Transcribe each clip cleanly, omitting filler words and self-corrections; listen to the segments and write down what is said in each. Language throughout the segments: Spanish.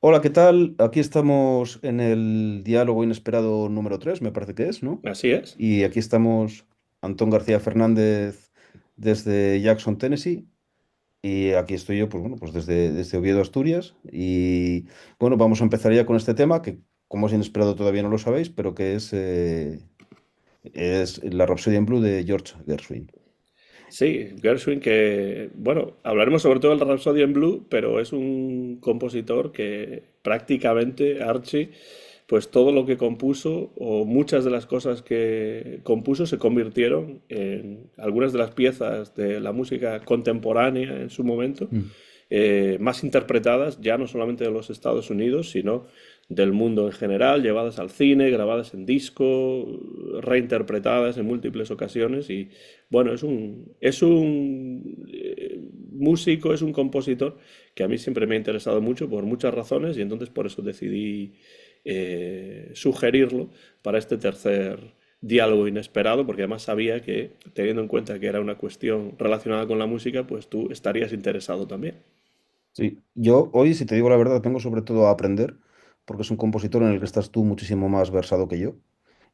Hola, ¿qué tal? Aquí estamos en el diálogo inesperado número 3, me parece que es, ¿no? Así es. Y aquí estamos Antón García Fernández desde Jackson, Tennessee. Y aquí estoy yo, pues bueno, pues desde Oviedo, Asturias. Y bueno, vamos a empezar ya con este tema, que como es inesperado todavía no lo sabéis, pero que es la Rhapsody in Blue de George Gershwin. Sí, Gershwin que, bueno, hablaremos sobre todo del Rhapsody en Blue, pero es un compositor que prácticamente, Archie, pues todo lo que compuso o muchas de las cosas que compuso se convirtieron en algunas de las piezas de la música contemporánea en su momento, Mm. más interpretadas ya no solamente de los Estados Unidos, sino del mundo en general, llevadas al cine, grabadas en disco, reinterpretadas en múltiples ocasiones y bueno, es un músico, es un compositor que a mí siempre me ha interesado mucho por muchas razones y entonces por eso decidí sugerirlo para este tercer diálogo inesperado, porque además sabía que, teniendo en cuenta que era una cuestión relacionada con la música, pues tú estarías interesado también. Sí, yo hoy, si te digo la verdad, vengo sobre todo a aprender, porque es un compositor en el que estás tú muchísimo más versado que yo.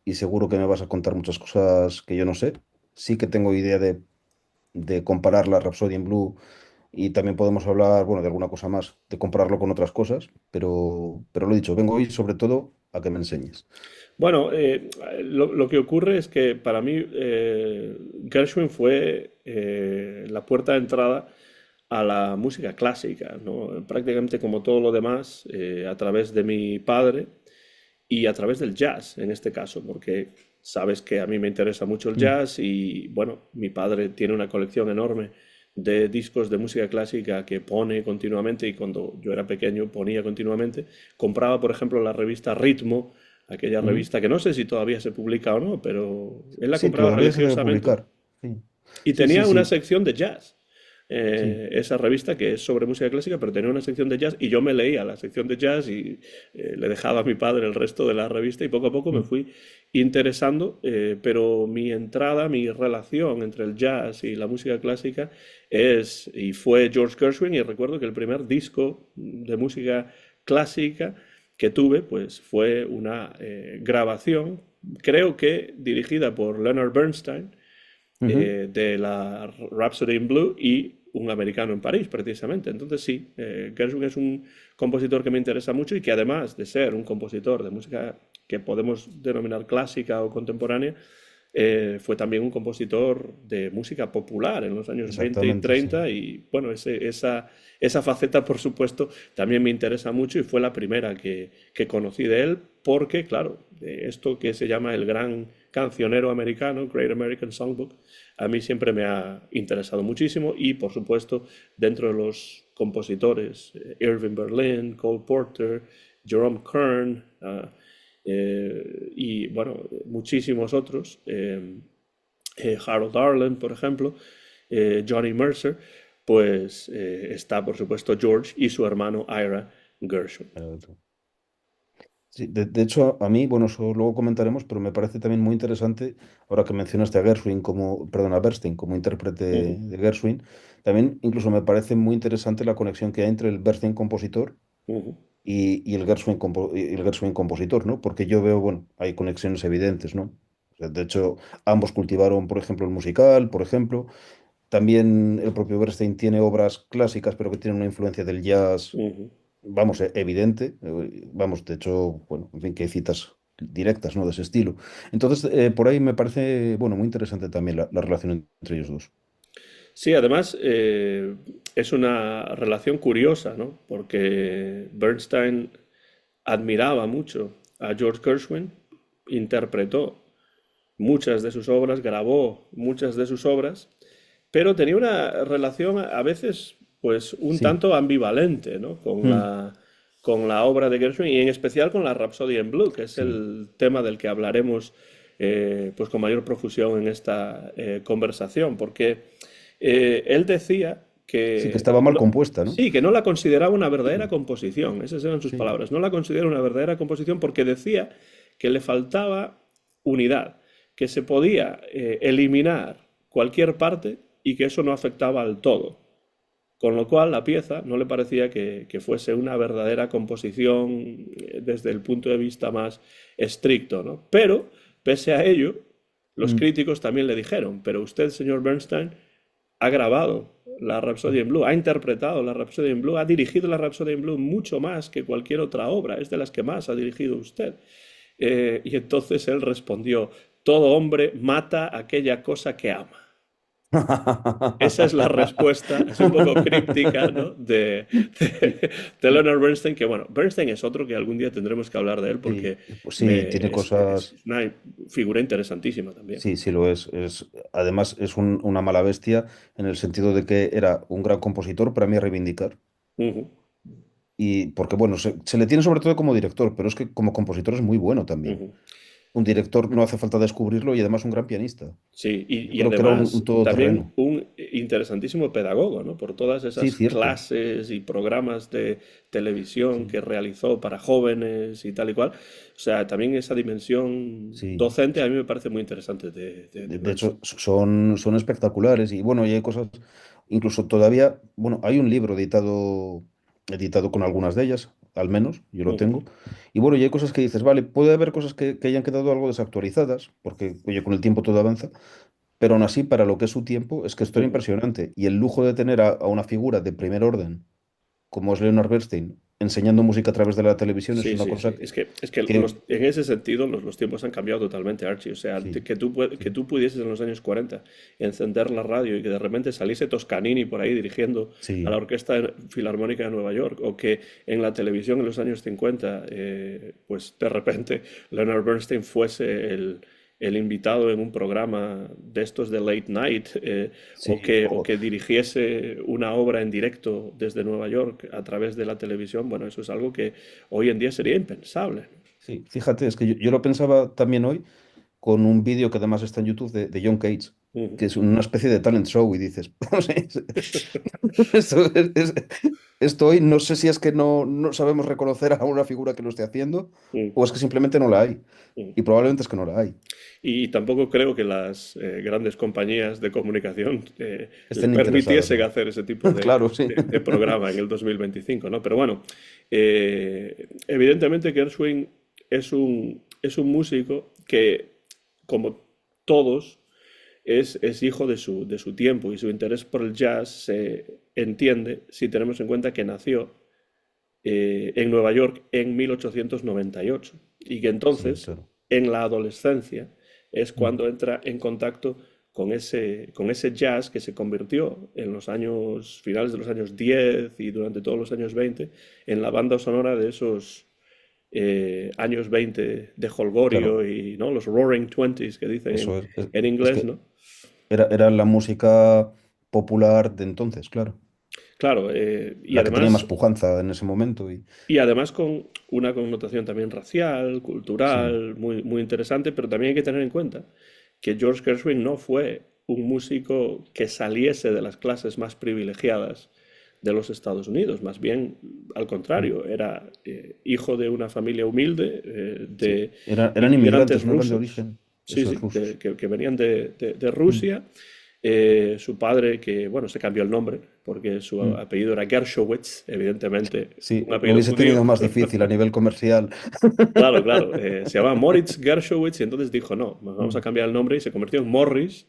Y seguro que me vas a contar muchas cosas que yo no sé. Sí que tengo idea de comparar la Rhapsody in Blue y también podemos hablar, bueno, de alguna cosa más, de compararlo con otras cosas, pero lo dicho, vengo hoy sobre todo a que me enseñes. Bueno, lo que ocurre es que para mí Gershwin fue la puerta de entrada a la música clásica, ¿no? Prácticamente como todo lo demás, a través de mi padre y a través del jazz, en este caso, porque sabes que a mí me interesa mucho el Mm. jazz y, bueno, mi padre tiene una colección enorme de discos de música clásica que pone continuamente y cuando yo era pequeño ponía continuamente. Compraba, por ejemplo, la revista Ritmo, aquella Ujú. revista que no sé si todavía se publica o no, pero él la Sí, compraba todavía se debe religiosamente publicar. Sí, y sí, sí, tenía una sí, sección de jazz. sí. Esa revista que es sobre música clásica, pero tenía una sección de jazz y yo me leía la sección de jazz y le dejaba a mi padre el resto de la revista y poco a poco me Mm. fui interesando, pero mi entrada, mi relación entre el jazz y la música clásica es y fue George Gershwin y recuerdo que el primer disco de música clásica que tuve pues fue una grabación, creo que dirigida por Leonard Bernstein, Ujú. de la Rhapsody in Blue y Un americano en París, precisamente. Entonces sí, Gershwin es un compositor que me interesa mucho y que además de ser un compositor de música que podemos denominar clásica o contemporánea, fue también un compositor de música popular en los años 20 y Exactamente, sí. 30 y bueno, esa faceta por supuesto también me interesa mucho y fue la primera que conocí de él porque claro, de esto que se llama el gran cancionero americano, Great American Songbook, a mí siempre me ha interesado muchísimo y por supuesto dentro de los compositores, Irving Berlin, Cole Porter, Jerome Kern, y bueno, muchísimos otros, Harold Arlen, por ejemplo, Johnny Mercer, pues está por supuesto George y su hermano Ira Gershwin. Sí, de hecho, a mí, bueno, eso luego comentaremos, pero me parece también muy interesante, ahora que mencionaste a Gershwin como, perdón, a Bernstein como intérprete Uh -huh, de Gershwin, también incluso me parece muy interesante la conexión que hay entre el Bernstein compositor uh -huh. y el Gershwin, y el Gershwin compositor, ¿no? Porque yo veo, bueno, hay conexiones evidentes, ¿no? O sea, de hecho, ambos cultivaron, por ejemplo, el musical, por ejemplo. También el propio Bernstein tiene obras clásicas, pero que tienen una influencia del jazz, Uh -huh. vamos, evidente. Vamos, de hecho, bueno, en fin, que hay citas directas, ¿no? De ese estilo. Entonces, por ahí me parece, bueno, muy interesante también la relación entre ellos dos. Sí, además es una relación curiosa, ¿no? Porque Bernstein admiraba mucho a George Gershwin, interpretó muchas de sus obras, grabó muchas de sus obras, pero tenía una relación a veces pues un Sí. tanto ambivalente, ¿no? Mm. Con la obra de Gershwin y en especial con la Rhapsody in Blue, que es Sí. el tema del que hablaremos pues con mayor profusión en esta conversación, porque él decía Sí, que estaba mal compuesta, ¿no? sí, que no la consideraba una verdadera Sí, composición, esas eran sus sí. palabras, no la considera una verdadera composición porque decía que le faltaba unidad, que se podía eliminar cualquier parte y que eso no afectaba al todo. Con lo cual la pieza no le parecía que fuese una verdadera composición desde el punto de vista más estricto, ¿no? Pero, pese a ello, los Mm. críticos también le dijeron, pero usted, señor Bernstein, ha grabado la Rhapsody in Blue, ha interpretado la Rhapsody in Blue, ha dirigido la Rhapsody in Blue mucho más que cualquier otra obra, es de las que más ha dirigido usted. Y entonces él respondió, todo hombre mata aquella cosa que ama. Esa es la respuesta, es un poco críptica, ¿no? Sí, De Leonard Bernstein, que bueno, Bernstein es otro que algún día tendremos que hablar de él sí, porque pues sí, tiene es cosas. una figura interesantísima también. Sí, sí lo es. Además, es una mala bestia en el sentido de que era un gran compositor para mí a reivindicar. Ujú, Y porque, bueno, se le tiene sobre todo como director, pero es que como compositor es muy bueno también. ujú. Un director no hace falta descubrirlo y además un gran pianista. Sí, Yo y creo que era un además también todoterreno. un interesantísimo pedagogo, ¿no? Por todas Sí, esas cierto. clases y programas de televisión Sí, que realizó para jóvenes y tal y cual. O sea, también esa dimensión sí. docente a mí me parece muy interesante de De hecho, Bernstein. son espectaculares y bueno, y hay cosas, incluso todavía, bueno, hay un libro editado con algunas de ellas, al menos, yo lo Ujú, tengo. Y bueno, y hay cosas que dices, vale, puede haber cosas que hayan quedado algo desactualizadas, porque, oye, con el tiempo todo avanza, pero aún así, para lo que es su tiempo, es que esto era ujú. impresionante. Y el lujo de tener a una figura de primer orden, como es Leonard Bernstein, enseñando música a través de la televisión, es Sí, una sí, cosa sí. Es que que en ese sentido los tiempos han cambiado totalmente, Archie. O sea, sí, que sí, tú pudieses en los años 40 encender la radio y que de repente saliese Toscanini por ahí dirigiendo a la sí, Orquesta Filarmónica de Nueva York, o que en la televisión en los años 50, pues de repente Leonard Bernstein fuese el invitado en un programa de estos de late night, sí, o que dirigiese una obra en directo desde Nueva York a través de la televisión, bueno, eso es algo que hoy en día sería impensable. sí, fíjate, es que yo lo pensaba también hoy con un vídeo que además está en YouTube de John Cage, Ujú. que es una especie de talent show y dices, o sea, esto, esto hoy no sé si es que no sabemos reconocer a una figura que lo esté haciendo Mm, o es que simplemente no la hay. mm. Y probablemente es que no la hay. Y tampoco creo que las grandes compañías de comunicación les Estén interesadas permitiesen en. hacer ese tipo Claro, sí. de programa en el 2025, ¿no? Pero bueno, evidentemente Gershwin es un músico que, como todos, es hijo de su tiempo y su interés por el jazz se entiende si tenemos en cuenta que nació en Nueva York en 1898 y que Sí, entonces, claro. en la adolescencia, es Mm. cuando entra en contacto con ese jazz que se convirtió en los años finales de los años 10 y durante todos los años 20 en la banda sonora de esos años 20 de Claro, Holgorio y ¿no? los Roaring Twenties que dicen eso es. Es, en es inglés, que ¿no? era la música popular de entonces, claro. Claro, La que tenía más pujanza en ese momento. y además con una connotación también racial, Sí. cultural, muy, muy interesante, pero también hay que tener en cuenta que George Gershwin no fue un músico que saliese de las clases más privilegiadas de los Estados Unidos, más bien al Mm. contrario, era hijo de una familia humilde, Sí. de Eran inmigrantes inmigrantes, no eran de rusos, origen. sí, Eso es sí, rusos. que venían de Mm. Rusia. Su padre, que bueno, se cambió el nombre porque su Mm. apellido era Gershowitz, evidentemente Sí, un lo apellido hubiese judío. tenido más difícil a nivel comercial. Claro, claro. Se llamaba Moritz Gershowitz y entonces dijo, no, nos vamos a Mm. cambiar el nombre y se convirtió en Morris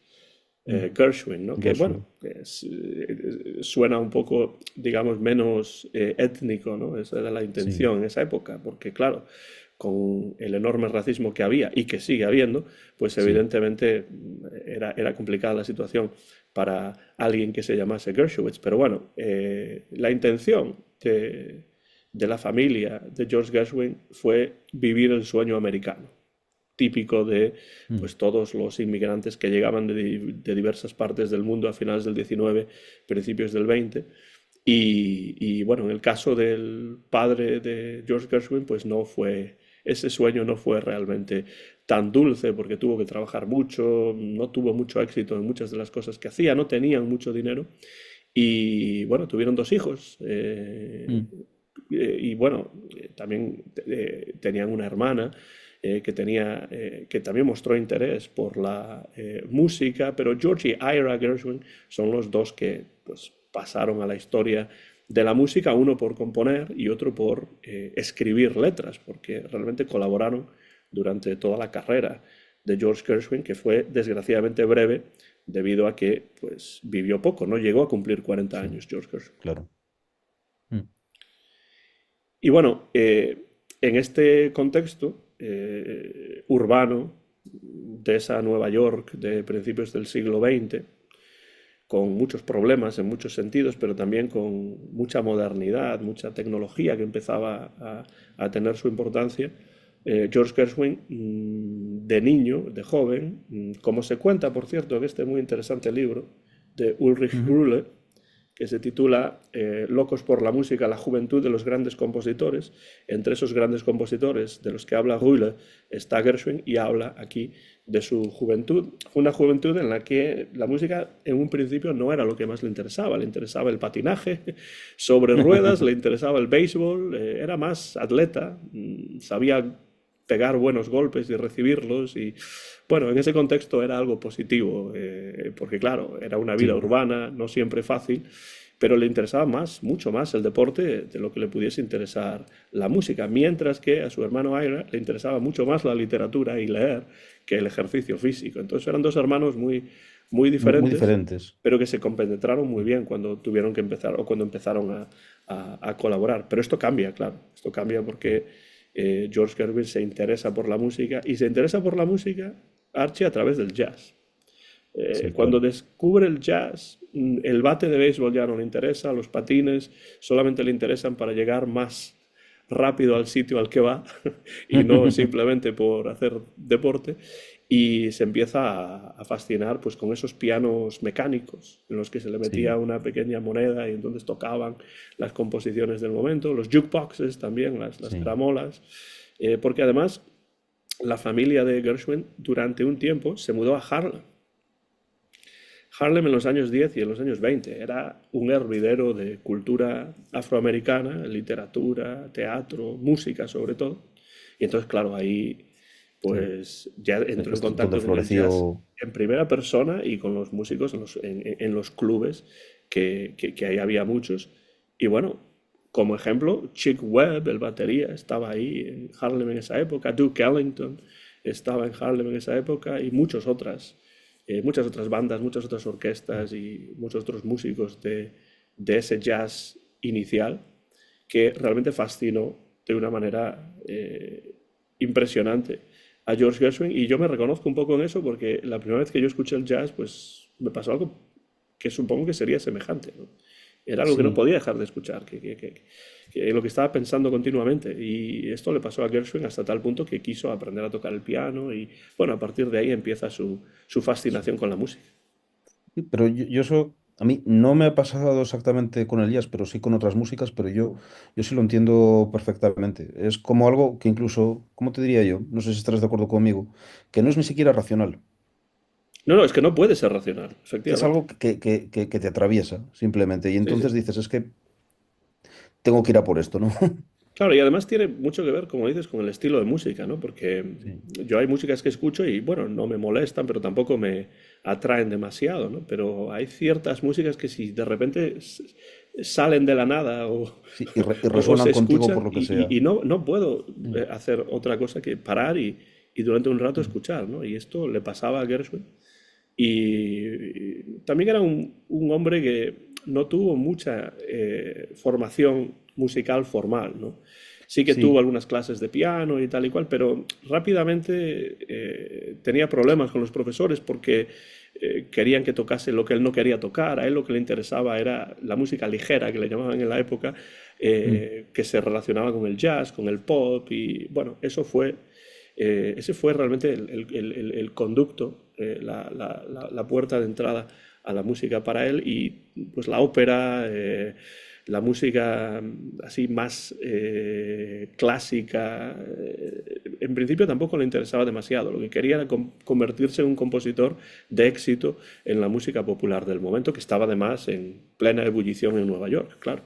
Mm. Gershwin, ¿no? Que bueno, Gershwin. suena un poco, digamos, menos étnico, ¿no? Esa era la Sí, intención en esa época, porque claro, con el enorme racismo que había y que sigue habiendo, pues sí. evidentemente era complicada la situación para alguien que se llamase Gershowitz. Pero bueno, la intención de la familia de George Gershwin fue vivir el sueño americano típico de Mm. pues todos los inmigrantes que llegaban de diversas partes del mundo a finales del 19, principios del 20. Y bueno, en el caso del padre de George Gershwin, pues no fue, ese sueño no fue realmente tan dulce porque tuvo que trabajar mucho, no tuvo mucho éxito en muchas de las cosas que hacía, no tenían mucho dinero y bueno, tuvieron dos hijos. Mm. Y bueno, también tenían una hermana que también mostró interés por la música, pero George y Ira Gershwin son los dos que pues, pasaron a la historia de la música, uno por componer y otro por escribir letras, porque realmente colaboraron durante toda la carrera de George Gershwin, que fue desgraciadamente breve debido a que pues vivió poco, no llegó a cumplir 40 Sí, años George Gershwin. claro. Mm, Y bueno, en este contexto urbano de esa Nueva York de principios del siglo XX, con muchos problemas en muchos sentidos, pero también con mucha modernidad, mucha tecnología que empezaba a tener su importancia, George Gershwin, de niño, de joven, como se cuenta, por cierto, en este muy interesante libro de Ulrich ujú. Rühle, que se titula Locos por la música, la juventud de los grandes compositores. Entre esos grandes compositores de los que habla Rühle está Gershwin y habla aquí de su juventud. Fue una juventud en la que la música en un principio no era lo que más le interesaba el patinaje sobre ruedas, le interesaba el béisbol, era más atleta, sabía pegar buenos golpes y recibirlos y bueno, en ese contexto era algo positivo, porque claro, era una vida Sí, urbana, no siempre fácil, pero le interesaba más, mucho más el deporte de lo que le pudiese interesar la música, mientras que a su hermano Ira le interesaba mucho más la literatura y leer que el ejercicio físico. Entonces eran dos hermanos muy muy diferentes, diferentes. pero que se compenetraron muy bien cuando tuvieron que empezar o cuando empezaron a colaborar. Pero esto cambia, claro, esto cambia porque George Gervin se interesa por la música y se interesa por la música Archie a través del jazz. Sí, Cuando claro. descubre el jazz, el bate de béisbol ya no le interesa, los patines solamente le interesan para llegar más rápido al sitio al que va y no simplemente por hacer deporte y se empieza a fascinar pues con esos pianos mecánicos en los que se le metía Sí, una pequeña moneda y entonces tocaban las composiciones del momento, los jukeboxes también, las sí. cramolas, porque además la familia de Gershwin durante un tiempo se mudó a Harlem. Harlem en los años 10 y en los años 20 era un hervidero de cultura afroamericana, literatura, teatro, música sobre todo. Y entonces, claro, ahí Sí. pues ya entró en Esto es donde contacto con el jazz floreció. en primera persona y con los músicos en los clubes, que ahí había muchos. Y bueno, como ejemplo, Chick Webb, el batería, estaba ahí en Harlem en esa época, Duke Ellington estaba en Harlem en esa época y muchas otras bandas, muchas otras orquestas y muchos otros músicos de ese jazz inicial que realmente fascinó de una manera impresionante a George Gershwin y yo me reconozco un poco en eso porque la primera vez que yo escuché el jazz pues me pasó algo que supongo que sería semejante, ¿no? Era algo que no Sí, podía dejar de escuchar, que lo que estaba pensando continuamente. Y esto le pasó a Gershwin hasta tal punto que quiso aprender a tocar el piano y bueno, a partir de ahí empieza su sí. fascinación con la música. Sí, pero yo eso, a mí no me ha pasado exactamente con el jazz, pero sí con otras músicas, pero yo sí lo entiendo perfectamente. Es como algo que incluso, ¿cómo te diría yo? No sé si estarás de acuerdo conmigo, que no es ni siquiera racional, No, no, es que no puede ser racional, que es efectivamente. algo que te atraviesa, simplemente. Y Sí, sí. entonces dices, es que tengo que ir a por esto, ¿no? Claro, y además tiene mucho que ver, como dices, con el estilo de música, ¿no? Porque Sí, yo hay músicas que escucho y, bueno, no me molestan, pero tampoco me atraen demasiado, ¿no? Pero hay ciertas músicas que si de repente salen de la nada sí, y o se resuenan contigo por escuchan lo que sea. y no puedo Mm, hacer otra cosa que parar y durante un rato escuchar, ¿no? Y esto le pasaba a Gershwin. Y también era un hombre que no tuvo mucha formación musical formal, ¿no? Sí que tuvo sí, algunas clases de piano y tal y cual, pero rápidamente tenía problemas con los profesores porque querían que tocase lo que él no quería tocar. A él lo que le interesaba era la música ligera, que le llamaban en la época, mm, que se relacionaba con el jazz, con el pop, y bueno, ese fue realmente el conducto, la puerta de entrada a la música para él y pues la ópera, la música así más clásica, en principio tampoco le interesaba demasiado. Lo que quería era convertirse en un compositor de éxito en la música popular del momento, que estaba además en plena ebullición en Nueva York, claro.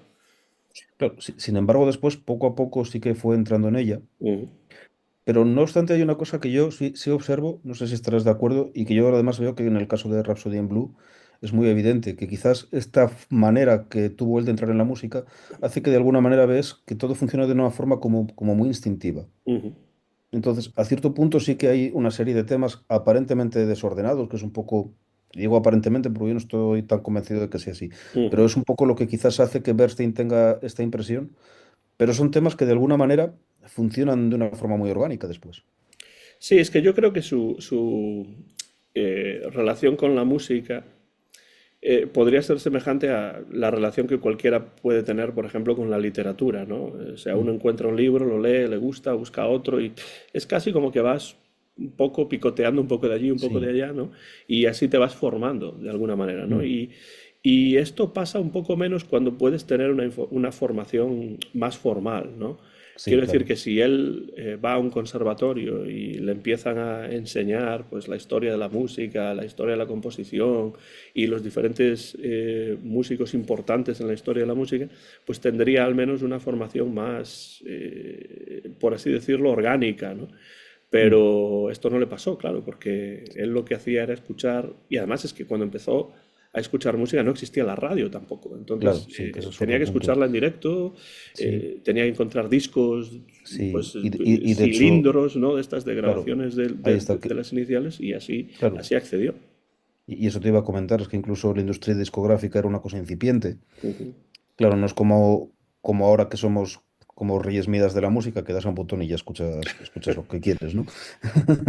claro, sin embargo, después, poco a poco sí que fue entrando en ella. Ujú. Pero no obstante, hay una cosa que yo sí observo, no sé si estarás de acuerdo, y que yo además veo que en el caso de Rhapsody in Blue, es muy evidente, que quizás esta manera que tuvo él de entrar en la música hace que de alguna manera ves que todo funciona de una forma como muy instintiva. Ujú, Entonces, a cierto punto sí que hay una serie de temas aparentemente desordenados, que es un poco, digo aparentemente porque yo no estoy tan convencido de que sea así, pero ujú. es un poco lo que quizás hace que Bernstein tenga esta impresión, pero son temas que de alguna manera funcionan de una forma muy orgánica después. Sí, es que yo creo que su relación con la música podría ser semejante a la relación que cualquiera puede tener, por ejemplo, con la literatura, ¿no? O sea, Mm, uno encuentra un libro, lo lee, le gusta, busca otro y es casi como que vas un poco picoteando un poco de allí, un poco de sí, allá, ¿no? Y así te vas formando de alguna manera, ¿no? mm, Y esto pasa un poco menos cuando puedes tener una formación más formal, ¿no? sí, Quiero decir claro. que si él va a un conservatorio y le empiezan a enseñar pues la historia de la música, la historia de la composición y los diferentes músicos importantes en la historia de la música, pues tendría al menos una formación más, por así decirlo, orgánica, ¿no? Mm, Pero esto no le pasó, claro, porque él lo que hacía era escuchar, y además es que cuando empezó a escuchar música no existía la radio tampoco, claro, entonces sí, que ese es tenía otro que punto. escucharla en directo, Sí, tenía que encontrar discos, sí, pues y de hecho, cilindros, ¿no? De estas de claro, grabaciones ahí está, de las iniciales y así, claro. así accedió. Y eso te iba a comentar, es que incluso la industria discográfica era una cosa incipiente. Ujú. Claro, no es como ahora que somos como reyes midas de la música, que das a un botón y ya escuchas lo que quieres, ¿no?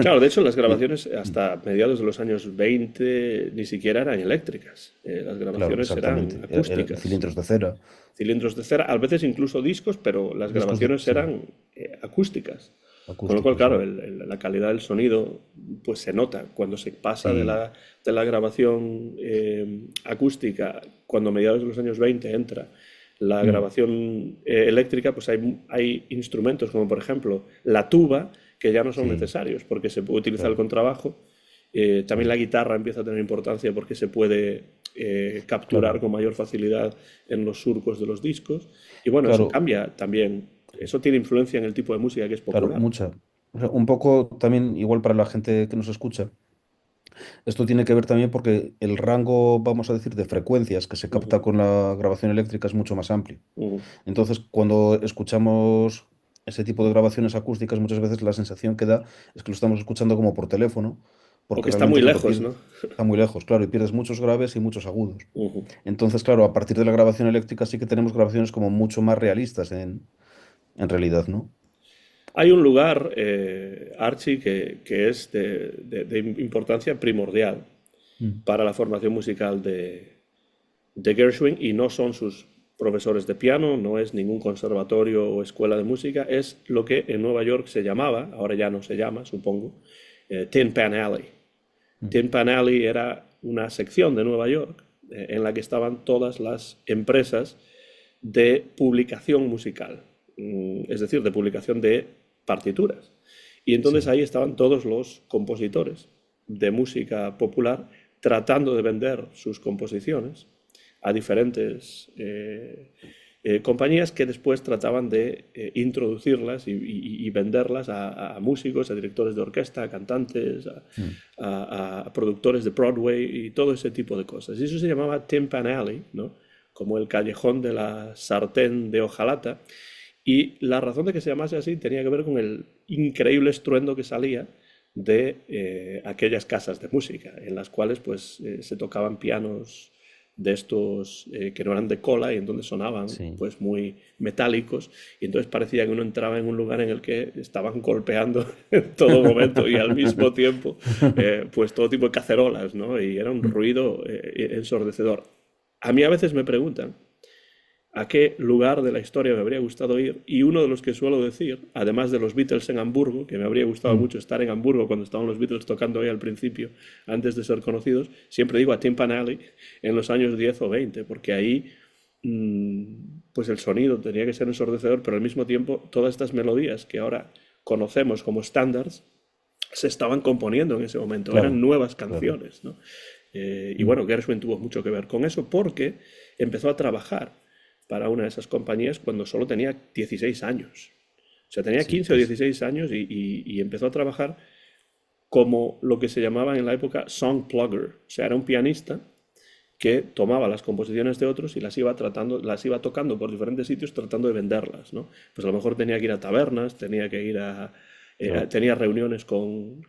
Claro, de hecho las Y- grabaciones mm, hasta mediados de los años 20 ni siquiera eran eléctricas, las claro, grabaciones eran exactamente. acústicas. Cilindros de cera, Cilindros de cera, a veces incluso discos, pero las grabaciones sí, eran acústicas. Con lo cual, acústicos, claro, sí. la calidad del sonido pues se nota cuando se pasa Sí, de la grabación acústica, cuando a mediados de los años 20 entra la mm, grabación eléctrica, pues hay instrumentos como por ejemplo la tuba que ya no son sí, necesarios porque se puede utilizar el claro, contrabajo. También mm, la guitarra empieza a tener importancia porque se puede capturar claro, con mayor facilidad en los surcos de los discos. Y bueno, eso claro, cambia también, eso tiene influencia en el tipo de música que es claro, popular. mucha. O sea, un poco también, igual para la gente que nos escucha, esto tiene que ver también porque el rango, vamos a decir, de frecuencias que se Ujú, capta con la grabación eléctrica es mucho más amplio. ujú. Entonces, cuando escuchamos ese tipo de grabaciones acústicas, muchas veces la sensación que da es que lo estamos escuchando como por teléfono, O porque que está muy realmente, claro, lejos, ¿no? está muy lejos, claro, y pierdes muchos graves y muchos agudos. Ujú. Entonces, claro, a partir de la grabación eléctrica sí que tenemos grabaciones como mucho más realistas en realidad, ¿no? Hay un lugar, Archie, que es de importancia primordial Mm. para la formación musical de Gershwin y no son sus profesores de piano, no es ningún conservatorio o escuela de música, es lo que en Nueva York se llamaba, ahora ya no se llama, supongo, Tin Pan Alley. Mm. Tin Pan Alley era una sección de Nueva York en la que estaban todas las empresas de publicación musical, es decir, de publicación de partituras. Y entonces Sí, ahí estaban todos los compositores de música popular tratando de vender sus composiciones a diferentes compañías que después trataban de introducirlas y venderlas a músicos, a directores de orquesta, a cantantes, mm, a productores de Broadway y todo ese tipo de cosas. Y eso se llamaba Tin Pan Alley, ¿no? Como el callejón de la sartén de hojalata. Y la razón de que se llamase así tenía que ver con el increíble estruendo que salía de aquellas casas de música, en las cuales pues se tocaban pianos de estos que no eran de cola y en donde sonaban sí. pues muy metálicos y entonces parecía que uno entraba en un lugar en el que estaban golpeando en todo momento y al mismo tiempo pues todo tipo de cacerolas, ¿no? Y era un ruido ensordecedor. A mí a veces me preguntan a qué lugar de la historia me habría gustado ir y uno de los que suelo decir, además de los Beatles en Hamburgo, que me habría gustado Mm, mucho estar en Hamburgo cuando estaban los Beatles tocando ahí al principio, antes de ser conocidos, siempre digo a Tim Alley en los años 10 o 20, porque ahí pues el sonido tenía que ser ensordecedor, pero al mismo tiempo todas estas melodías que ahora conocemos como estándares se estaban componiendo en ese momento, eran claro, nuevas claro. canciones, ¿no? Y Mm, bueno, Gershwin tuvo mucho que ver con eso porque empezó a trabajar para una de esas compañías cuando solo tenía 16 años. O sea, tenía sí, 15 o 16 años y empezó a trabajar como lo que se llamaba en la época song plugger. O sea, era un pianista que tomaba las composiciones de otros y las iba tocando por diferentes sitios tratando de venderlas, ¿no? Pues a lo mejor tenía que ir a tabernas, tenía que ir claro, tenía reuniones con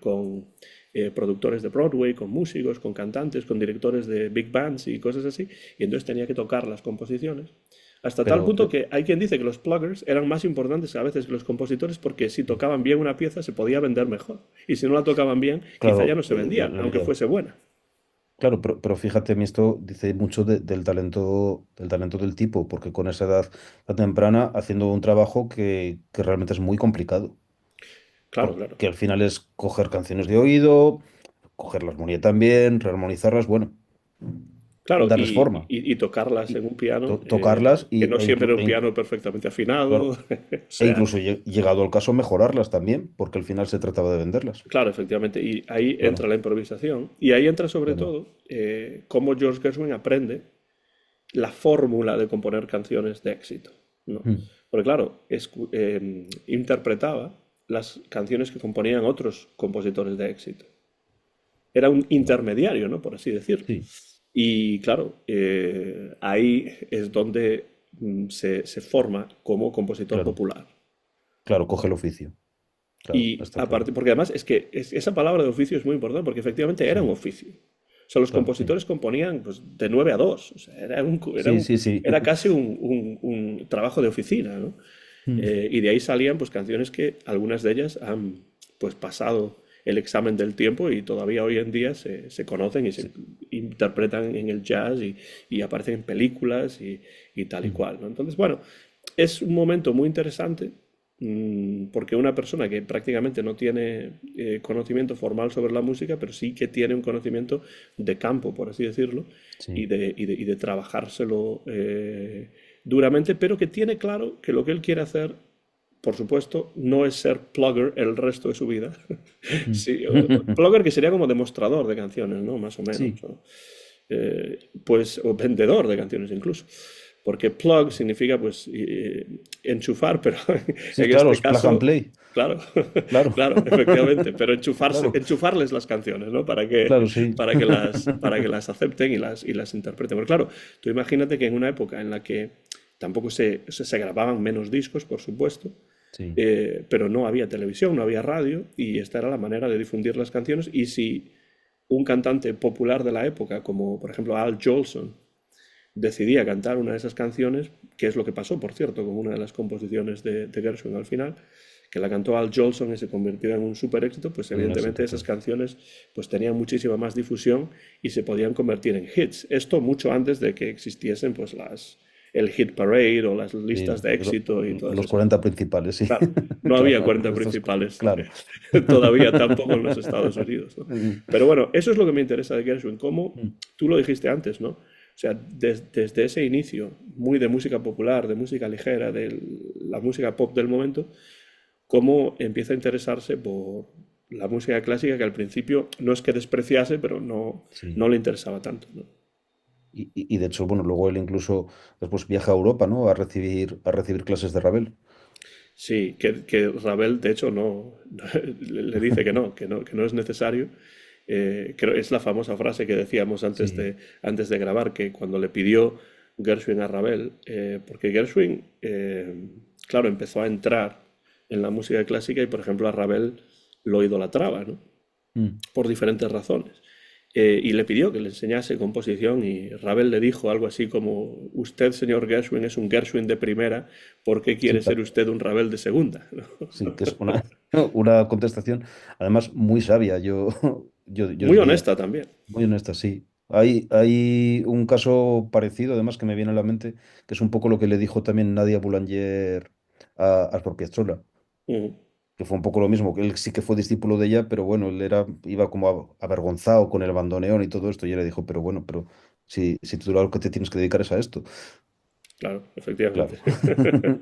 productores de Broadway, con músicos, con cantantes, con directores de big bands y cosas así, y entonces tenía que tocar las composiciones. Hasta tal pero, punto que hay quien dice que los pluggers eran más importantes a veces que los compositores porque si tocaban bien una pieza se podía vender mejor. Y si no la tocaban bien, quizá ya claro, no se vendía, la aunque liaba. fuese buena. Claro, pero fíjate, a mí esto dice mucho del talento del tipo, porque con esa edad tan temprana, haciendo un trabajo que realmente es muy complicado, Claro, claro. porque al final es coger canciones de oído, coger la armonía también, rearmonizarlas, bueno, Claro, darles forma y tocarlas y en un piano, tocarlas que y, no siempre era un piano perfectamente afinado. claro, O e sea, incluso llegado al caso mejorarlas también, porque al final se trataba de venderlas. claro, efectivamente. Y ahí entra Claro, la improvisación. Y ahí entra sobre claro. todo cómo George Gershwin aprende la fórmula de componer canciones de éxito, ¿no? Mm, Porque claro, interpretaba las canciones que componían otros compositores de éxito. Era un claro. intermediario, ¿no? Por así decirlo. Sí, Y claro, ahí es donde se forma como compositor claro, popular. claro, coge el oficio, claro, Y está claro. aparte, porque además es que esa palabra de oficio es muy importante, porque efectivamente era un Sí, oficio. O sea, los claro, sí. compositores componían pues, de 9 a 2. O sea, Sí, sí, sí. era casi un trabajo de oficina, ¿no? Mm, Y de ahí salían pues canciones que algunas de ellas han pues pasado el examen del tiempo y todavía hoy en día se conocen y se sí, interpretan en el jazz y aparecen en películas y tal y mm, cual, ¿no? Entonces, bueno, es un momento muy interesante porque una persona que prácticamente no tiene conocimiento formal sobre la música, pero sí que tiene un conocimiento de campo, por así decirlo, sí, y de trabajárselo duramente, pero que tiene claro que lo que él quiere hacer, por supuesto, no es ser plugger el resto de su vida. mm, Sí, plugger que sería como demostrador de canciones, ¿no? Más o menos. sí, Pues, o vendedor de canciones incluso. Porque plug significa pues enchufar, pero sí, en claro, este es plug and caso, play, claro, claro, claro, efectivamente, pero claro, enchufarles las canciones, ¿no? claro, sí, Para que las acepten y las interpreten. Porque claro, tú imagínate que en una época en la que tampoco se grababan menos discos, por supuesto, sí, pero no había televisión, no había radio, y esta era la manera de difundir las canciones. Y si un cantante popular de la época, como por ejemplo Al Jolson, decidía cantar una de esas canciones, que es lo que pasó, por cierto, con una de las composiciones de Gershwin al final, que la cantó Al Jolson y se convirtió en un super éxito, pues un evidentemente éxito, esas claro. canciones pues tenían muchísima más difusión y se podían convertir en hits. Esto mucho antes de que existiesen pues el hit parade o las listas Sí, de éxito y todas los esas 40 cosas. principales, sí, Claro, no había claro, 40 estas cosas, principales claro. todavía tampoco en los Estados Unidos, ¿no? Mm, Pero bueno, eso es lo que me interesa de Gershwin, cómo mm, tú lo dijiste antes, ¿no? O sea, desde ese inicio, muy de música popular, de música ligera, de la música pop del momento, cómo empieza a interesarse por la música clásica que al principio no es que despreciase, pero sí. no le interesaba tanto, ¿no? Y de hecho, bueno, luego él incluso después viaja a Europa, ¿no? A recibir clases de Ravel. Sí, que Ravel, de hecho, no, le dice que no es necesario. Creo, es la famosa frase que decíamos Sí, antes de grabar, que cuando le pidió Gershwin a Ravel, porque Gershwin, claro, empezó a entrar en la música clásica y, por ejemplo, a Ravel lo idolatraba, ¿no? mm, Por diferentes razones. Y le pidió que le enseñase composición y Ravel le dijo algo así como, usted, señor Gershwin, es un Gershwin de primera, ¿por qué sí, quiere ser usted un Ravel de segunda? ¿No? sí, que es una, una contestación, además, muy sabia, yo Muy diría, honesta también. muy honesta, sí. Hay un caso parecido, además, que me viene a la mente, que es un poco lo que le dijo también Nadia Boulanger a Astor Piazzolla, Ujú. que fue un poco lo mismo, que él sí que fue discípulo de ella, pero bueno, iba como avergonzado con el bandoneón y todo esto, y ella le dijo, pero bueno, pero si tú lo que te tienes que dedicar es a esto. Claro, efectivamente. Claro.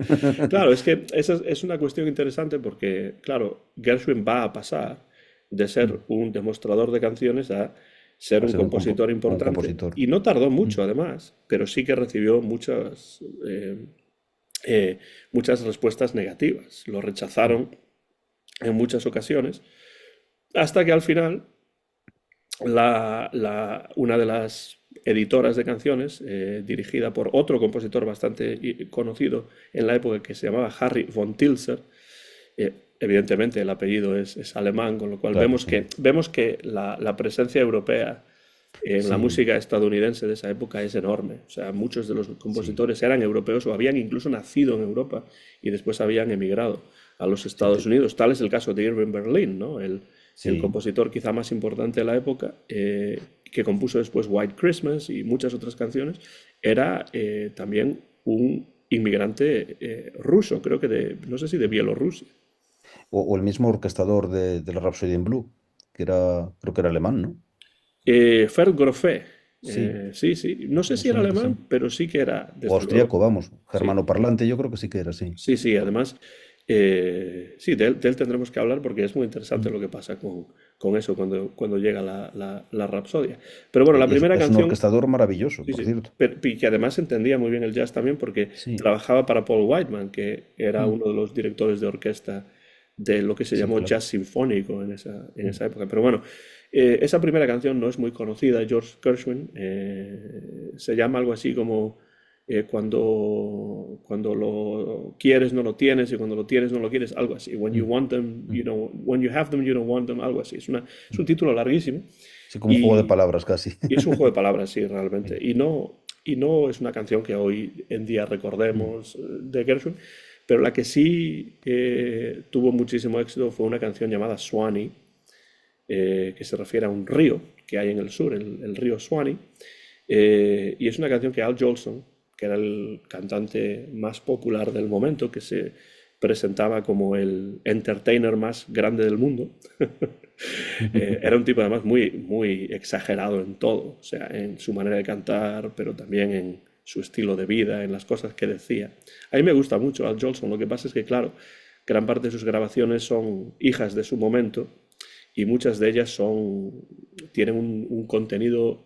Claro, es que esa es una cuestión interesante porque, claro, Gershwin va a pasar de ser Mm. un demostrador de canciones a ser A un ser compositor un importante. compositor. Y no tardó Mm. mucho, además, pero sí que recibió eh, muchas respuestas negativas. Lo Mm. rechazaron en muchas ocasiones, hasta que al final una de las editoras de canciones, dirigida por otro compositor bastante conocido en la época que se llamaba Harry von Tilser. Evidentemente el apellido es alemán, con lo cual Claro, sí. vemos que la presencia europea en la Sí, música estadounidense de esa época es enorme. O sea, muchos de los sí. compositores eran europeos o habían incluso nacido en Europa y después habían emigrado a los Sí, Estados Unidos. Tal es el caso de Irving Berlin, ¿no? El sí. compositor quizá más importante de la época, que compuso después White Christmas y muchas otras canciones, era también un inmigrante ruso, creo que no sé si de Bielorrusia. O el mismo orquestador de la Rhapsody in Blue, que era, creo que era alemán, ¿no? Ferd Grofe, Sí, sí, sí, no sé me si era suena que sí. alemán, pero sí que era, O desde luego. austríaco, vamos. Sí, Germanoparlante, yo creo que sí que era, sí. sí, sí, además, sí, de él tendremos que hablar porque es muy interesante Mm. lo que pasa con eso cuando llega la Rapsodia. Pero bueno, la Y primera es un canción, orquestador maravilloso, sí, por sí, cierto. y que además entendía muy bien el jazz también porque Sí, trabajaba para Paul Whiteman, que era mm, uno de los directores de orquesta de lo que se sí, llamó claro. jazz sinfónico en Mm. esa época. Pero bueno, esa primera canción no es muy conocida, George Gershwin. Se llama algo así como cuando lo quieres no lo tienes y cuando lo tienes no lo quieres, algo así. When you Mm, want them, mm, when you have them, you don't want them, algo así. Es un mm. título larguísimo Sí, como un juego de y, palabras casi. y es un juego de palabras, sí, realmente. Sí. Y no es una canción que hoy en día Mm, recordemos de Gershwin, pero la que sí tuvo muchísimo éxito fue una canción llamada Swanee, que se refiere a un río que hay en el sur, el río Swanee. Y es una canción que Al Jolson, que era el cantante más popular del momento, que se presentaba como el entertainer más grande del mundo, era un tipo además muy, muy exagerado en todo, o sea, en su manera de cantar, pero también en su estilo de vida, en las cosas que decía. A mí me gusta mucho Al Jolson, lo que pasa es que, claro, gran parte de sus grabaciones son hijas de su momento y muchas de ellas tienen un contenido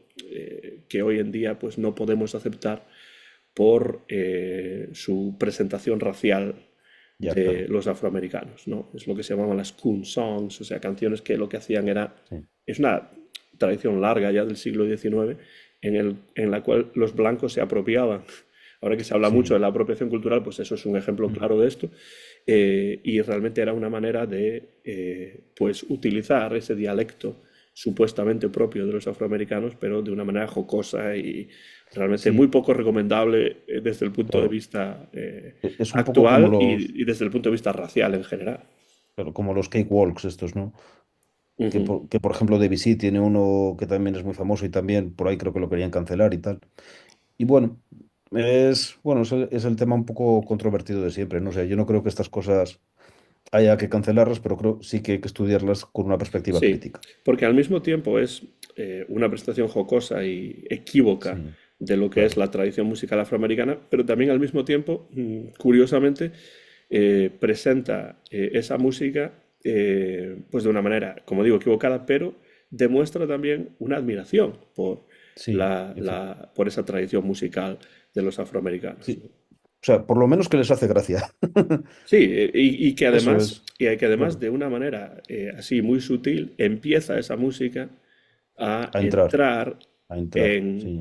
que hoy en día pues no podemos aceptar por su presentación racial Ya, de claro. los afroamericanos, ¿no? Es lo que se llamaban las coon songs, o sea, canciones que lo que hacían Sí, es una tradición larga ya del siglo XIX en la cual los blancos se apropiaban. Ahora que se habla mucho sí. de la apropiación cultural, pues eso es un ejemplo Mm, claro de esto. Y realmente era una manera de pues utilizar ese dialecto supuestamente propio de los afroamericanos, pero de una manera jocosa y realmente muy sí, poco recomendable desde el punto de claro. vista Es un poco como actual los, y desde el punto de vista racial en general. claro, como los cakewalks estos, ¿no? Ujú. Que por ejemplo Debussy tiene uno que también es muy famoso y también por ahí creo que lo querían cancelar y tal. Y bueno, es el tema un poco controvertido de siempre. No sé, yo no creo que estas cosas haya que cancelarlas, pero creo sí que hay que estudiarlas con una perspectiva Sí, crítica. porque al mismo tiempo es una presentación jocosa y equívoca Sí, de lo que es claro. la tradición musical afroamericana, pero también al mismo tiempo, curiosamente, presenta esa música pues de una manera, como digo, equivocada, pero demuestra también una admiración Sí, por esa tradición musical de los afroamericanos, ¿no? sí. O sea, por lo menos que les hace gracia. Sí, y que Eso además, es, de claro, una manera así muy sutil empieza esa música a a entrar, entrar sí,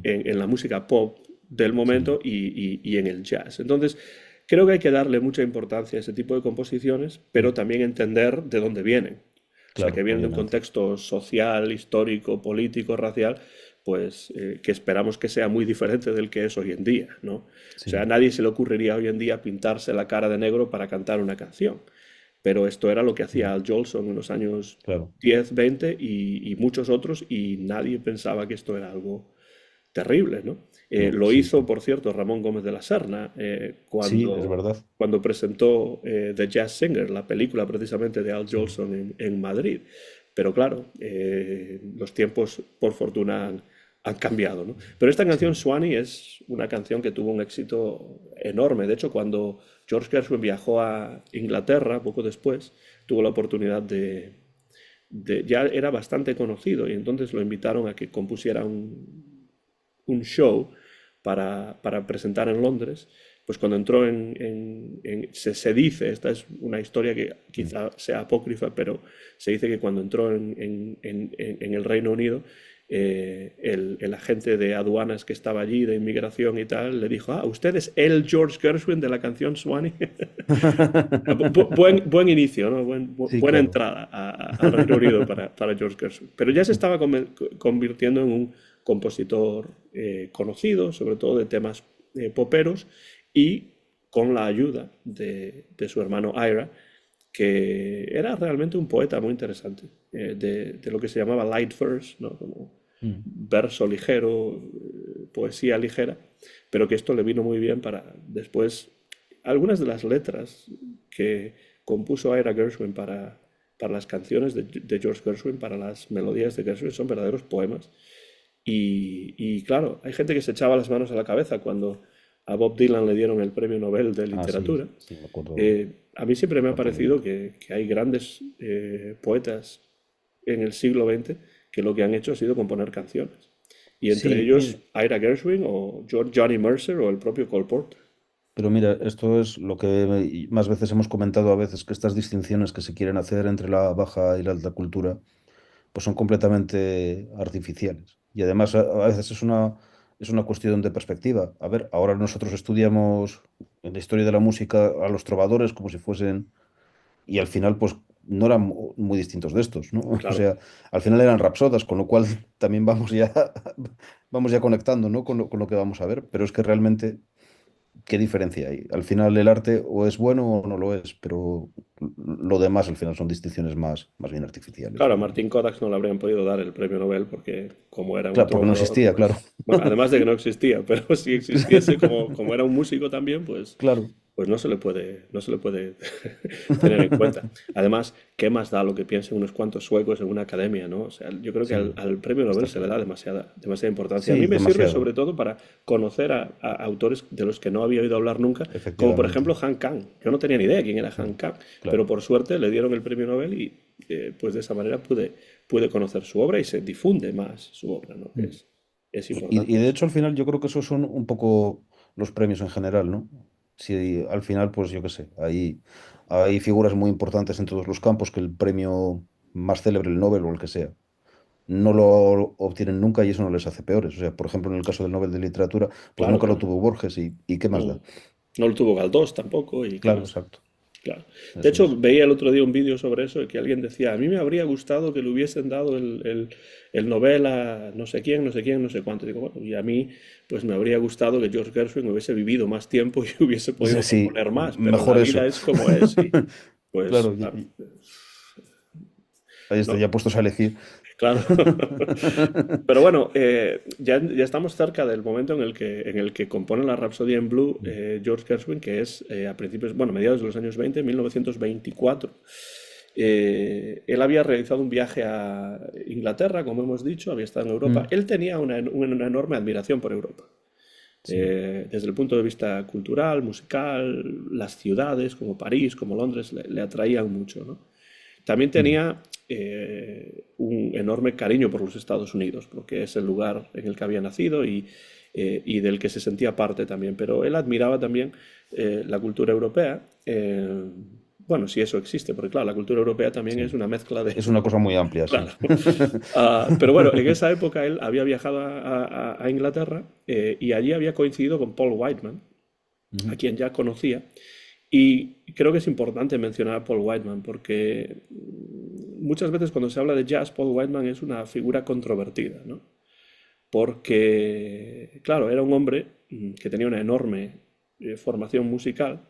en la música pop del sí, momento y en el jazz. Entonces, creo que hay que darle mucha importancia a ese tipo de composiciones, pero mm, también entender de dónde vienen. O sea, que claro, vienen de un obviamente. contexto social, histórico, político, racial, pues que esperamos que sea muy diferente del que es hoy en día, ¿no? O sea, a Sí, nadie se le ocurriría hoy en día pintarse la cara de negro para cantar una canción. Pero esto era lo que hacía mm, Al Jolson en los años claro, 10, 20 y muchos otros, y nadie pensaba que esto era algo terrible, ¿no? no, Lo sí, hizo, por cierto, Ramón Gómez de la Serna sí, es cuando, verdad. cuando presentó The Jazz Singer, la película precisamente de Al Sí, Jolson en Madrid. Pero claro, los tiempos, por fortuna, han cambiado, ¿no? Pero esta canción, sí, Swanee, es una canción que tuvo un éxito enorme. De hecho, cuando George Gershwin viajó a Inglaterra, poco después, tuvo la oportunidad ya era bastante conocido y entonces lo invitaron a que compusiera un show para presentar en Londres. Pues cuando entró se dice, esta es una historia que mm, quizá sea apócrifa, pero se dice que cuando entró en el Reino Unido, el agente de aduanas que estaba allí, de inmigración y tal, le dijo, ah, usted es el George Gershwin de la canción Swanee. Buen inicio, ¿no? Sí, Buena claro. entrada al Reino Unido para George Gershwin. Pero ya se estaba convirtiendo en un compositor conocido, sobre todo de temas poperos, y con la ayuda de su hermano Ira, que era realmente un poeta muy interesante, de lo que se llamaba light verse, ¿no? Como Mm. verso ligero, poesía ligera, pero que esto le vino muy bien para después algunas de las letras que compuso Ira Gershwin para las canciones de George Gershwin, para las melodías de Gershwin, son verdaderos poemas. Y claro, hay gente que se echaba las manos a la cabeza cuando a Bob Dylan le dieron el Premio Nobel de Ah, sí, Literatura. sí, me acuerdo, A mí siempre me me ha acuerdo bien. parecido que hay grandes poetas en el siglo XX que lo que han hecho ha sido componer canciones. Y entre Sí, ellos Ira Gershwin o Johnny Mercer o el propio Cole Porter. pero mira, esto es lo que más veces hemos comentado a veces, que estas distinciones que se quieren hacer entre la baja y la alta cultura, pues son completamente artificiales. Y además a veces es una cuestión de perspectiva. A ver, ahora nosotros estudiamos en la historia de la música a los trovadores como si fuesen, y al final pues no eran muy distintos de estos, ¿no? O Claro, sea, al final eran rapsodas, con lo cual también vamos ya, vamos ya conectando, ¿no? Con lo que vamos a ver, pero es que realmente ¿qué diferencia hay? Al final el arte o es bueno o no lo es, pero lo demás al final son distinciones más bien artificiales, claro, a creo yo. Martin Kodax no le habrían podido dar el premio Nobel porque como era un Claro, porque no trovador, existía, claro. pues, bueno, además de que no existía, pero si existiese como era un músico también, Claro. pues no se le puede tener en cuenta. Además, ¿qué más da lo que piensen unos cuantos suecos en una academia, ¿no? O sea, yo creo que al, Sí, al premio Nobel está se le claro. da demasiada importancia. A mí Sí, me sirve demasiado, sobre todo para conocer a autores de los que no había oído hablar nunca, como por efectivamente. ejemplo Han Kang. Yo no tenía ni idea quién era Han Mm, Kang, pero claro. por suerte le dieron el premio Nobel y pues de esa manera pude conocer su obra y se difunde más su obra, ¿no? Que Mm. es Y importante de eso. hecho al final yo creo que esos son un poco los premios en general, ¿no? Si al final, pues yo qué sé, hay figuras muy importantes en todos los campos que el premio más célebre, el Nobel o el que sea, no lo obtienen nunca y eso no les hace peores. O sea, por ejemplo, en el caso del Nobel de Literatura, pues Claro nunca que lo no. tuvo Borges y ¿qué más Mm. da? No lo tuvo Galdós tampoco, ¿y qué Claro, más? exacto. Claro. De Eso hecho, es. veía el otro día un vídeo sobre eso, que alguien decía, a mí me habría gustado que le hubiesen dado el Nobel a no sé quién, no sé quién, no sé cuánto. Digo, bueno, y a mí, pues me habría gustado que George Gershwin hubiese vivido más tiempo y hubiese podido Sí, componer más, pero la mejor vida eso. es como es y pues, Claro, claro, ahí está, no, ya puestos a elegir. claro. Pero bueno, ya estamos cerca del momento en el que compone la Rhapsody in Blue George Gershwin, que es a principios, bueno, mediados de los años 20, 1924. Él había realizado un viaje a Inglaterra, como hemos dicho, había estado en Europa. Mm, Él tenía una enorme admiración por Europa. sí. Desde el punto de vista cultural, musical, las ciudades como París, como Londres, le atraían mucho, ¿no? También Mm, tenía un enorme cariño por los Estados Unidos, porque es el lugar en el que había nacido y del que se sentía parte también. Pero él admiraba también la cultura europea. Bueno, si eso existe, porque claro, la cultura europea también es sí. una mezcla de... Es una cosa muy amplia, sí. Claro. Pero bueno, en esa época él había viajado a Inglaterra y allí había coincidido con Paul Whiteman, a Ujú. quien ya conocía. Y creo que es importante mencionar a Paul Whiteman porque muchas veces cuando se habla de jazz, Paul Whiteman es una figura controvertida, ¿no? Porque, claro, era un hombre que tenía una enorme formación musical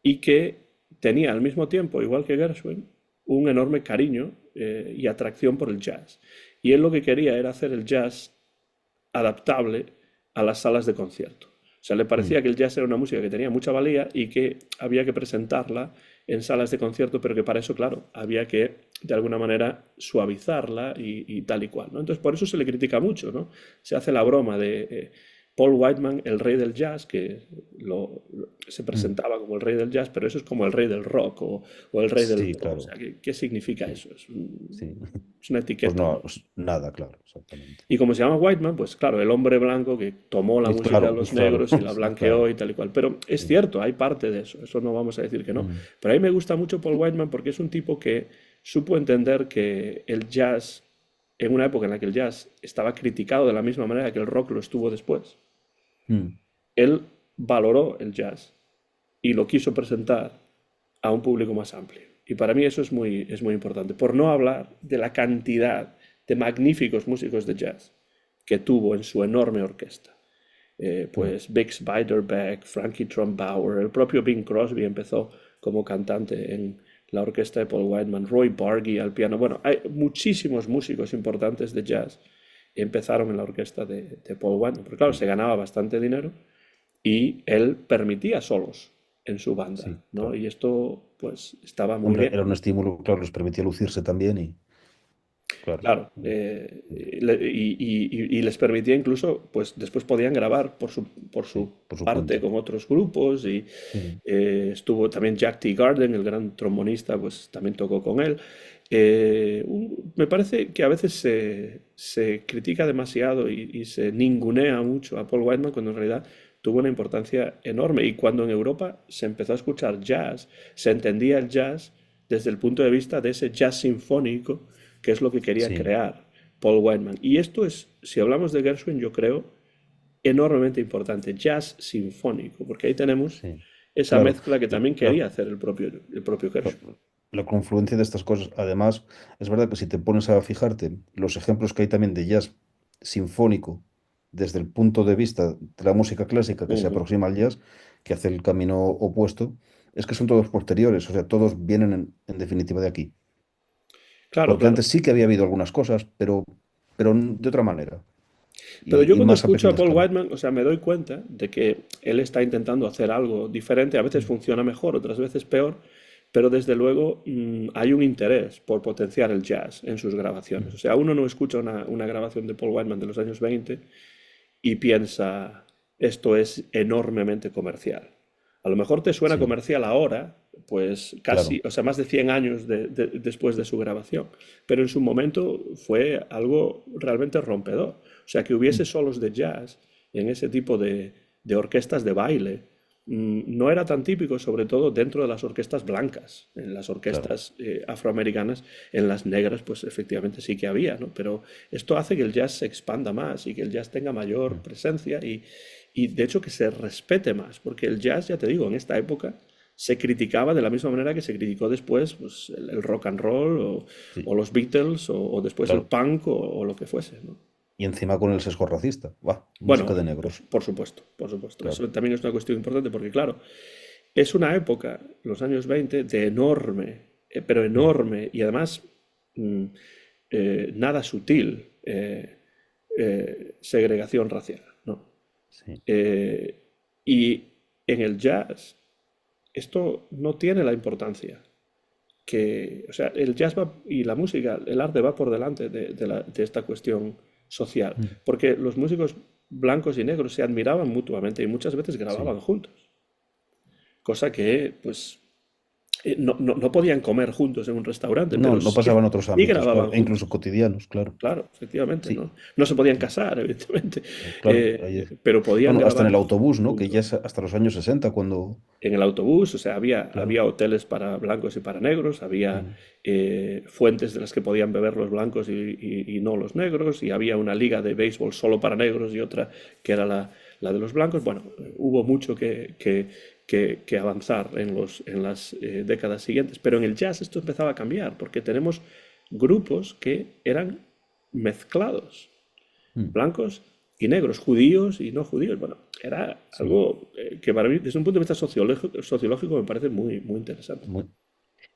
y que tenía al mismo tiempo, igual que Gershwin, un enorme cariño y atracción por el jazz. Y él lo que quería era hacer el jazz adaptable a las salas de concierto. O sea, le Mm. parecía que el jazz era una música que tenía mucha valía y que había que presentarla en salas de concierto, pero que para eso, claro, había que de alguna manera suavizarla y tal y cual, ¿no? Entonces, por eso se le critica mucho, ¿no? Se hace la broma de Paul Whiteman, el rey del jazz, que se Mm. presentaba como el rey del jazz, pero eso es como el rey del rock o el rey del Sí, pop. O claro. sea, ¿qué significa Sí, eso? Es, sí. es una Pues etiqueta, no, ¿no? pues nada, claro, exactamente. Y como se llama Whiteman, pues claro, el hombre blanco que tomó la Y música de claro, los claro, negros y la blanqueó claro. y tal y cual. Pero es Sí. cierto, hay parte de eso no vamos a decir que no. Mm. Pero a mí me gusta mucho Paul Whiteman porque es un tipo que supo entender que el jazz en una época en la que el jazz estaba criticado de la misma manera que el rock lo estuvo después, Mm. él valoró el jazz y lo quiso presentar a un público más amplio. Y para mí eso es muy importante, por no hablar de la cantidad de magníficos músicos de jazz que tuvo en su enorme orquesta. Mm. Pues Bix Beiderbecke, Frankie Trumbauer, el propio Bing Crosby empezó como cantante en la orquesta de Paul Whiteman, Roy Bargy al piano. Bueno, hay muchísimos músicos importantes de jazz que empezaron en la orquesta de Paul Whiteman, porque claro, Mm. se ganaba bastante dinero y él permitía solos en su banda, Sí, ¿no? claro. Y esto pues estaba muy Hombre, bien. era un estímulo, claro, les permitía lucirse también y, claro, Claro, y les permitía incluso, pues después podían grabar por sí, su por su parte cuenta. con otros grupos y Mm. estuvo también Jack T. Garden, el gran trombonista, pues también tocó con él. Me parece que a veces se critica demasiado y se ningunea mucho a Paul Whiteman cuando en realidad tuvo una importancia enorme y cuando en Europa se empezó a escuchar jazz, se entendía el jazz desde el punto de vista de ese jazz sinfónico que es lo que quería Sí, crear Paul Whiteman. Y esto es, si hablamos de Gershwin, yo creo, enormemente importante, jazz sinfónico, porque ahí tenemos sí. esa Claro, mezcla que también la, quería hacer el propio la- Gershwin. la confluencia de estas cosas. Además, es verdad que si te pones a fijarte, los ejemplos que hay también de jazz sinfónico, desde el punto de vista de la música clásica que se Ujú. aproxima al jazz, que hace el camino opuesto, es que son todos posteriores, o sea, todos vienen en definitiva de aquí. Claro, Porque claro. antes sí que había habido algunas cosas, pero de otra manera Pero yo y cuando más a escucho a pequeña Paul escala. Whiteman, o sea, me doy cuenta de que él está intentando hacer algo diferente, a veces Mm. funciona mejor, otras veces peor, pero desde luego hay un interés por potenciar el jazz en sus grabaciones. Mm. O sea, uno no escucha una grabación de Paul Whiteman de los años 20 y piensa, esto es enormemente comercial. A lo mejor te suena Sí, comercial ahora, pues casi, claro. o sea, más de 100 años después de su grabación, pero en su momento fue algo realmente rompedor. O sea, que hubiese Mm. solos de jazz en ese tipo de orquestas de baile, no era tan típico, sobre todo dentro de las orquestas blancas. En las Claro. orquestas afroamericanas, en las negras, pues efectivamente sí que había, ¿no? Pero esto hace que el jazz se expanda más y que el jazz tenga mayor Mm. presencia y de hecho que se respete más, porque el jazz, ya te digo, en esta época se criticaba de la misma manera que se criticó después pues, el rock and roll Sí, o los Beatles o después el claro. punk o lo que fuese, ¿no? Y encima con el sesgo racista. Buah, música Bueno, de negros. por supuesto, por supuesto. Claro. Eso también es una cuestión importante porque, claro, es una época, los años 20 de enorme, pero Mm. enorme y además mm, nada sutil segregación racial, ¿no? Sí. Eh, y en el jazz esto no tiene la importancia o sea, el jazz y la música, el arte va por delante de esta cuestión social, Mm. porque los músicos blancos y negros se admiraban mutuamente y muchas veces Sí. grababan juntos, cosa que pues no podían comer juntos en un restaurante, No, pero no sí, pasaba en otros sí ámbitos, claro. grababan E incluso juntos. cotidianos, claro. Claro, efectivamente, Sí. ¿no? No se podían casar, evidentemente, Claro. Ahí es. pero podían Bueno, hasta en grabar el autobús, ¿no? Que ya juntos es hasta los años 60 cuando. en el autobús, o sea, Claro. había hoteles para blancos y para negros, había Mm. fuentes de las que podían beber los blancos y no los negros, y había una liga de béisbol solo para negros y otra que era la de los blancos. Bueno, hubo mucho que avanzar en las décadas siguientes, pero en el jazz esto empezaba a cambiar, porque tenemos grupos que eran mezclados Mm. blancos y negros, judíos y no judíos. Bueno, era Sí. algo que para mí, desde un punto de vista sociológico me parece muy, muy interesante. Muy,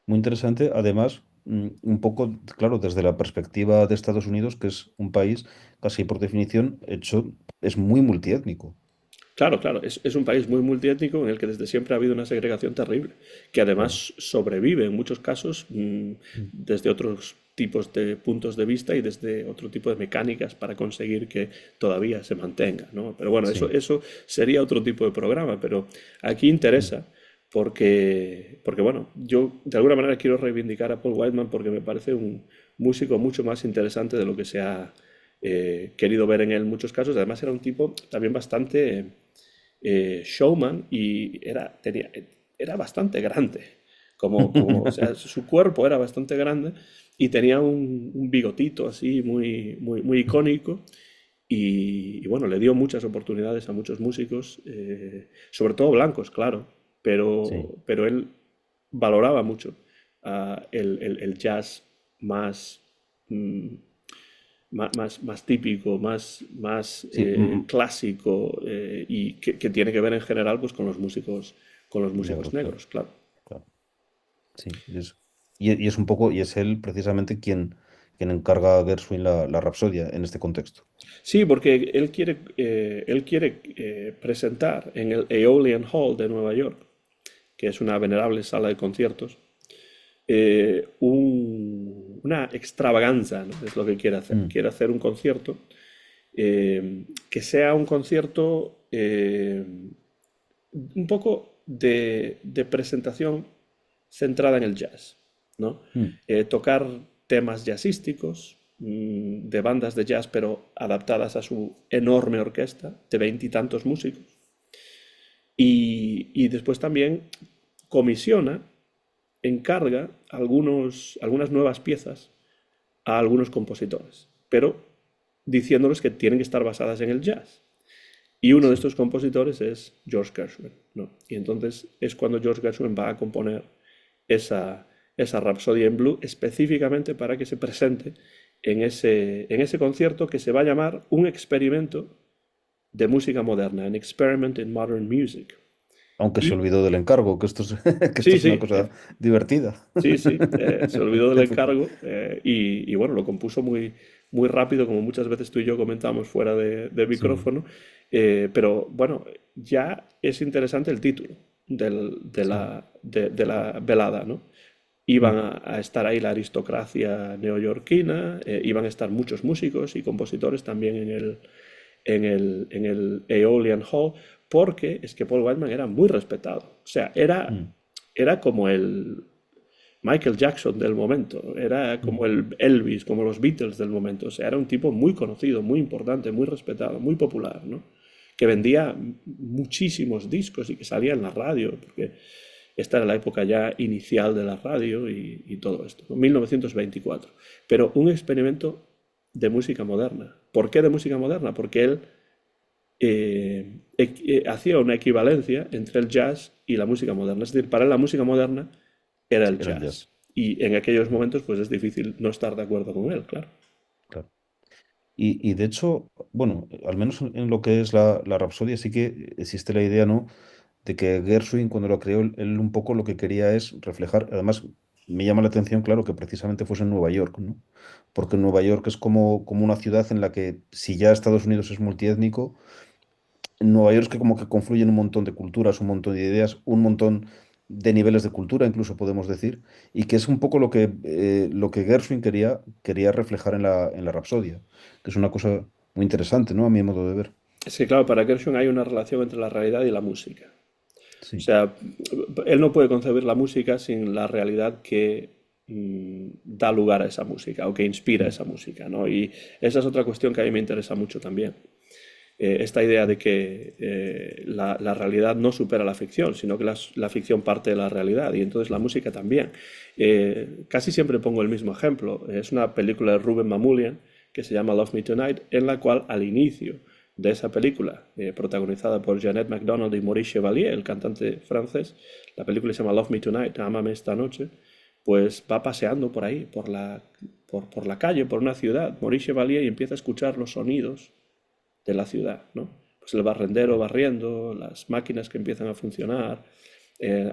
muy interesante. Además, un poco, claro, desde la perspectiva de Estados Unidos, que es un país casi por definición hecho, es muy multiétnico. Claro, claro, es un país muy multiétnico en el que desde siempre ha habido una segregación terrible, que Claro. además sobrevive en muchos casos Mm. desde otros tipos de puntos de vista y desde otro tipo de mecánicas para conseguir que todavía se mantenga, ¿no? Pero bueno, Sí. eso sería otro tipo de programa, pero aquí Mm. interesa porque bueno, yo de alguna manera quiero reivindicar a Paul Whiteman porque me parece un músico mucho más interesante de lo que se ha querido ver en él en muchos casos. Además era un tipo también bastante showman y era bastante grande O sea, su cuerpo era bastante grande y tenía un bigotito así muy, muy, muy icónico. Y bueno, le dio muchas oportunidades a muchos músicos, sobre todo blancos, claro, Sí, pero él valoraba mucho el jazz más, mm, más típico, sí, clásico, y que tiene que ver en general pues, con los músicos negros, claro, negros, claro. claro. Sí, y es un poco, y es él precisamente quien encarga a Gershwin la Rapsodia en este contexto. Sí, porque él quiere presentar en el Aeolian Hall de Nueva York, que es una venerable sala de conciertos, una extravaganza, ¿no? Es lo que quiere hacer. Mm, Quiere hacer un concierto que sea un concierto un poco de presentación centrada en el jazz, ¿no? mm. Tocar temas jazzísticos de bandas de jazz, pero adaptadas a su enorme orquesta de veintitantos músicos. Y después también comisiona, encarga algunas nuevas piezas a algunos compositores, pero diciéndoles que tienen que estar basadas en el jazz. Y uno de Sí. estos compositores es George Gershwin, ¿no? Y entonces es cuando George Gershwin va a componer esa Rhapsody in Blue específicamente para que se presente en ese concierto que se va a llamar Un experimento de música moderna, An Experiment in Modern Music. Aunque se Y olvidó del encargo, que esto es, que esto sí, es una sí, cosa divertida. sí, sí, se olvidó del encargo, y bueno, lo compuso muy, muy rápido, como muchas veces tú y yo comentamos fuera de Sí, micrófono, pero bueno, ya es interesante el título sí. de la velada, ¿no? Iban Mm, a estar ahí la aristocracia neoyorquina, iban a estar muchos músicos y compositores también en el Aeolian Hall, porque es que Paul Whiteman era muy respetado. O sea, mm, era como el Michael Jackson del momento, era mm. como el Elvis, como los Beatles del momento. O sea, era un tipo muy conocido, muy importante, muy respetado, muy popular, ¿no? Que vendía muchísimos discos y que salía en la radio, porque esta era la época ya inicial de la radio y todo esto, ¿no? 1924. Pero un experimento de música moderna. ¿Por qué de música moderna? Porque él hacía una equivalencia entre el jazz y la música moderna. Es decir, para él la música moderna era Sí, el era el jazz. jazz. Y en aquellos Claro, momentos pues es difícil no estar de acuerdo con él, claro. claro. Y de hecho, bueno, al menos en lo que es la Rapsodia sí que existe la idea, ¿no? De que Gershwin, cuando lo creó, él un poco lo que quería es reflejar, además me llama la atención, claro, que precisamente fuese en Nueva York, ¿no? Porque Nueva York es como una ciudad en la que, si ya Estados Unidos es multiétnico, en Nueva York es que como que confluyen un montón de culturas, un montón de ideas, un montón de niveles de cultura, incluso podemos decir, y que es un poco lo que Gershwin quería reflejar en la Rapsodia, que es una cosa muy interesante, ¿no? A mi modo de ver. Es que claro, para Gershwin hay una relación entre la realidad y la música. O Sí, sea, él no puede concebir la música sin la realidad que da lugar a esa música o que inspira mm, esa música, ¿no? Y esa es otra cuestión que a mí me interesa mucho también. Esta idea de que la realidad no supera la ficción, sino que la ficción parte de la realidad y entonces la música también. Casi siempre pongo el mismo ejemplo. Es una película de Ruben Mamoulian que se llama Love Me Tonight, en la cual al inicio de esa película, protagonizada por Jeanette MacDonald y Maurice Chevalier, el cantante francés, la película se llama Love Me Tonight, Ámame esta noche, pues va paseando por ahí, por la calle, por una ciudad, Maurice Chevalier, y empieza a escuchar los sonidos de la ciudad, ¿no? Pues el barrendero sí. barriendo, las máquinas que empiezan a funcionar,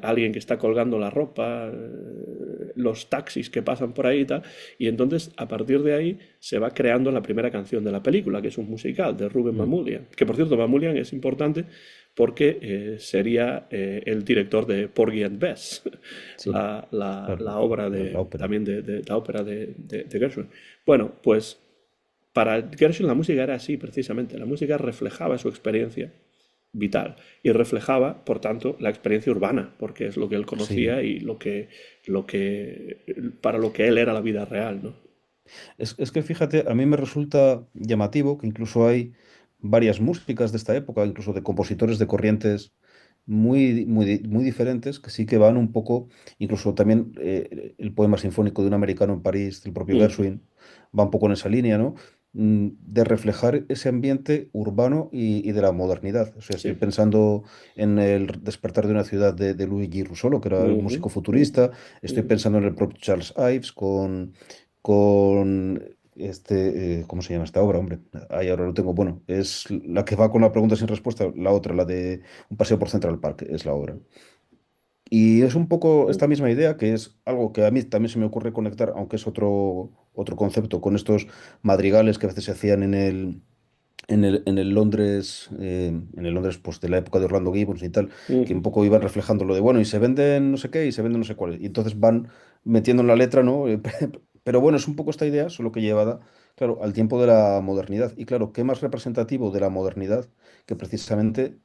alguien que está colgando la ropa, los taxis que pasan por ahí y tal. Y entonces, a partir de ahí, se va creando la primera canción de la película, que es un musical de Ruben Mm, Mamoulian. Que por cierto, Mamoulian es importante porque sería el director de Porgy and Bess, sí, claro, la obra la ópera. también de la ópera de Gershwin. Bueno, pues para Gershwin la música era así, precisamente. La música reflejaba su experiencia vital y reflejaba, por tanto, la experiencia urbana, porque es lo que él Sí, conocía y para lo que él era la vida real, ¿no? es que fíjate, a mí me resulta llamativo que incluso hay varias músicas de esta época, incluso de compositores de corrientes muy diferentes que sí que van un poco, incluso también el poema sinfónico de un americano en París, del propio Mm, Gershwin, va un poco en esa línea, ¿no? De reflejar ese ambiente urbano y de la modernidad. O sea, estoy sí. pensando en el despertar de una ciudad de Luigi Russolo, que era el Ujú, músico ujú, futurista. Estoy ujú. pensando en el propio Charles Ives con ¿cómo se llama esta obra, hombre? Ahí ahora lo tengo. Bueno, es la que va con la pregunta sin respuesta, la otra, la de Un paseo por Central Park, es la obra. Y es un poco esta misma idea, que es algo que a mí también se me ocurre conectar, aunque es otro concepto, con estos madrigales que a veces se hacían en el Londres pues, de la época de Orlando Gibbons y tal, que un Ujú. poco iban reflejando lo de, bueno, y se venden no sé qué, y se venden no sé cuáles. Y entonces van metiendo en la letra, ¿no? Pero bueno, es un poco esta idea, solo que llevada, claro, al tiempo de la modernidad. Y claro, ¿qué más representativo de la modernidad que precisamente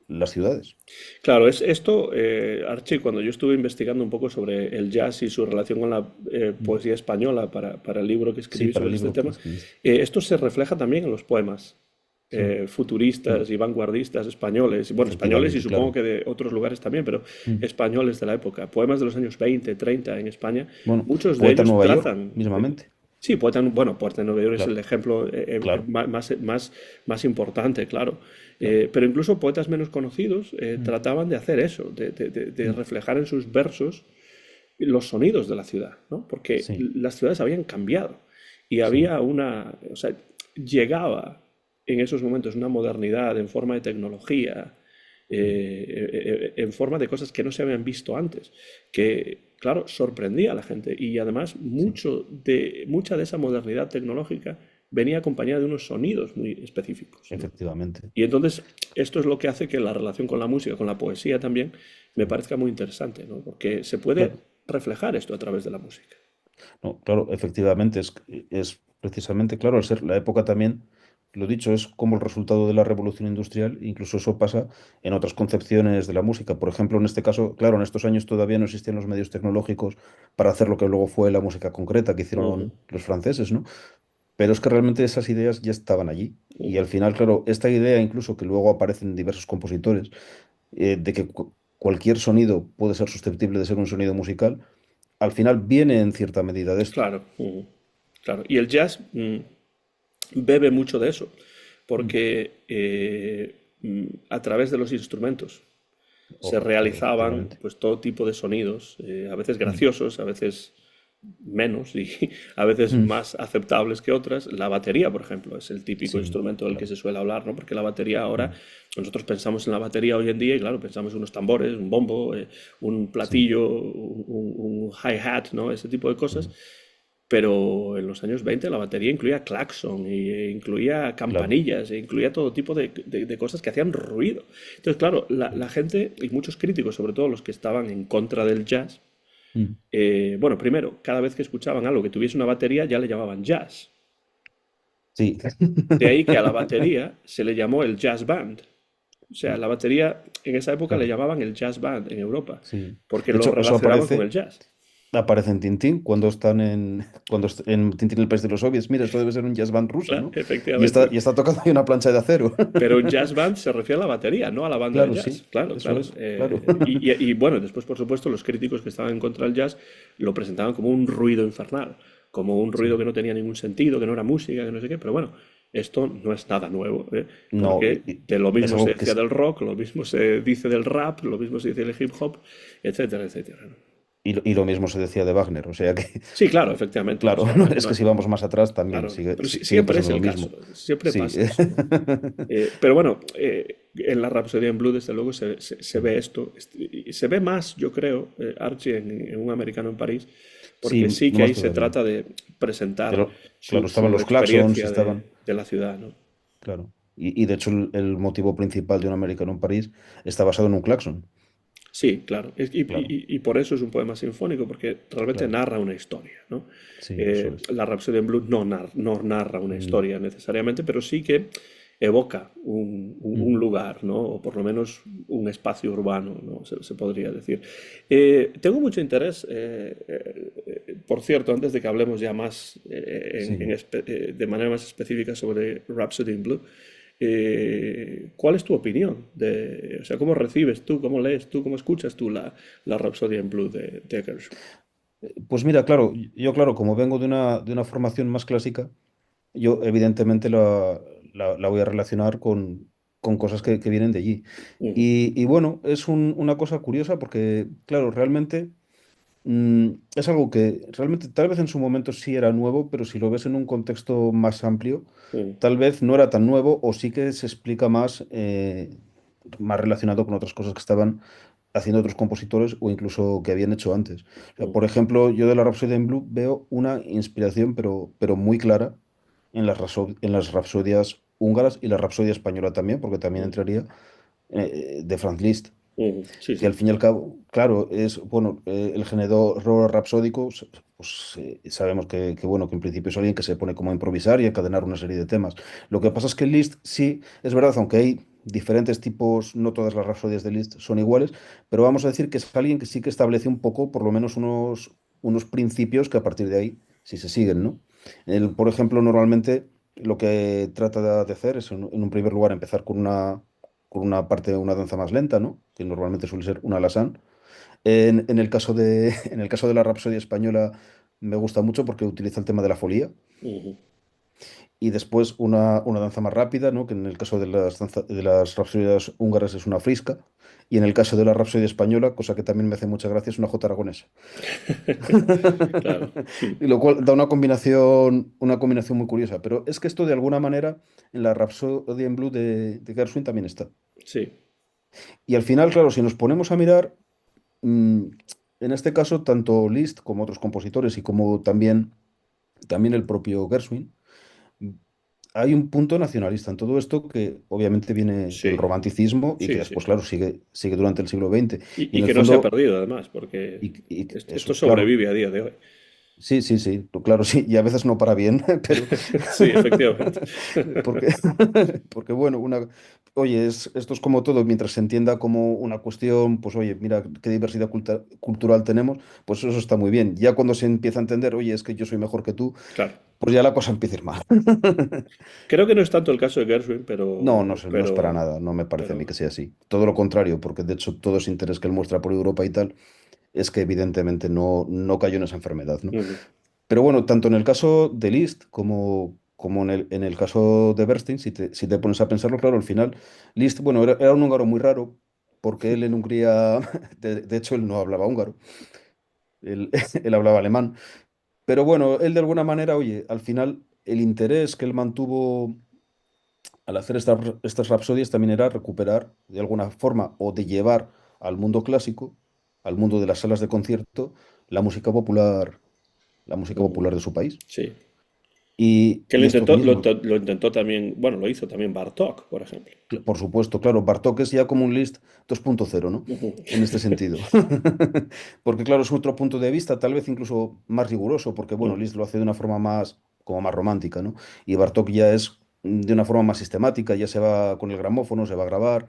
las ciudades? Claro, es esto, Archie, cuando yo estuve investigando un poco sobre el jazz y su relación con la Mm. poesía española para el libro que Sí, escribí para el sobre este libro que tema, escribiste. esto se refleja también en los poemas Sí. Mm. futuristas y vanguardistas españoles, bueno, españoles y Efectivamente, supongo claro. que de otros lugares también, pero Mm. españoles de la época. Poemas de los años 20, 30 en España, Bueno, muchos de Poeta en ellos Nueva York, trazan. mismamente. Sí, Poeta en Nueva York es el Claro, ejemplo claro. más importante, claro. Claro. Pero incluso poetas menos conocidos Mm. trataban de hacer eso, de Mm. reflejar en sus versos los sonidos de la ciudad, ¿no? Porque Sí, las ciudades habían cambiado y sí, había o sea, llegaba en esos momentos una modernidad en forma de tecnología, mm, en forma de cosas que no se habían visto antes, que, claro, sorprendía a la gente. Y además, sí, mucha de esa modernidad tecnológica venía acompañada de unos sonidos muy específicos, ¿no? efectivamente. Y entonces, esto es lo que hace que la relación con la música, con la poesía también, me Sí, parezca muy interesante, ¿no? Porque se puede claro. reflejar esto a través de la música. No, claro, efectivamente, es precisamente, claro, al ser la época también, lo dicho, es como el resultado de la revolución industrial, incluso eso pasa en otras concepciones de la música. Por ejemplo, en este caso, claro, en estos años todavía no existían los medios tecnológicos para hacer lo que luego fue la música concreta que Ujú, hicieron los franceses, ¿no? Pero es que realmente esas ideas ya estaban allí. Y ujú. al final, claro, esta idea incluso que luego aparece en diversos compositores, de que cualquier sonido puede ser susceptible de ser un sonido musical, al final viene en cierta medida de esto. Claro, ujú, claro. Y el jazz bebe mucho de eso, Mm. porque a través de los instrumentos se Claro, realizaban efectivamente. pues todo tipo de sonidos, a veces Mm. graciosos, a veces menos y a veces Mm. más aceptables que otras. La batería, por ejemplo, es el típico Sí, instrumento del que claro. se suele hablar, ¿no? Porque la batería ahora, Mm. nosotros pensamos en la batería hoy en día y claro, pensamos en unos tambores, un bombo, un Sí. platillo, un hi-hat, ¿no? Ese tipo de cosas. Mm. Pero en los años 20 la batería incluía claxon, incluía Claro. campanillas, incluía todo tipo de cosas que hacían ruido. Entonces, claro, Mm. la gente y muchos críticos, sobre todo los que estaban en contra del jazz, Mm. bueno, primero, cada vez que escuchaban algo que tuviese una batería ya le llamaban jazz. Sí. De ahí que a la batería se le llamó el jazz band. O sea, la batería en esa época le Claro, llamaban el jazz band en Europa, sí. porque De lo hecho, eso relacionaban con el jazz. aparece en Tintín cuando están en Tintín el país de los soviets. Mira, esto debe ser un jazz band ruso, Claro, ¿no? efectivamente. Y está tocando ahí una plancha de acero. Pero un jazz band se refiere a la batería, no a la banda de Claro, jazz. sí. Claro, Eso claro. es, claro. Y bueno, después, por supuesto, los críticos que estaban en contra del jazz lo presentaban como un ruido infernal, como un ruido Sí. que no tenía ningún sentido, que no era música, que no sé qué. Pero bueno, esto no es nada nuevo, ¿eh? No, Porque de lo es mismo se algo que decía del rock, lo mismo se dice del rap, lo mismo se dice del hip hop, etcétera, etcétera, ¿no? y lo mismo se decía de Wagner, o sea que, Sí, claro, efectivamente. O claro, sea, es que si vamos más atrás también claro, pero sigue siempre es pasando lo el caso, mismo. siempre Sí. pasa eso, ¿no? Pero bueno, en la Rhapsody in Blue, desde luego, se ve esto. Y se ve más, yo creo, Archie, en Un americano en París, Sí, porque sí no que más ahí se todavía. trata de presentar Claro, estaban su los claxons, experiencia estaban. de la ciudad, ¿no? Claro. Y de hecho el motivo principal de un americano en París está basado en un claxon. Sí, claro. Claro, Y por eso es un poema sinfónico, porque realmente claro. narra una historia, ¿no? Sí, eso es. La Rhapsody in Blue no narra una No. historia necesariamente, pero sí que evoca un Mm. lugar, ¿no? O por lo menos un espacio urbano, ¿no? Se podría decir. Tengo mucho interés, por cierto, antes de que hablemos ya más Sí. de manera más específica sobre Rhapsody in Blue, ¿Cuál es tu opinión? O sea, ¿cómo recibes tú, cómo lees tú, cómo escuchas tú la Rhapsody in Blue de Gershwin? Pues mira, claro, yo claro, como vengo de una formación más clásica, yo evidentemente la voy a relacionar con cosas que vienen de allí. Ujú, Y bueno, es una cosa curiosa porque, claro, realmente es algo que realmente tal vez en su momento sí era nuevo, pero si lo ves en un contexto más amplio, ujú, tal vez no era tan nuevo o sí que se explica más, más relacionado con otras cosas que estaban haciendo otros compositores o incluso que habían hecho antes. O sea, ujú, por ejemplo, yo de la Rhapsody in Blue veo una inspiración, pero muy clara en en las rapsodias húngaras y la Rapsodia española también, porque también ujú, entraría de Franz Liszt, ujú. Sí, que al sí. fin y al cabo, claro, es, bueno, el género rapsódico, pues sabemos bueno, que en principio es alguien que se pone como a improvisar y a encadenar una serie de temas. Lo que pasa es que Liszt sí, es verdad, aunque hay diferentes tipos, no todas las rapsodias de Liszt son iguales, pero vamos a decir que es alguien que sí que establece un poco, por lo menos unos principios que a partir de ahí sí se siguen, ¿no? Por ejemplo, normalmente lo que trata de hacer es, en un primer lugar, empezar con una parte, una danza más lenta, ¿no? Que normalmente suele ser una alazán. En el caso en el caso de la Rapsodia española me gusta mucho porque utiliza el tema de la folía. Ujú. Y después una danza más rápida, ¿no? Que en el caso de de las rapsodias húngaras es una frisca. Y en el caso de la Rapsodia española, cosa que también me hace mucha gracia, es una jota aragonesa. Claro. Y lo cual da una combinación muy curiosa. Pero es que esto de alguna manera en la Rhapsody in Blue de Gershwin también está. Sí. Y al final, claro, si nos ponemos a mirar, Mm, en este caso, tanto Liszt como otros compositores y como también el propio Gershwin, mm, hay un punto nacionalista en todo esto que obviamente viene del Sí. romanticismo y que Sí, sí. después, claro, sigue durante el siglo XX. Y en Y el que no se ha fondo, perdido, además, porque y esto eso, claro, sobrevive a día de hoy. sí, sí, sí, claro, sí, y a veces no para bien, pero Sí, efectivamente. porque, porque bueno, oye, esto es como todo, mientras se entienda como una cuestión, pues oye, mira qué diversidad cultural tenemos, pues eso está muy bien. Ya cuando se empieza a entender, oye, es que yo soy mejor que tú, Claro. pues ya la cosa empieza a ir mal. Creo que no es tanto el caso de Gershwin, No, no sé, no es para nada, no me parece a mí pero, que sea así. Todo lo contrario, porque de hecho todo ese interés que él muestra por Europa y tal, es que evidentemente no cayó en esa enfermedad, ¿no? ujú, Pero bueno, tanto en el caso de Liszt como en el caso de Bernstein, si te pones a pensarlo, claro, al final, Liszt, bueno, era un húngaro muy raro, porque él en Hungría, de hecho, él no hablaba húngaro, él, él hablaba alemán. Pero bueno, él de alguna manera, oye, al final, el interés que él mantuvo al hacer estas rapsodias también era recuperar de alguna forma o de llevar al mundo clásico, al mundo de las salas de concierto, la música ujú. popular de su país. Sí. Que Y estos mismos, lo intentó también, bueno, lo hizo también Bartók, por ejemplo. por supuesto, claro, Bartók es ya como un Liszt 2.0, ¿no? Ujú. En este sentido. Porque claro, es otro punto de vista, tal vez incluso más riguroso, porque bueno, Ujú. Liszt lo hace de una forma más, como más romántica, ¿no? Y Bartók ya es de una forma más sistemática, ya se va con el gramófono, se va a grabar,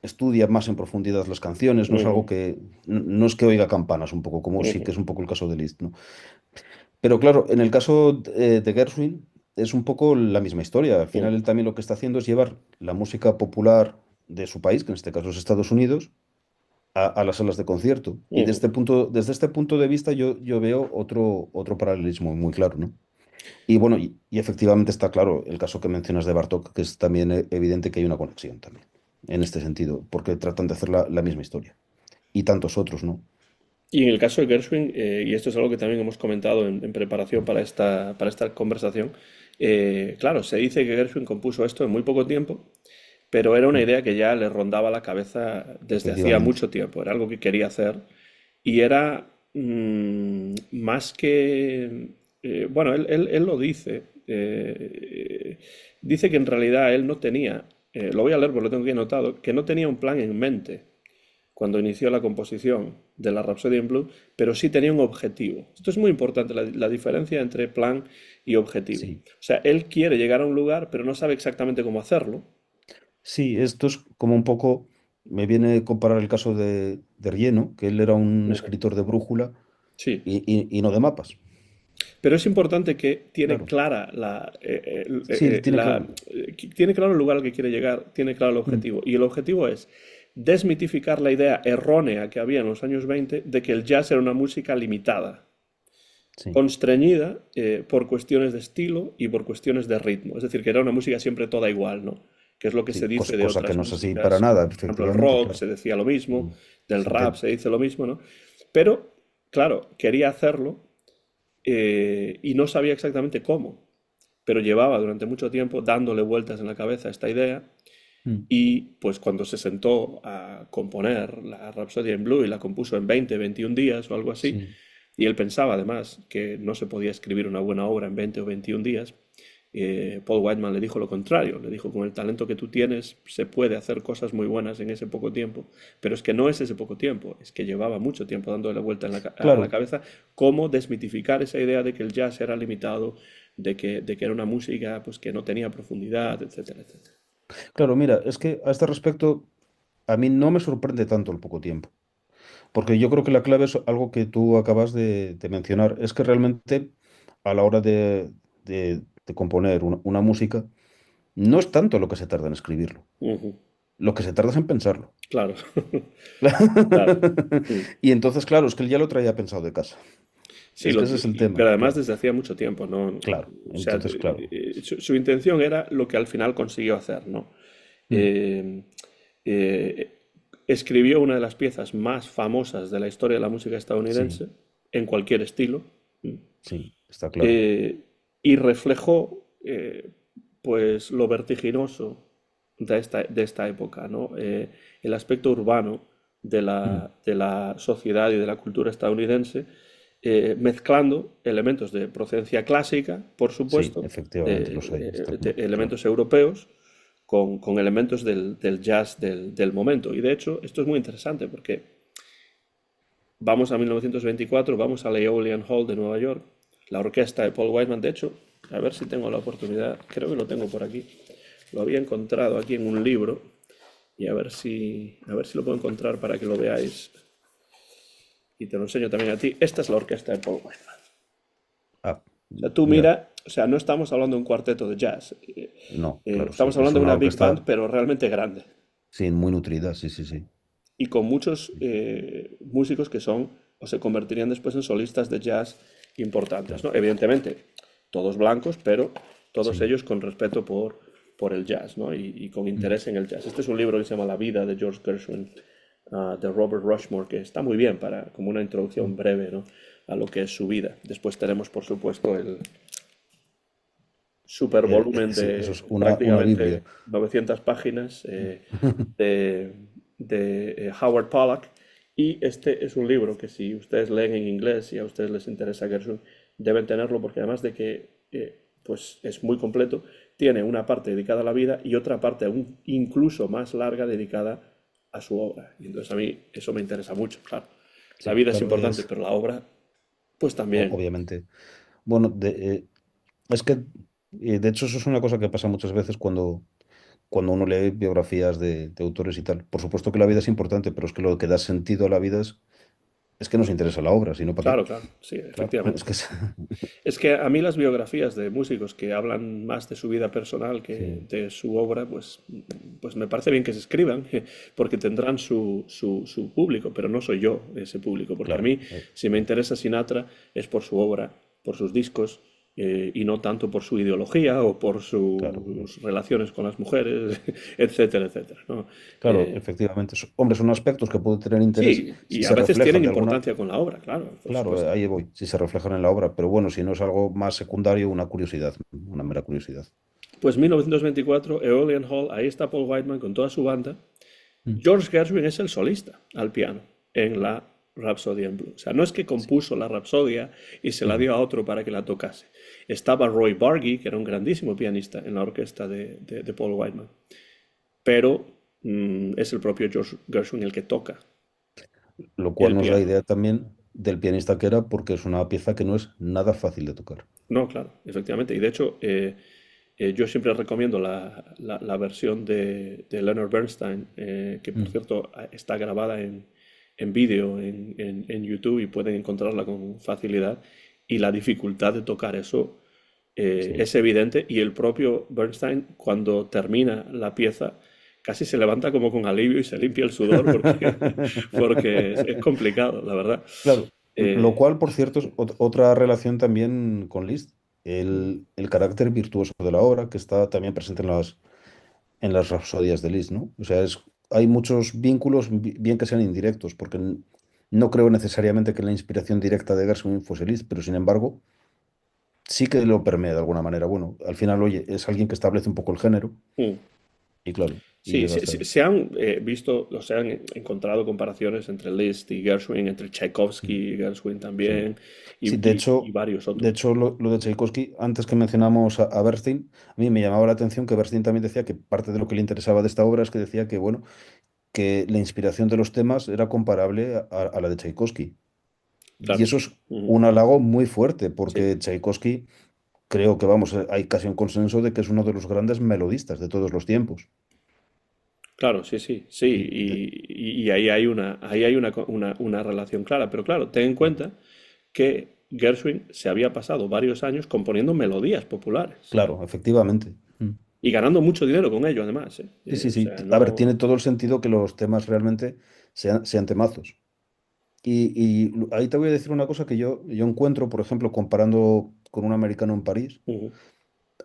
estudia más en profundidad las canciones, no es algo Ujú. que, no es que oiga campanas un poco, como sí Ujú. que es un poco el caso de Liszt, ¿no? Pero claro, en el caso de Gershwin es un poco la misma historia. Al final Ujú. él también lo que está haciendo es llevar la música popular de su país, que en este caso es Estados Unidos, a las salas de concierto. Y Ujú. desde este punto de vista yo veo otro paralelismo muy claro, ¿no? Y bueno, y efectivamente está claro el caso que mencionas de Bartók, que es también evidente que hay una conexión también, en este sentido, porque tratan de hacer la misma historia. Y tantos otros, ¿no? Y en el caso de Gershwin, y esto es algo que también hemos comentado en preparación para esta conversación, claro, se dice que Gershwin compuso esto en muy poco tiempo, pero era una Mm. idea que ya le rondaba la cabeza desde hacía Efectivamente. mucho tiempo, era algo que quería hacer y era más que... bueno, él lo dice, dice que en realidad él no tenía, lo voy a leer porque lo tengo aquí anotado, que no tenía un plan en mente cuando inició la composición de la Rhapsody in Blue, pero sí tenía un objetivo. Esto es muy importante, la diferencia entre plan y objetivo. Sí. O sea, él quiere llegar a un lugar, pero no sabe exactamente cómo hacerlo. Sí, esto es como un poco, me viene a comparar el caso de Rieno, que él era un Ujú. escritor de brújula Sí, y no de mapas. Pero es importante que tiene claro. clara Sí, tiene claro. tiene claro el lugar al que quiere llegar, tiene claro el Mm, objetivo. Y el objetivo es desmitificar la idea errónea que había en los años 20 de que el jazz era una música limitada, sí, constreñida por cuestiones de estilo y por cuestiones de ritmo. Es decir, que era una música siempre toda igual, ¿no? Que es lo que se sí, dice de cosa que otras no es así para músicas, nada, como por ejemplo el efectivamente, rock, claro. se decía lo mismo, Mm, del sí, rap se dice lo mismo, ¿no? Pero, claro, quería hacerlo y no sabía exactamente cómo, pero llevaba durante mucho tiempo dándole vueltas en la cabeza a esta idea mm, y pues cuando se sentó a componer la Rhapsody in Blue y la compuso en 20, 21 días o algo así, sí, y él pensaba además que no se podía escribir una buena obra en 20 o 21 días, Paul Whiteman le dijo lo contrario, le dijo, con el talento que tú tienes se puede hacer cosas muy buenas en ese poco tiempo, pero es que no es ese poco tiempo, es que llevaba mucho tiempo dándole la vuelta en a la claro, cabeza cómo desmitificar esa idea de que el jazz era limitado, de que era una música pues, que no tenía profundidad, etcétera, etcétera. claro, mira, es que a este respecto a mí no me sorprende tanto el poco tiempo, porque yo creo que la clave es algo que tú acabas de mencionar, es que realmente a la hora de componer una música, no es tanto lo que se tarda en escribirlo, Ujú. lo que se tarda es en pensarlo. Claro, claro. Mm. Y entonces, claro, es que él ya lo traía pensado de casa. Sí, Es que ese es el pero tema, además claro, desde hacía mucho tiempo, ¿no? claro. O sea, Entonces, claro. su intención era lo que al final consiguió hacer, ¿no? Mm, Eh, eh, Escribió una de las piezas más famosas de la historia de la música sí, estadounidense, en cualquier estilo, sí, está claro. eh, y reflejó pues lo vertiginoso de esta época, ¿no? El aspecto urbano Mm, de la sociedad y de la cultura estadounidense, mezclando elementos de procedencia clásica, por sí, supuesto, efectivamente, los hay, claro. elementos europeos, con elementos del jazz del momento. Y de hecho, esto es muy interesante porque vamos a 1924, vamos a la Aeolian Hall de Nueva York, la orquesta de Paul Whiteman. De hecho, a ver si tengo la oportunidad, creo que lo tengo por aquí. Lo había encontrado aquí en un libro y a ver si lo puedo encontrar para que lo veáis y te lo enseño también a ti. Esta es la orquesta de Paul Whiteman. Ah, O sea, tú mira, mira, o sea, no estamos hablando de un cuarteto de jazz, no, claro, sí, estamos es hablando de una una big band, orquesta, pero realmente grande. sí, muy nutrida, sí, sí, sí. Y con muchos músicos que son o se convertirían después en solistas de jazz importantes, Claro, ¿no? Evidentemente, todos blancos, pero todos sí. ellos con respeto por el jazz, ¿no? Y con Mm, interés en el jazz. Este es un libro que se llama La vida de George Gershwin, de Robert Rushmore, que está muy bien para como una mm. introducción breve, ¿no? A lo que es su vida. Después tenemos, por supuesto, el super volumen Sí, eso de es una Biblia. prácticamente 900 páginas de, Howard Pollack. Y este es un libro que si ustedes leen en inglés y a ustedes les interesa Gershwin, deben tenerlo porque además de que pues es muy completo, tiene una parte dedicada a la vida y otra parte aún incluso más larga dedicada a su obra. Y entonces a mí eso me interesa mucho, claro. La Sí, vida es claro, importante, pero la obra, pues también. obviamente. Bueno, es que, de hecho, eso es una cosa que pasa muchas veces cuando uno lee biografías de autores y tal. Por supuesto que la vida es importante, pero es que lo que da sentido a la vida es que nos interesa la obra, si no, ¿para qué? Claro, claro, sí, Claro, es efectivamente. que Es que a mí las biografías de músicos que hablan más de su vida personal que sí, de su obra, pues me parece bien que se escriban, porque tendrán su público, pero no soy yo ese público, porque a claro, mí, si me interesa Sinatra, es por su obra, por sus discos, y no tanto por su ideología o por claro. sus relaciones con las mujeres, etcétera, etcétera, ¿no? Claro, efectivamente. Hombre, son aspectos que pueden tener interés Sí, si y a se veces reflejan tienen de alguna. importancia con la obra, claro, por Claro, supuesto. ahí voy, si se reflejan en la obra, pero bueno, si no es algo más secundario, una curiosidad, una mera curiosidad. Pues 1924, Aeolian Hall, ahí está Paul Whiteman con toda su banda. Mm, George Gershwin es el solista al piano en la Rhapsody in Blue. O sea, no es que sí. compuso la Rapsodia y se la Ujú. dio a otro para que la tocase. Estaba Roy Bargy, que era un grandísimo pianista en la orquesta de Paul Whiteman. Pero es el propio George Gershwin el que toca Lo cual el nos da piano. idea también del pianista que era, porque es una pieza que no es nada fácil de tocar. No, claro, efectivamente. Y de hecho, yo siempre recomiendo la versión de Leonard Bernstein, que por Mm, cierto está grabada en vídeo en YouTube y pueden encontrarla con facilidad. y la dificultad de tocar eso Sí. es evidente y el propio Bernstein cuando termina la pieza casi se levanta como con alivio y se limpia el sudor porque, porque es complicado, la verdad. Claro, lo Eh, cual, por cierto, es otra relación también con Liszt, el carácter virtuoso de la obra que está también presente en las rapsodias de Liszt, ¿no? O sea, hay muchos vínculos, bien que sean indirectos, porque no creo necesariamente que la inspiración directa de Gershwin fuese Liszt, pero sin embargo, sí que lo permea de alguna manera. Bueno, al final, oye, es alguien que establece un poco el género, mm. y claro, y Sí, llega hasta ahí. se han visto, o se han encontrado comparaciones entre Liszt y Gershwin, entre Mm. Tchaikovsky y Gershwin Sí. también, Sí, y varios de otros. hecho lo de Tchaikovsky, antes que mencionamos a Bernstein, a mí me llamaba la atención que Bernstein también decía que parte de lo que le interesaba de esta obra es que decía que, bueno, que la inspiración de los temas era comparable a la de Tchaikovsky. Y Claro. eso es Ujú. un halago muy fuerte, Sí, porque Tchaikovsky, creo que, vamos, hay casi un consenso de que es uno de los grandes melodistas de todos los tiempos. claro, sí, sí, sí. Y Y ahí hay una relación clara. Pero claro, ten en claro, cuenta que Gershwin se había pasado varios años componiendo melodías populares claro, efectivamente. y ganando mucho dinero con ello, además. ¿Eh? Sí, sí, O sí. sea, A ver, no. tiene todo el sentido que los temas realmente sean temazos. Y ahí te voy a decir una cosa que yo encuentro, por ejemplo, comparando con un americano en París, Ujú.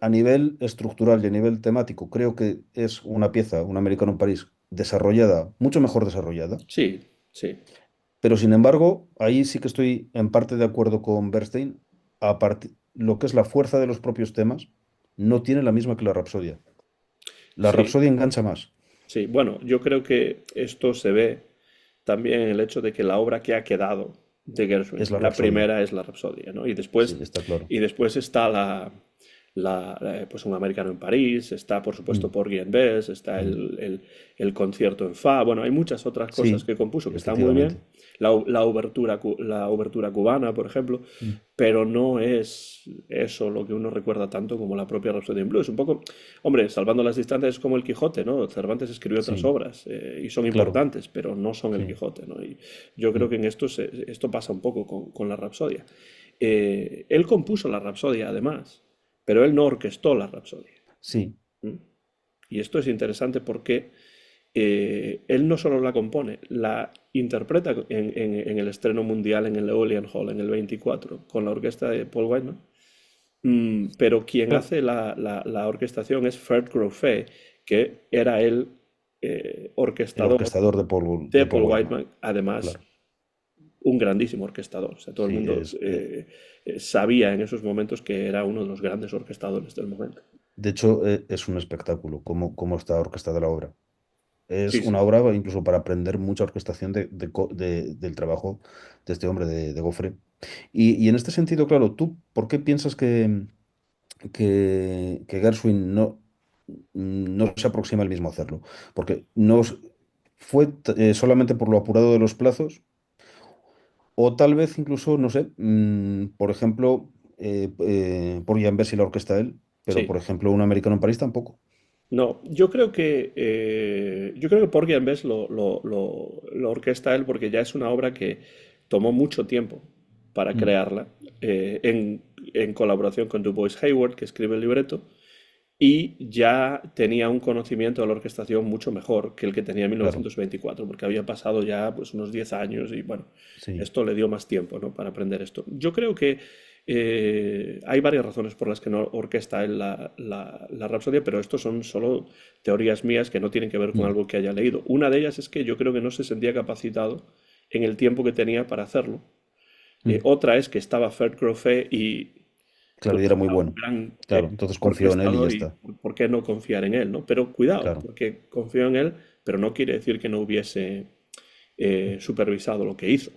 a nivel estructural y a nivel temático, creo que es una pieza, un americano en París, desarrollada, mucho mejor desarrollada, Sí, sí, pero sin embargo, ahí sí que estoy en parte de acuerdo con Bernstein, lo que es la fuerza de los propios temas, no tiene la misma que la Rapsodia. La sí. Rapsodia engancha más, Sí, bueno, yo creo que esto se ve también en el hecho de que la obra que ha quedado de es Gershwin, la la Rapsodia. primera es la Rapsodia, ¿no? Sí, está claro. Y después está pues un americano en París, está por supuesto Mm, Porgy and Bess, está mm. el concierto en Fa, bueno, hay muchas otras cosas Sí, que compuso que están muy bien, efectivamente. la obertura cubana, por ejemplo, Mm. pero no es eso lo que uno recuerda tanto como la propia Rhapsody in Blue. Es un poco, hombre, salvando las distancias es como el Quijote, ¿no? Cervantes escribió otras Sí, obras y son claro. importantes, pero no son el Sí. Quijote, ¿no? Y yo creo Mm. que en esto, esto pasa un poco con la Rapsodia. Él compuso la Rapsodia, además, pero él no orquestó la Rapsodia. Sí, ¿Mm? Y esto es interesante porque él no solo la compone, la interpreta en el estreno mundial en el Aeolian Hall en el 24 con la orquesta de Paul Whiteman. Pero quien claro. hace la orquestación es Fred Grofé, que era el El orquestador orquestador de De Paul Paul Whiteman. Whiteman, además Claro. un grandísimo orquestador. O sea, todo el Sí, mundo sabía en esos momentos que era uno de los grandes orquestadores del momento. de hecho, es un espectáculo cómo está orquestada la obra. Es Sí, una sí. obra incluso para aprender mucha orquestación del trabajo de este hombre, de Goffre. Y en este sentido, claro, ¿tú por qué piensas que Gershwin no se aproxima al mismo hacerlo? Porque fue solamente por lo apurado de los plazos. O tal vez incluso, no sé, por ejemplo, por Jan Bess y la orquesta él, pero por Sí. ejemplo, un americano en París tampoco. No, yo creo que Porgy and Bess lo orquesta él porque ya es una obra que tomó mucho tiempo para Mm, crearla, en colaboración con Du Bois Hayward, que escribe el libreto, y ya tenía un conocimiento de la orquestación mucho mejor que el que tenía en claro, 1924, porque había pasado ya pues, unos 10 años y bueno, sí. esto le dio más tiempo, ¿no? Para aprender esto. Yo creo que hay varias razones por las que no orquesta él la Rapsodia, pero esto son solo teorías mías que no tienen que ver con Mm, algo que haya leído. Una de ellas es que yo creo que no se sentía capacitado en el tiempo que tenía para hacerlo. mm. Otra es que estaba Fred Grofé y Claro, y pues era muy era un bueno. gran Claro, entonces confío en él y ya orquestador y está. ¿por qué no confiar en él, ¿no? Pero cuidado, Claro, porque confío en él, pero no quiere decir que no hubiese supervisado lo que hizo,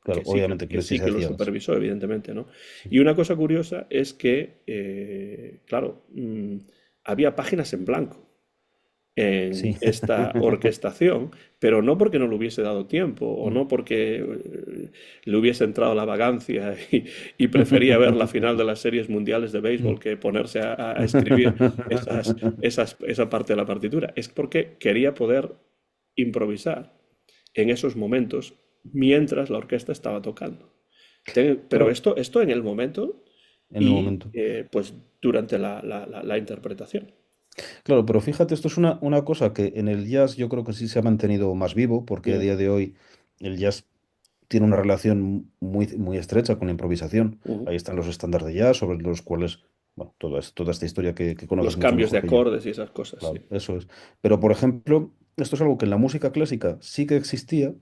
claro, obviamente que que lo sí hiciese que a lo ciegas. supervisó, evidentemente, ¿no? Sí, Y una cosa curiosa es que, claro, había páginas en blanco en sí, esta orquestación, pero no porque no le hubiese dado tiempo o Mm. no porque le hubiese entrado la vagancia y prefería ver la final de las series mundiales de béisbol que ponerse a escribir esa parte de la partitura. Es porque quería poder improvisar en esos momentos mientras la orquesta estaba tocando. Pero Claro, esto en el momento en el y momento. pues durante la interpretación. Claro, pero fíjate, esto es una cosa que en el jazz yo creo que sí se ha mantenido más vivo, porque a Mm, día de hoy el jazz tiene una relación muy, muy estrecha con la improvisación. mm. Ahí están los estándares de jazz, sobre los cuales, bueno, toda esta historia que Los conoces mucho cambios de mejor que yo. acordes y esas cosas, sí. Claro, eso es. Pero, por ejemplo, esto es algo que en la música clásica sí que existía,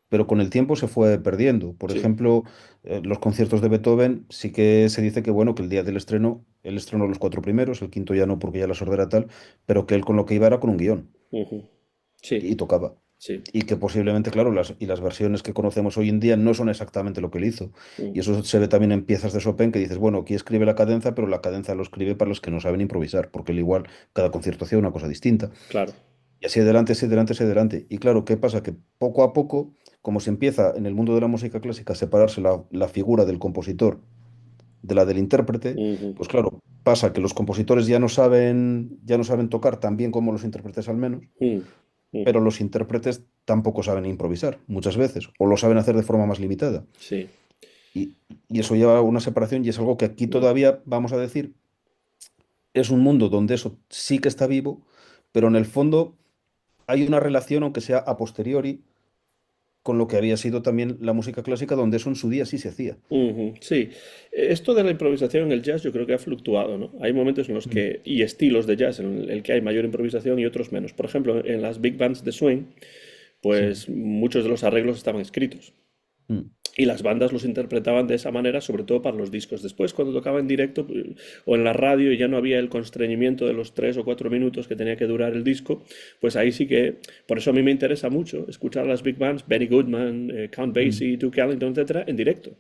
pero con el tiempo se fue perdiendo. Por Sí. ejemplo, los conciertos de Beethoven sí que se dice que, bueno, que el día del estreno, él estrenó los cuatro primeros, el quinto ya no porque ya la sordera tal, pero que él con lo que iba era con un guión Ujú. Sí, y tocaba. sí. Y que posiblemente, claro, las versiones que conocemos hoy en día no son exactamente lo que él hizo. Mm, Y eso se ve también en piezas de Chopin que dices, bueno, aquí escribe la cadenza, pero la cadenza lo escribe para los que no saben improvisar, porque él igual cada concierto hacía una cosa distinta. claro. Y así adelante, así adelante, así adelante. Y claro, ¿qué pasa? Que poco a poco, como se empieza en el mundo de la música clásica a separarse la figura del compositor de la del intérprete, Ujú. pues claro, pasa que los compositores ya no saben tocar tan bien como los intérpretes al menos, Mm, pero ujú. los intérpretes tampoco saben improvisar muchas veces, o lo saben hacer de forma más limitada. Sí. Y, y eso lleva a una separación y es algo que aquí Mm, todavía, vamos a decir, es un mundo donde eso sí que está vivo, pero en el fondo hay una relación, aunque sea a posteriori, con lo que había sido también la música clásica, donde eso en su día sí se hacía. ujú. Sí. Esto de la improvisación en el jazz yo creo que ha fluctuado, ¿no? Hay momentos en los Mm. que, y estilos de jazz en el que hay mayor improvisación y otros menos. Por ejemplo, en las big bands de swing, Sí. pues muchos de los arreglos estaban escritos. Mm. Y las bandas los interpretaban de esa manera, sobre todo para los discos. Después, cuando tocaba en directo o en la radio y ya no había el constreñimiento de los 3 o 4 minutos que tenía que durar el disco, pues ahí sí que, por eso a mí me interesa mucho escuchar las big bands, Benny Goodman, Count Mm. Basie, Duke Ellington, etcétera, en directo.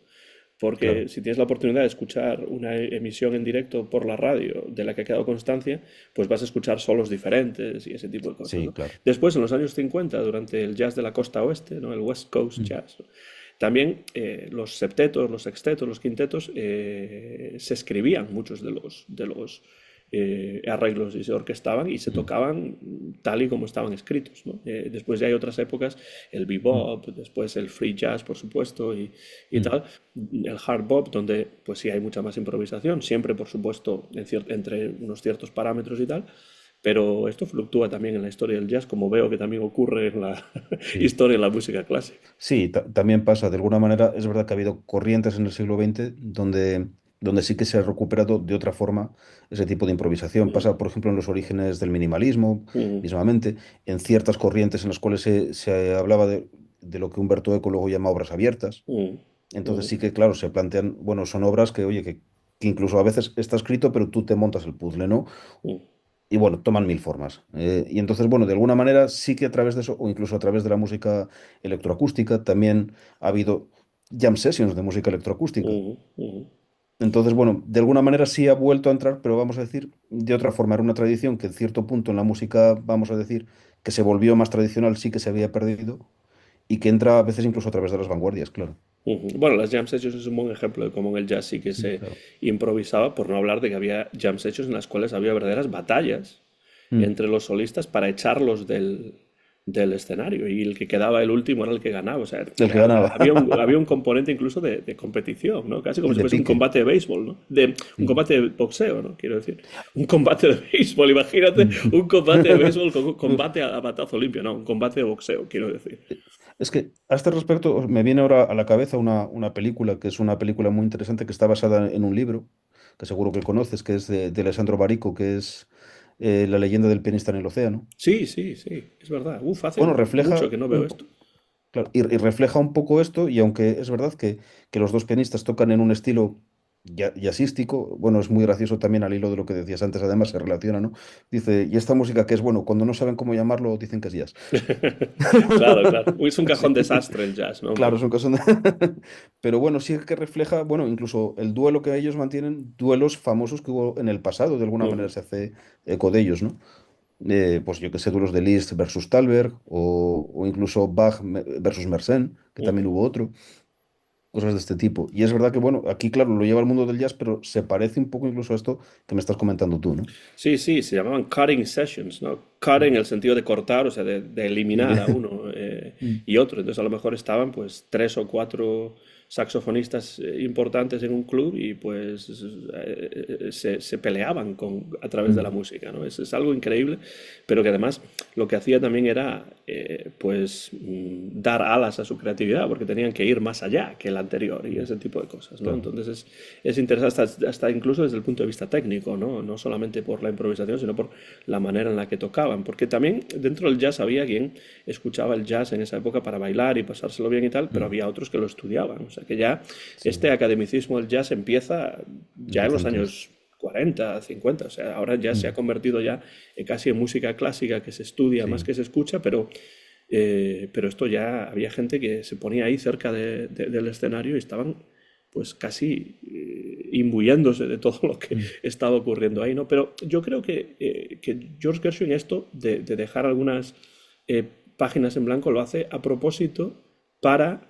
Porque Claro. si tienes la oportunidad de escuchar una emisión en directo por la radio de la que ha quedado constancia, pues vas a escuchar solos diferentes y ese tipo de cosas, Sí, ¿no? claro. Después, en los años 50, durante el jazz de la costa oeste, ¿no? El West Coast Mm. Jazz, también los septetos, los sextetos, los quintetos se escribían muchos de los arreglos y se orquestaban y se Mm. tocaban tal y como estaban escritos, ¿no? Después ya hay otras épocas, el Mm. bebop, después el free jazz, por supuesto, y Mm. tal, el hard bop, donde pues sí hay mucha más improvisación, siempre por supuesto entre unos ciertos parámetros y tal, pero esto fluctúa también en la historia del jazz, como veo que también ocurre en la Sí. historia de la música clásica. Sí, también pasa. De alguna manera, es verdad que ha habido corrientes en el siglo XX donde sí que se ha recuperado de otra forma ese tipo de improvisación. Mm, Pasa, por ejemplo, en los orígenes del minimalismo, mm, mismamente, en ciertas corrientes en las cuales se hablaba de lo que Humberto Eco luego llama obras abiertas. mm, Entonces mm, sí que, claro, se plantean, bueno, son obras que, oye, que incluso a veces está escrito, pero tú te montas el puzzle, ¿no? mm, Y bueno, toman mil formas. Y entonces, bueno, de alguna manera sí que a través de eso, o incluso a través de la música electroacústica, también ha habido jam sessions de música electroacústica. mm, mm. Entonces, bueno, de alguna manera sí ha vuelto a entrar, pero vamos a decir, de otra forma, era una tradición que en cierto punto en la música, vamos a decir, que se volvió más tradicional, sí que se había perdido, y que entra a veces incluso a través de las vanguardias, claro. Ujú. Bueno, las jam sessions es un buen ejemplo de cómo en el jazz sí que se Claro. improvisaba, por no hablar de que había jam sessions en las cuales había verdaderas batallas Mm. entre los solistas para echarlos del escenario y el que quedaba el último era el que ganaba. O sea, El que ganaba. había un componente incluso de competición, ¿no? Casi como si De fuese un pique. combate de béisbol, ¿no? Un Mm. combate de boxeo, ¿no? Quiero decir, un combate de béisbol, imagínate un combate de béisbol con un combate a batazo limpio, no, un combate de boxeo, quiero decir. Es que a este respecto me viene ahora a la cabeza una película que es una película muy interesante que está basada en un libro que seguro que conoces, que es de Alessandro Barico, que es La leyenda del pianista en el océano. Sí, sí, sí, es verdad. Uf, Bueno, hace mucho refleja que no veo esto. claro, y refleja un poco esto, y aunque es verdad que los dos pianistas tocan en un estilo jazzístico, bueno, es muy gracioso también al hilo de lo que decías antes, además se relaciona, ¿no? Dice, y esta música que es, bueno, cuando no saben cómo llamarlo, dicen que es jazz. Claro, claro. Uy, es un Sí. cajón desastre el jazz, ¿no? Un Claro, poco. son cosas. Pero bueno, sí que refleja, bueno, incluso el duelo que ellos mantienen, duelos famosos que hubo en el pasado, de alguna manera Ujú, se hace eco de ellos, ¿no? Pues yo que sé, duelos de Liszt versus Thalberg, o incluso Bach versus Mersenne, que también ujú. hubo otro, cosas de este tipo. Y es verdad que, bueno, aquí, claro, lo lleva al mundo del jazz, pero se parece un poco incluso a esto que me estás comentando tú, ¿no? Sí, sí, se llamaban cutting sessions, ¿no? Cut en el sentido de cortar, o sea, de eliminar a uno Mm. y otro. Entonces a lo mejor estaban pues 3 o 4 saxofonistas importantes en un club y pues se peleaban a través de la Mm, música, ¿no? Es algo increíble, pero que además lo que hacía también era pues dar alas a su creatividad, porque tenían que ir más allá que el anterior y ese tipo de cosas, ¿no? claro. Entonces es interesante hasta incluso desde el punto de vista técnico, ¿no? No solamente por la improvisación, sino por la manera en la que tocaban, porque también dentro del jazz había quien escuchaba el jazz en esa época para bailar y pasárselo bien y tal, pero Mm, había otros que lo estudiaban, o sea que ya este sí, academicismo del jazz empieza ya en empieza los antes. años 40, 50, o sea, ahora ya se ha Mm, convertido ya casi en música clásica que se estudia más sí, que se escucha, pero esto ya había gente que se ponía ahí cerca del escenario y estaban pues casi imbuyéndose de todo lo que mm, estaba ocurriendo ahí, ¿no? Pero yo creo que George Gershwin esto de dejar algunas eh, páginas en blanco lo hace a propósito para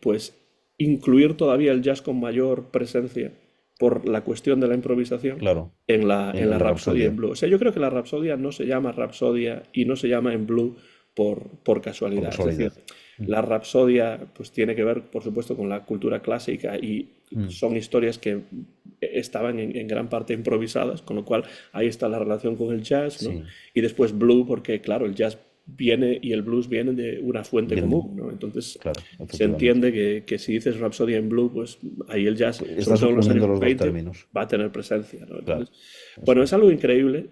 pues incluir todavía el jazz con mayor presencia por la cuestión de la improvisación claro, en la en la Rapsodia en Rapsodia, Blue. O sea, yo creo que la Rapsodia no se llama Rapsodia y no se llama en Blue por por casualidad. Es decir, casualidad. Mm, la Rapsodia pues tiene que ver, por supuesto, con la cultura clásica y mm, son historias que estaban en gran parte improvisadas, con lo cual ahí está la relación con el jazz, ¿no? sí, Y después Blue, porque claro, el jazz viene y el blues viene de una fuente bien, común, ¿no? Entonces claro, se efectivamente. entiende que si dices Rhapsody en Blue, pues ahí el jazz, sobre Estás todo en los uniendo años los dos 20, términos. va a tener presencia, ¿no? Claro, Entonces, eso bueno, es es. algo increíble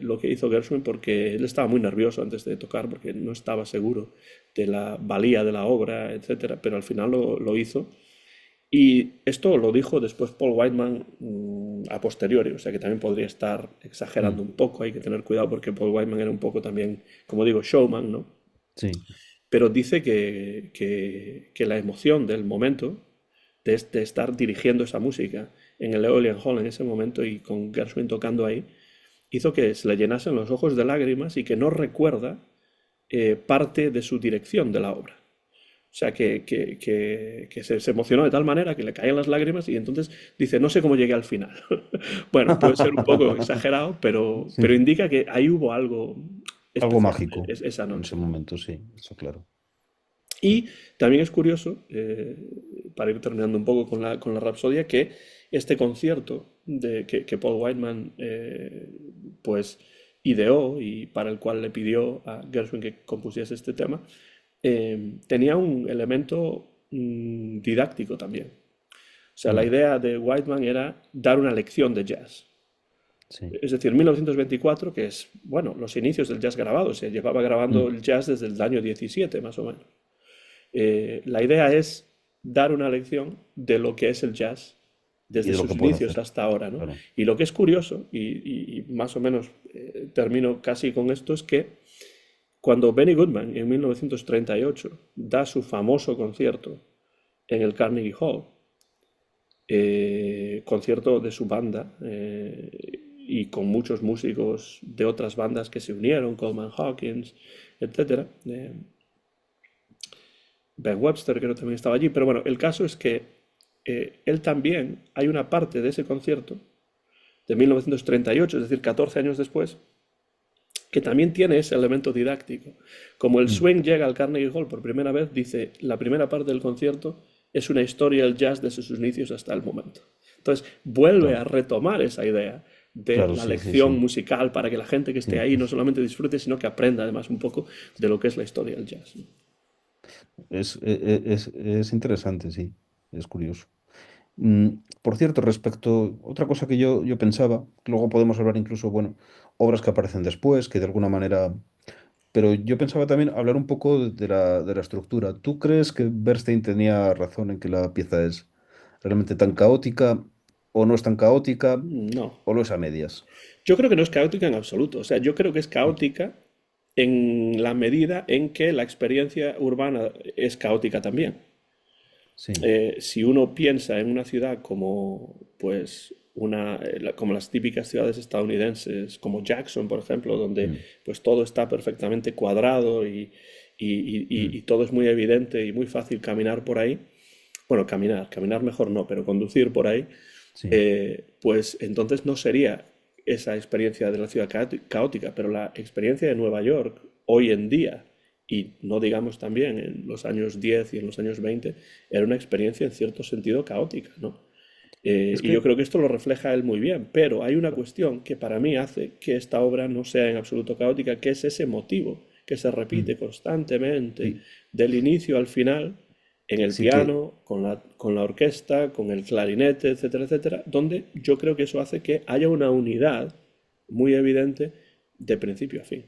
lo que hizo Gershwin porque él estaba muy nervioso antes de tocar porque no estaba seguro de la valía de la obra, etcétera, pero al final lo hizo y esto lo dijo después Paul Whiteman a posteriori, o sea que también podría estar exagerando Mm, un poco, hay que tener cuidado porque Paul Whiteman era un poco también, como digo, showman, ¿no? sí, Pero dice que la emoción del momento, de estar dirigiendo esa música en el Aeolian Hall en ese momento y con Gershwin tocando ahí, hizo que se le llenasen los ojos de lágrimas y que no recuerda parte de su dirección de la obra. O sea, que se emocionó de tal manera que le caían las lágrimas y entonces dice, no sé cómo llegué al final. Bueno, puede ser un poco exagerado, pero sí. indica que ahí hubo algo Algo especial mágico esa en ese noche. momento, sí, eso claro. Y también es curioso, para ir terminando un poco con la Rapsodia, que este concierto que Paul Whiteman pues ideó y para el cual le pidió a Gershwin que compusiese este tema, tenía un elemento didáctico también. O sea, la Mm, idea de Whiteman era dar una lección de jazz. sí, Es decir, 1924, que es, bueno, los inicios del jazz grabado, se llevaba grabando mm, el jazz desde el año 17, más o menos. La idea es dar una lección de lo que es el jazz y desde de lo que sus puede inicios hacer, hasta ahora, ¿no? claro. Y lo que es curioso, y más o menos termino casi con esto, es que cuando Benny Goodman en 1938 da su famoso concierto en el Carnegie Hall, concierto de su banda y con muchos músicos de otras bandas que se unieron, Coleman Hawkins, etcétera. Ben Webster creo que también estaba allí, pero bueno, el caso es que él también, hay una parte de ese concierto de 1938, es decir, 14 años después, que también tiene ese elemento didáctico. Como el Mm, swing llega al Carnegie Hall por primera vez, dice, la primera parte del concierto es una historia del jazz desde sus inicios hasta el momento. Entonces, vuelve a claro, retomar esa idea de claro, la sí, sí, lección sí, musical para que la gente que esté sí. ahí no solamente disfrute, sino que aprenda además un poco de lo que es la historia del jazz. Es interesante, sí, es curioso. Mm, por cierto, respecto, otra cosa que yo pensaba, que luego podemos hablar incluso, bueno, obras que aparecen después, que de alguna manera, pero yo pensaba también hablar un poco de la estructura. ¿Tú crees que Bernstein tenía razón en que la pieza es realmente tan caótica, o no es tan caótica, No, o lo es a medias? yo creo que no es caótica en absoluto. O sea, yo creo que es Mm, caótica en la medida en que la experiencia urbana es caótica también. sí, Si uno piensa en una ciudad como, pues, como las típicas ciudades estadounidenses, como Jackson, por ejemplo, donde mm, pues todo está perfectamente cuadrado mm, y todo es muy evidente y muy fácil caminar por ahí. Bueno, caminar mejor no, pero conducir por ahí, sí, pues entonces no sería esa experiencia de la ciudad caótica, pero la experiencia de Nueva York hoy en día y no digamos también en los años 10 y en los años 20, era una experiencia en cierto sentido caótica, ¿no? Es Y yo que, creo que esto lo refleja él muy bien, pero hay una cuestión que para mí hace que esta obra no sea en absoluto caótica, que es ese motivo que se mm, repite constantemente sí, del inicio al final en el sí que, piano, con la orquesta, con el clarinete, etcétera, etcétera, donde yo creo que eso hace que haya una unidad muy evidente de principio a fin.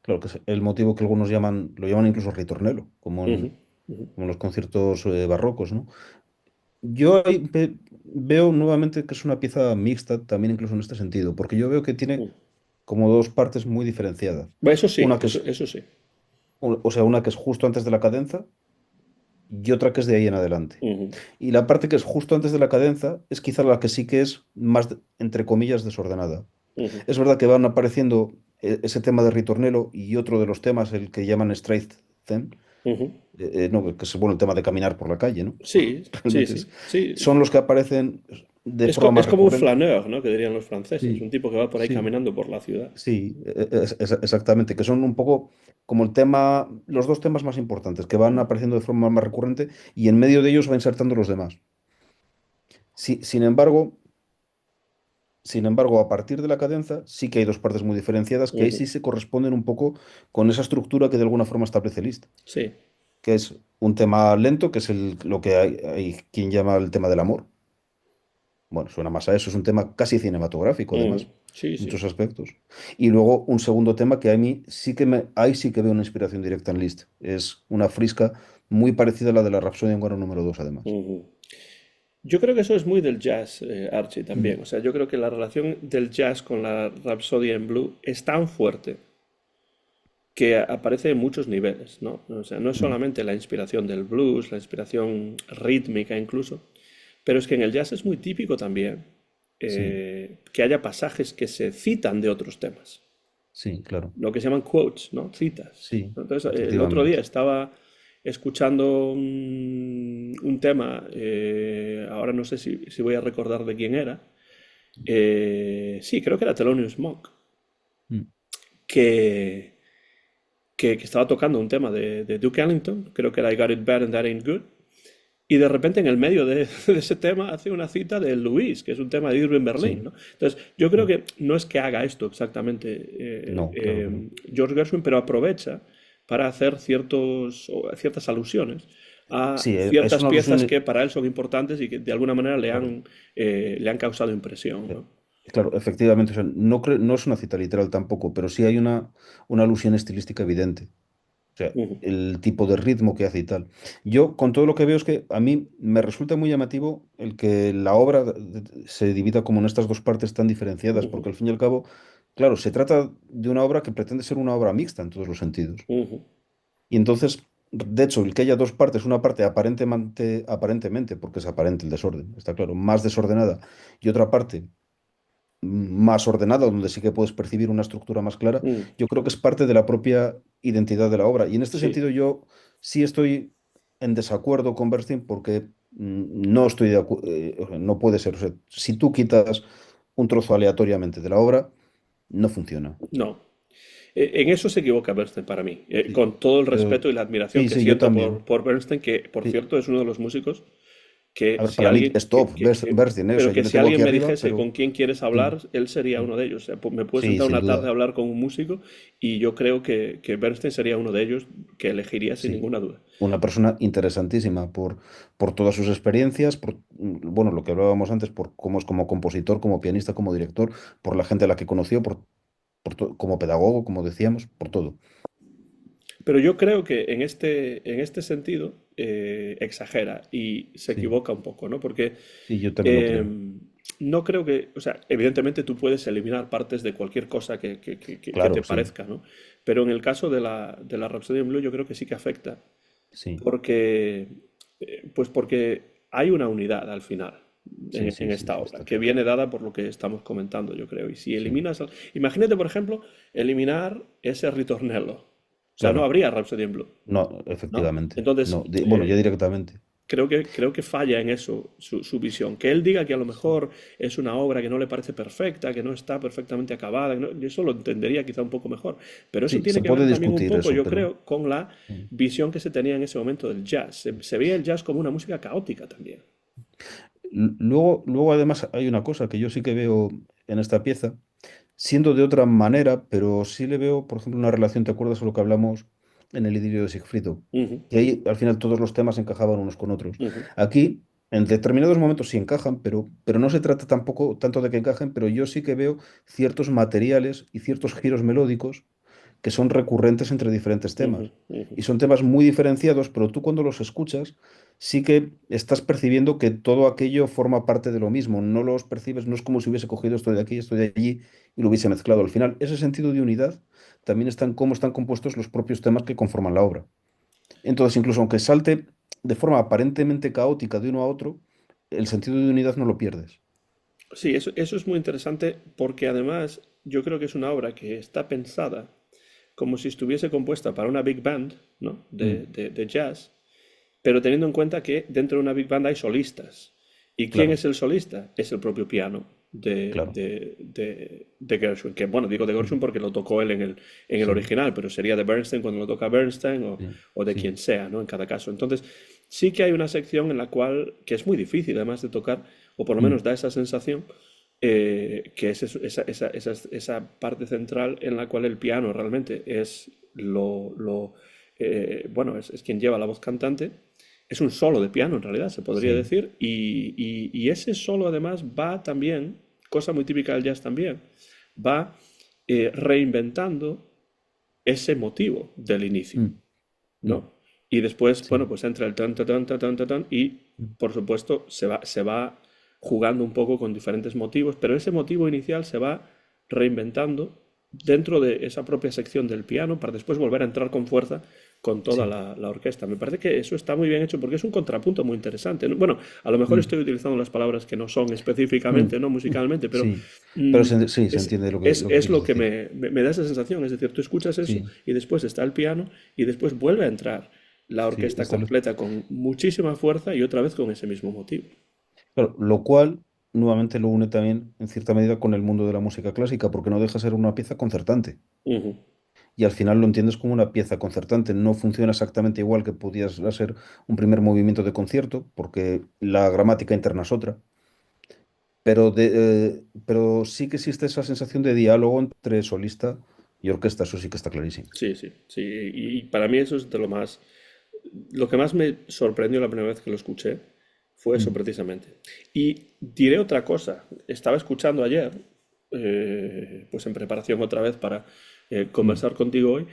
claro, que es el motivo que algunos llaman, lo llaman incluso ritornelo, Ujú, como en los conciertos barrocos, ¿no? Yo ahí veo nuevamente que es una pieza mixta también incluso en este sentido, porque yo veo que tiene ujú. como dos partes muy diferenciadas. Bueno, eso sí, Una que es, eso sí. o sea, una que es justo antes de la cadenza y otra que es de ahí en adelante. Ujú, Y la parte que es justo antes de la cadenza es quizá la que sí que es más, entre comillas, desordenada. ujú, Es verdad que van apareciendo ese tema de ritornelo y otro de los temas, el que llaman straight theme, ujú. no, que es bueno el tema de caminar por la calle, ¿no? Sí, sí, Realmente sí, sí. son los que aparecen de forma Es más como un recurrente. flaneur, ¿no? Que dirían los franceses, un Sí, tipo que va por ahí sí, caminando por la ciudad. sí, exactamente, que son un poco como el tema, los dos temas más importantes, que van apareciendo de forma más recurrente y en medio de ellos va insertando los demás. Sin embargo, a partir de la cadenza sí que hay dos partes muy diferenciadas que ahí Ujú. sí se corresponden un poco con esa estructura que de alguna forma establece Liszt, Sí. que es un tema lento, que es lo que hay quien llama el tema del amor. Bueno, suena más a eso, es un tema casi cinematográfico Ujú. además, Sí, en sí. muchos aspectos. Y luego un segundo tema que a mí sí que ahí sí que veo una inspiración directa en Liszt. Es una frisca muy parecida a la de la Rapsodia en Guaro número 2 además. Ujú. Yo creo que eso es muy del jazz, Archie, Mm, también. O sea, yo creo que la relación del jazz con la Rhapsody en Blue es tan fuerte que aparece en muchos niveles, ¿no? O sea, no es mm, solamente la inspiración del blues, la inspiración rítmica incluso, pero es que en el jazz es muy típico también sí, que haya pasajes que se citan de otros temas, sí, claro. lo que se llaman quotes, ¿no? Citas. Sí, Entonces, el otro día efectivamente. estaba escuchando un tema, ahora no sé si voy a recordar de quién era, sí, creo que era Thelonious Monk, Mm, que, que estaba tocando un tema de Duke Ellington, creo que era I Got It Bad and That Ain't Good, y de repente en el medio de ese tema hace una cita de Louis, que es un tema de Irving Berlin, sí, ¿no? Entonces, yo creo mm, que no es que haga esto exactamente no, claro que no. George Gershwin, pero aprovecha para hacer ciertas alusiones a Sí, es ciertas una piezas alusión. que para él son importantes y que de alguna manera le han causado impresión, Eh, ¿no? Claro, efectivamente, o sea, no es una cita literal tampoco, pero sí hay una alusión estilística evidente. O sea, Ujú, el tipo de ritmo que hace y tal. Yo, con todo lo que veo, es que a mí me resulta muy llamativo el que la obra se divida como en estas dos partes tan diferenciadas, ujú, porque al fin y al cabo, claro, se trata de una obra que pretende ser una obra mixta en todos los sentidos. ujú. Y entonces, de hecho, el que haya dos partes, una parte aparentemente, porque es aparente el desorden, está claro, más desordenada, y otra parte más ordenada, donde sí que puedes percibir una estructura más clara, Mm, yo creo que es parte de la propia identidad de la obra. Y en este sí, sentido yo sí estoy en desacuerdo con Bernstein porque no estoy de acuerdo, no puede ser. O sea, si tú quitas un trozo aleatoriamente de la obra, no funciona. no. En eso se equivoca Bernstein para mí, Sí, con todo el yo, respeto y la admiración sí, que sí, yo siento también. por Bernstein, que por Sí. cierto es uno de los músicos que A ver, si para mí alguien, es top Bernstein, ¿eh? O pero sea, yo que le si tengo aquí alguien me arriba, dijese pero con quién quieres mm, hablar, él sería mm, uno de ellos. O sea, me puedes sí, sentar sin una tarde a duda. hablar con un músico y yo creo que Bernstein sería uno de ellos que elegiría sin Sí, ninguna duda. una persona interesantísima por todas sus experiencias, bueno, lo que hablábamos antes, por cómo es como compositor, como pianista, como director, por la gente a la que conoció, como pedagogo, como decíamos, por todo. Pero yo creo que en este sentido exagera y se Sí, equivoca un poco, ¿no? Porque sí, yo también lo eh, creo. no creo que, o sea, evidentemente tú puedes eliminar partes de cualquier cosa que te Claro, sí, parezca, ¿no? Pero en el caso de la Rhapsody in Blue yo creo que sí que afecta, sí, porque, pues porque hay una unidad al final sí, en sí, sí, esta sí, obra, está que claro. viene dada por lo que estamos comentando, yo creo. Y si Sí, eliminas, imagínate, por ejemplo, eliminar ese ritornello. O sea, no claro. habría Rhapsody in Blue, No, ¿no? efectivamente. Entonces, No, bueno, ya directamente. creo que falla en eso su visión. Que él diga que a lo mejor es una obra que no le parece perfecta, que no está perfectamente acabada, yo eso lo entendería quizá un poco mejor. Pero eso Sí, tiene se que ver puede también un discutir poco, eso, yo pero creo, con la mm. visión que se tenía en ese momento del jazz. Se veía el jazz como una música caótica también. Luego además hay una cosa que yo sí que veo en esta pieza, siendo de otra manera, pero sí le veo, por ejemplo, una relación, ¿te acuerdas de lo que hablamos en el idilio de Sigfrido? Ujú, Que ahí al final todos los temas encajaban unos con otros. ujú. Aquí, en determinados momentos sí encajan, pero no se trata tampoco tanto de que encajen, pero yo sí que veo ciertos materiales y ciertos giros melódicos que son recurrentes entre diferentes Ujú, temas. ujú. Y son temas muy diferenciados, pero tú cuando los escuchas sí que estás percibiendo que todo aquello forma parte de lo mismo. No los percibes, no es como si hubiese cogido esto de aquí, esto de allí y lo hubiese mezclado. Al final, ese sentido de unidad también está en cómo están compuestos los propios temas que conforman la obra. Entonces, incluso aunque salte de forma aparentemente caótica de uno a otro, el sentido de unidad no lo pierdes. Sí, eso es muy interesante porque además yo creo que es una obra que está pensada como si estuviese compuesta para una big band, ¿no? Mm, De jazz, pero teniendo en cuenta que dentro de una big band hay solistas. ¿Y quién claro, es el solista? Es el propio piano claro. de Gershwin. Que bueno, digo de Mm, Gershwin porque lo tocó él en el sí, original, pero sería de Bernstein cuando lo toca Bernstein sí, o de sí. quien sea, ¿no? En cada caso. Entonces, sí que hay una sección en la cual, que es muy difícil además de tocar, o por lo menos Mm, da esa sensación, que es esa parte central en la cual el piano realmente es bueno, es quien lleva la voz cantante. Es un solo de piano, en realidad, se podría sí. decir. Y ese solo, además, va también, cosa muy típica del jazz también, va reinventando ese motivo del inicio, Mm, mm, ¿no? Y después, bueno, sí. pues entra el tan, tan, tan, tan, tan, tan, tan, y, Mm, por supuesto, se va jugando un poco con diferentes motivos, pero ese motivo inicial se va reinventando dentro de esa propia sección del piano para después volver a entrar con fuerza con toda sí. la orquesta. Me parece que eso está muy bien hecho porque es un contrapunto muy interesante, ¿no? Bueno, a lo mejor Mm, estoy utilizando las palabras que no son mm, específicamente, no musicalmente, pero sí. Pero mm, sí, se entiende lo que es quieres lo que decir. me da esa sensación. Es decir, tú escuchas eso Sí, y después está el piano y después vuelve a entrar la sí. orquesta completa con muchísima fuerza y otra vez con ese mismo motivo. Claro, lo cual nuevamente lo une también en cierta medida con el mundo de la música clásica, porque no deja de ser una pieza concertante. Ujú. Y al final lo entiendes como una pieza concertante. No funciona exactamente igual que podías ser un primer movimiento de concierto, porque la gramática interna es otra. Pero sí que existe esa sensación de diálogo entre solista y orquesta, eso sí que está clarísimo. Sí, sí, sí. Y para mí eso es de lo que más me sorprendió la primera vez que lo escuché fue eso Mm, precisamente. Y diré otra cosa. Estaba escuchando ayer, pues en preparación otra vez para mm, conversar contigo hoy,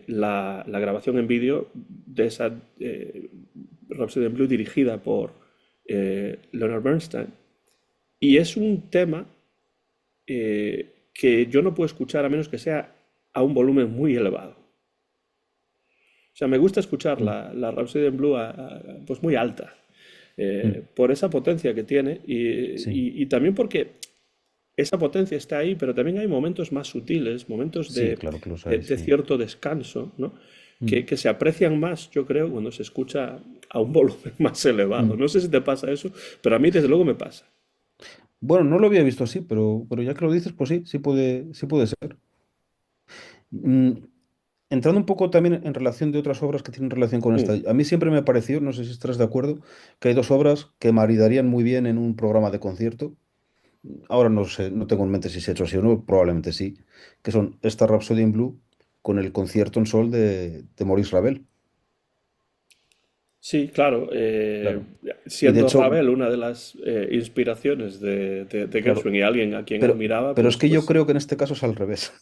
la grabación en vídeo de esa Rhapsody in Blue dirigida por Leonard Bernstein. Y es un tema que yo no puedo escuchar a menos que sea a un volumen muy elevado. O sea, me gusta escuchar mm, la Rhapsody in Blue pues muy alta, mm. por esa potencia que tiene Sí, y también porque esa potencia está ahí, pero también hay momentos más sutiles, momentos sí, claro que los hay, de sí. cierto descanso, ¿no? Mm, Que se aprecian más, yo creo, cuando se escucha a un volumen más elevado. mm. No sé si te pasa eso, pero a mí desde luego me pasa. Bueno, no lo había visto así, pero ya que lo dices, pues sí, sí puede ser. Mm, entrando un poco también en relación de otras obras que tienen relación con esta, Mm, a mí siempre me pareció, no sé si estarás de acuerdo, que hay dos obras que maridarían muy bien en un programa de concierto. Ahora no sé, no tengo en mente si se ha hecho así o no, probablemente sí, que son esta Rhapsody in Blue con el concierto en sol de Maurice Ravel. sí, claro. Claro. Y de Siendo hecho, Ravel una de las inspiraciones de claro, Gershwin y alguien a quien pero, admiraba, pero es que yo pues creo que en este caso es al revés.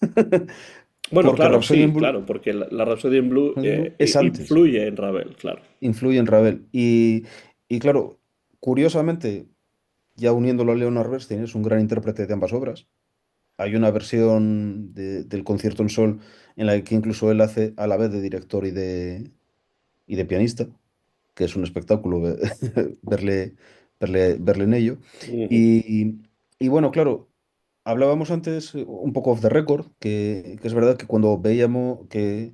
bueno, Porque claro, Rhapsody in sí, Blue, claro, porque la Rhapsody in Blue es antes, influye en Ravel, claro. influye en Ravel. Y claro, curiosamente, ya uniéndolo a Leonard Bernstein, es un gran intérprete de ambas obras. Hay una versión del concierto en sol en la que incluso él hace a la vez de director y de pianista, que es un espectáculo verle, verle en ello. Ujú. Y, y bueno, claro, hablábamos antes un poco off the record, que es verdad que cuando veíamos que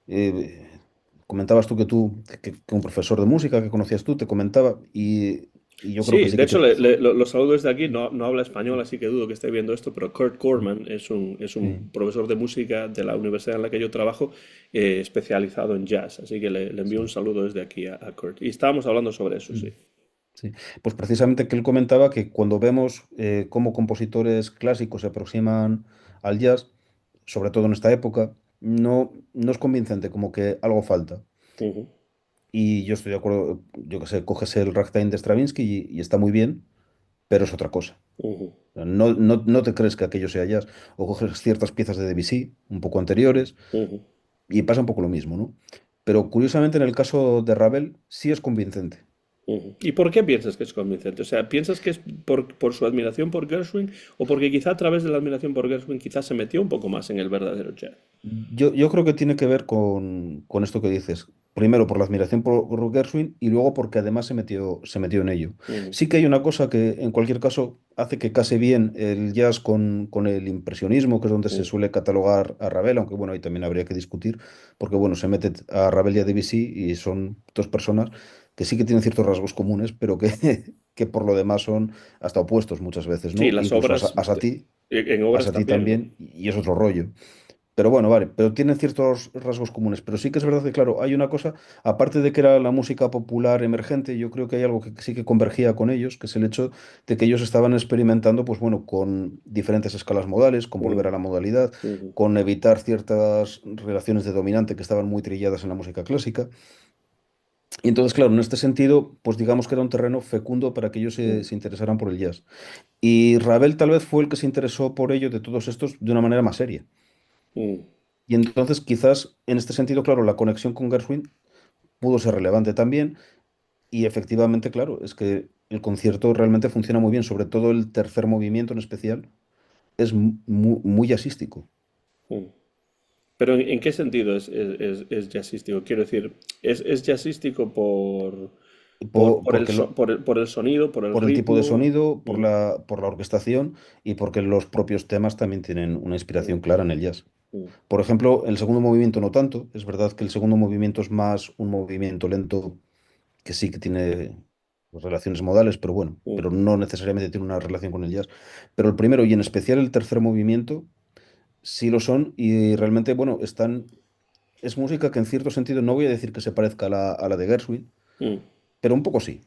eh, comentabas tú que un profesor de música que conocías tú te comentaba y yo creo que Sí, sí de que hecho tiene razón. lo saludo desde aquí, no, no habla español, así que dudo que esté viendo esto, pero Kurt Corman es un Sí, profesor de música de la universidad en la que yo trabajo, especializado en jazz, así que le envío un sí. saludo desde aquí a Kurt. Y estábamos hablando sobre eso, Mm. sí. Sí, pues precisamente que él comentaba que cuando vemos cómo compositores clásicos se aproximan al jazz, sobre todo en esta época, no es convincente, como que algo falta. Ujú, Y yo estoy de acuerdo, yo que sé, coges el Ragtime de Stravinsky y está muy bien, pero es otra cosa. ujú, O sea, no te crees que aquello sea jazz. O coges ciertas piezas de Debussy, un poco anteriores, ujú, y pasa un poco lo mismo, ¿no? Pero curiosamente en el caso de Ravel sí es convincente. ujú. ¿Y por qué piensas que es convincente? O sea, ¿piensas que es por su admiración por Gershwin o porque quizá a través de la admiración por Gershwin quizá se metió un poco más en el verdadero jazz? Yo creo que tiene que ver con esto que dices. Primero por la admiración por Gershwin y luego porque además se metió en ello. Ujú, Sí que hay una cosa que en cualquier caso hace que case bien el jazz con el impresionismo, que es donde se ujú, suele catalogar a Ravel, aunque bueno, ahí también habría que discutir, porque bueno, se mete a Ravel y a Debussy y son dos personas que sí que tienen ciertos rasgos comunes, pero que, que por lo demás son hasta opuestos muchas veces, sí, ¿no? las Incluso obras, en A obras Satie también, ¿no? también, y es otro rollo. Pero bueno, vale, pero tienen ciertos rasgos comunes. Pero sí que es verdad que, claro, hay una cosa, aparte de que era la música popular emergente, yo creo que hay algo que sí que convergía con ellos, que es el hecho de que ellos estaban experimentando, pues bueno, con diferentes escalas modales, con volver Ujú, a la modalidad, ujú, con evitar ciertas relaciones de dominante que estaban muy trilladas en la música clásica. Y entonces, claro, en este sentido, pues digamos que era un terreno fecundo para que ellos se, ujú, se interesaran por el jazz. Y Ravel tal vez fue el que se interesó por ello de todos estos de una manera más seria. ujú. Y entonces quizás en este sentido, claro, la conexión con Gershwin pudo ser relevante también y efectivamente, claro, es que el concierto realmente funciona muy bien, sobre todo el tercer movimiento en especial, es muy jazzístico. Mm. Pero ¿en qué sentido es jazzístico? Quiero decir, es jazzístico Porque por el sonido, por el por el tipo de ritmo. sonido, por Mm, la orquestación y porque los propios temas también tienen una inspiración mm, clara en el jazz. mm, Por ejemplo, el segundo movimiento no tanto, es verdad que el segundo movimiento es más un movimiento lento que sí que tiene pues, relaciones modales, pero bueno, pero mm. no necesariamente tiene una relación con el jazz. Pero el primero y en especial el tercer movimiento sí lo son y realmente, bueno, es música que en cierto sentido no voy a decir que se parezca a la de Gershwin, Mm, pero un poco sí.